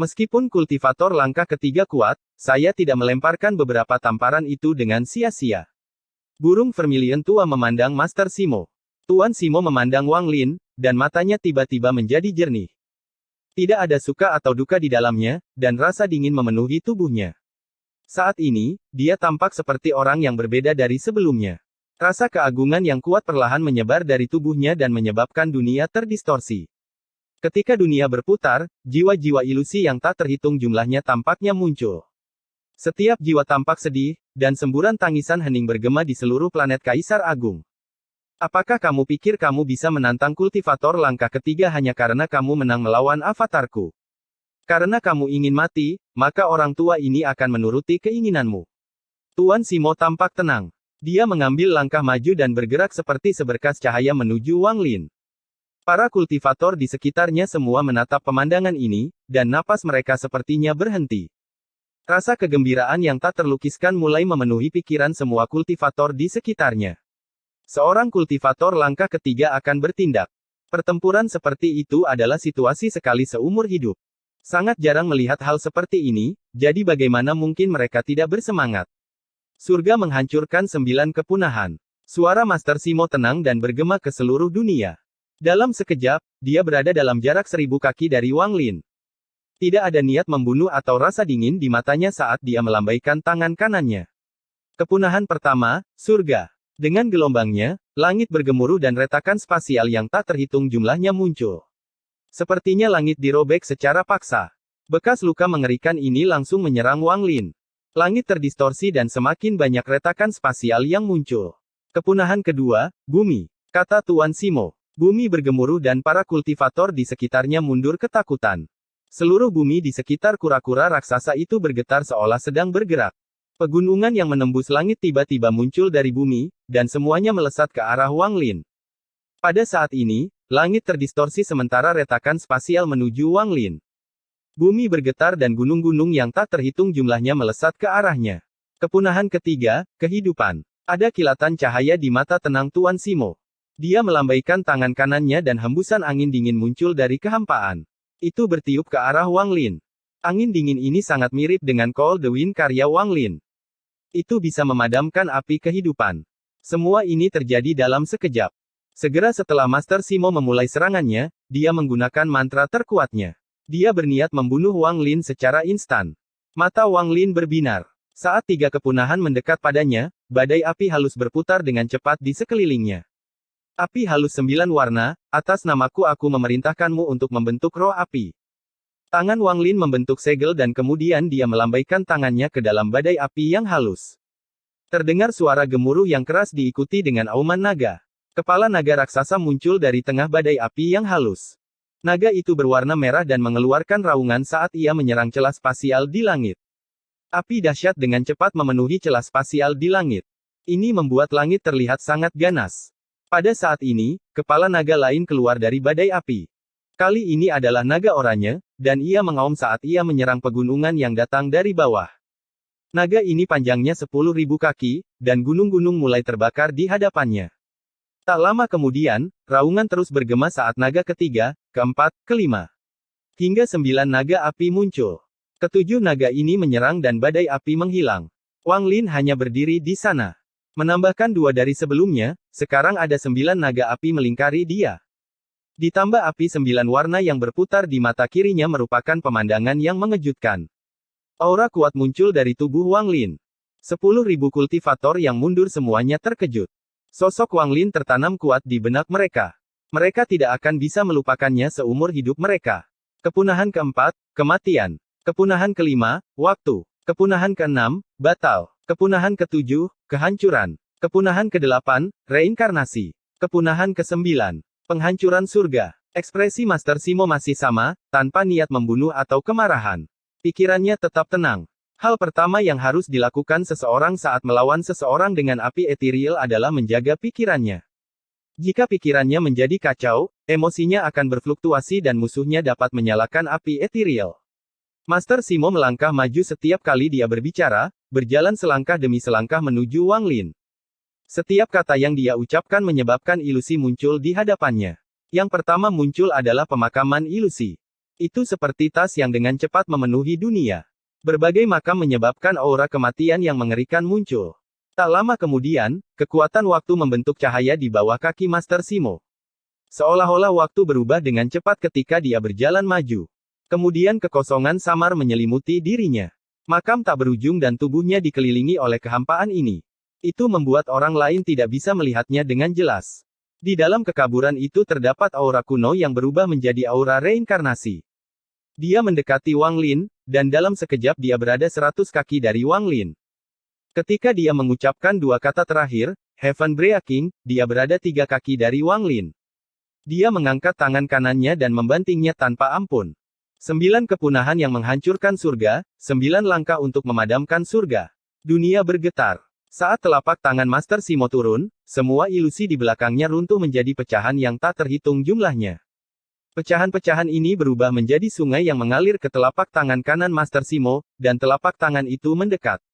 Meskipun kultivator langkah ketiga kuat, saya tidak melemparkan beberapa tamparan itu dengan sia-sia. Burung vermilion tua memandang Master Simo. Tuan Simo memandang Wang Lin, dan matanya tiba-tiba menjadi jernih. Tidak ada suka atau duka di dalamnya, dan rasa dingin memenuhi tubuhnya. Saat ini, dia tampak seperti orang yang berbeda dari sebelumnya. Rasa keagungan yang kuat perlahan menyebar dari tubuhnya dan menyebabkan dunia terdistorsi. Ketika dunia berputar, jiwa-jiwa ilusi yang tak terhitung jumlahnya tampaknya muncul. Setiap jiwa tampak sedih, dan semburan tangisan hening bergema di seluruh planet Kaisar Agung. Apakah kamu pikir kamu bisa menantang kultivator langkah ketiga hanya karena kamu menang melawan avatarku? Karena kamu ingin mati, maka orang tua ini akan menuruti keinginanmu. Tuan Simo tampak tenang. Dia mengambil langkah maju dan bergerak seperti seberkas cahaya menuju Wang Lin. Para kultivator di sekitarnya semua menatap pemandangan ini, dan napas mereka sepertinya berhenti. Rasa kegembiraan yang tak terlukiskan mulai memenuhi pikiran semua kultivator di sekitarnya. Seorang kultivator langkah ketiga akan bertindak. Pertempuran seperti itu adalah situasi sekali seumur hidup. Sangat jarang melihat hal seperti ini, jadi bagaimana mungkin mereka tidak bersemangat? Surga menghancurkan 9 kepunahan. Suara Master Simo tenang dan bergema ke seluruh dunia. Dalam sekejap, dia berada dalam jarak 1000 kaki dari Wang Lin. Tidak ada niat membunuh atau rasa dingin di matanya saat dia melambaikan tangan kanannya. Kepunahan pertama, surga. Dengan gelombangnya, langit bergemuruh dan retakan spasial yang tak terhitung jumlahnya muncul. Sepertinya langit dirobek secara paksa. Bekas luka mengerikan ini langsung menyerang Wang Lin. Langit terdistorsi dan semakin banyak retakan spasial yang muncul. Kepunahan kedua, bumi, kata Tuan Simo. Bumi bergemuruh dan para kultivator di sekitarnya mundur ketakutan. Seluruh bumi di sekitar kura-kura raksasa itu bergetar seolah sedang bergerak. Pegunungan yang menembus langit tiba-tiba muncul dari bumi, dan semuanya melesat ke arah Wang Lin. Pada saat ini, langit terdistorsi sementara retakan spasial menuju Wang Lin. Bumi bergetar dan gunung-gunung yang tak terhitung jumlahnya melesat ke arahnya. Kepunahan ketiga, kehidupan. Ada kilatan cahaya di mata tenang Tuan Simo. Dia melambaikan tangan kanannya dan hembusan angin dingin muncul dari kehampaan. Itu bertiup ke arah Wang Lin. Angin dingin ini sangat mirip dengan Cold the Wind karya Wang Lin. Itu bisa memadamkan api kehidupan. Semua ini terjadi dalam sekejap. Segera setelah Master Simo memulai serangannya, dia menggunakan mantra terkuatnya. Dia berniat membunuh Wang Lin secara instan. Mata Wang Lin berbinar. Saat 3 kepunahan mendekat padanya, badai api halus berputar dengan cepat di sekelilingnya. Api halus 9 warna, atas namaku aku memerintahkanmu untuk membentuk roh api. Tangan Wang Lin membentuk segel dan kemudian dia melambaikan tangannya ke dalam badai api yang halus. Terdengar suara gemuruh yang keras diikuti dengan auman naga. Kepala naga raksasa muncul dari tengah badai api yang halus. Naga itu berwarna merah dan mengeluarkan raungan saat ia menyerang celah spasial di langit. Api dahsyat dengan cepat memenuhi celah spasial di langit. Ini membuat langit terlihat sangat ganas. Pada saat ini, kepala naga lain keluar dari badai api. Kali ini adalah naga oranye, dan ia mengaum saat ia menyerang pegunungan yang datang dari bawah. Naga ini panjangnya 10.000 kaki, dan gunung-gunung mulai terbakar di hadapannya. Tak lama kemudian, raungan terus bergema saat naga ketiga, keempat, kelima. Hingga 9 naga api muncul. Ketujuh naga ini menyerang dan badai api menghilang. Wang Lin hanya berdiri di sana. Menambahkan 2 dari sebelumnya, sekarang ada 9 naga api melingkari dia. Ditambah api 9 warna yang berputar di mata kirinya merupakan pemandangan yang mengejutkan. Aura kuat muncul dari tubuh Wang Lin. 10.000 kultivator yang mundur semuanya terkejut. Sosok Wang Lin tertanam kuat di benak mereka. Mereka tidak akan bisa melupakannya seumur hidup mereka. Kepunahan keempat, kematian. Kepunahan kelima, waktu. Kepunahan keenam, batal. Kepunahan ketujuh, kehancuran. Kepunahan kedelapan, reinkarnasi. Kepunahan kesembilan, penghancuran surga. Ekspresi Master Simo masih sama, tanpa niat membunuh atau kemarahan. Pikirannya tetap tenang. Hal pertama yang harus dilakukan seseorang saat melawan seseorang dengan api ethereal adalah menjaga pikirannya. Jika pikirannya menjadi kacau, emosinya akan berfluktuasi dan musuhnya dapat menyalakan api ethereal. Master Simo melangkah maju setiap kali dia berbicara, berjalan selangkah demi selangkah menuju Wang Lin. Setiap kata yang dia ucapkan menyebabkan ilusi muncul di hadapannya. Yang pertama muncul adalah pemakaman ilusi. Itu seperti tas yang dengan cepat memenuhi dunia. Berbagai makam menyebabkan aura kematian yang mengerikan muncul. Tak lama kemudian, kekuatan waktu membentuk cahaya di bawah kaki Master Simo. Seolah-olah waktu berubah dengan cepat ketika dia berjalan maju. Kemudian kekosongan samar menyelimuti dirinya. Makam tak berujung dan tubuhnya dikelilingi oleh kehampaan ini. Itu membuat orang lain tidak bisa melihatnya dengan jelas. Di dalam kekaburan itu terdapat aura kuno yang berubah menjadi aura reinkarnasi. Dia mendekati Wang Lin, dan dalam sekejap dia berada 100 kaki dari Wang Lin. Ketika dia mengucapkan 2 kata terakhir, Heaven Breaking, dia berada 3 kaki dari Wang Lin. Dia mengangkat tangan kanannya dan membantingnya tanpa ampun. 9 kepunahan yang menghancurkan surga, 9 langkah untuk memadamkan surga. Dunia bergetar. Saat telapak tangan Master Simo turun, semua ilusi di belakangnya runtuh menjadi pecahan yang tak terhitung jumlahnya. Pecahan-pecahan ini berubah menjadi sungai yang mengalir ke telapak tangan kanan Master Simo, dan telapak tangan itu mendekat.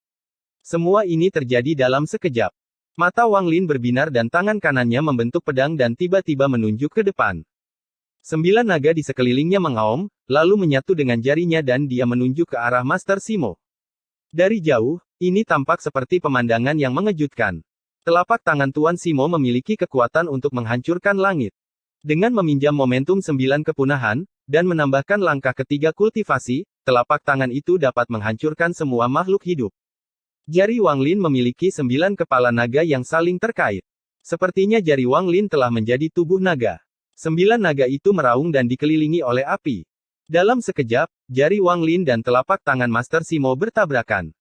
Semua ini terjadi dalam sekejap. Mata Wang Lin berbinar dan tangan kanannya membentuk pedang dan tiba-tiba menunjuk ke depan. 9 naga di sekelilingnya mengaum, lalu menyatu dengan jarinya dan dia menunjuk ke arah Master Simo. Dari jauh, ini tampak seperti pemandangan yang mengejutkan. Telapak tangan Tuan Simo memiliki kekuatan untuk menghancurkan langit. Dengan meminjam momentum 9 kepunahan, dan menambahkan langkah ketiga kultivasi, telapak tangan itu dapat menghancurkan semua makhluk hidup. Jari Wang Lin memiliki 9 kepala naga yang saling terkait. Sepertinya jari Wang Lin telah menjadi tubuh naga. 9 naga itu meraung dan dikelilingi oleh api. Dalam sekejap, jari Wang Lin dan telapak tangan Master Simo bertabrakan.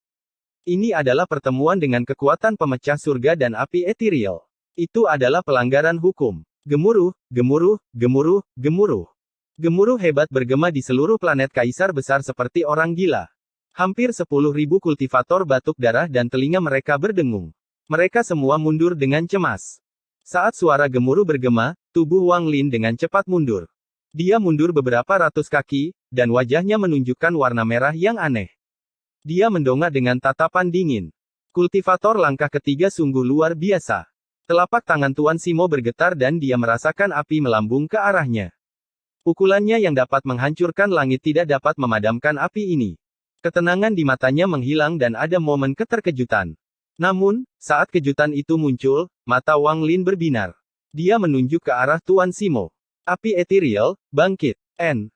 Ini adalah pertemuan dengan kekuatan pemecah surga dan api ethereal. Itu adalah pelanggaran hukum. Gemuruh, gemuruh, gemuruh, gemuruh. Gemuruh hebat bergema di seluruh planet Kaisar besar seperti orang gila. Hampir 10.000 kultivator batuk darah dan telinga mereka berdengung. Mereka semua mundur dengan cemas. Saat suara gemuruh bergema, tubuh Wang Lin dengan cepat mundur. Dia mundur beberapa ratus kaki, dan wajahnya menunjukkan warna merah yang aneh. Dia mendongak dengan tatapan dingin. Kultivator langkah ketiga sungguh luar biasa. Telapak tangan Tuan Simo bergetar dan dia merasakan api melambung ke arahnya. Pukulannya yang dapat menghancurkan langit tidak dapat memadamkan api ini. Ketenangan di matanya menghilang dan ada momen keterkejutan. Namun, saat kejutan itu muncul, mata Wang Lin berbinar. Dia menunjuk ke arah Tuan Simo. Api ethereal, bangkit. N.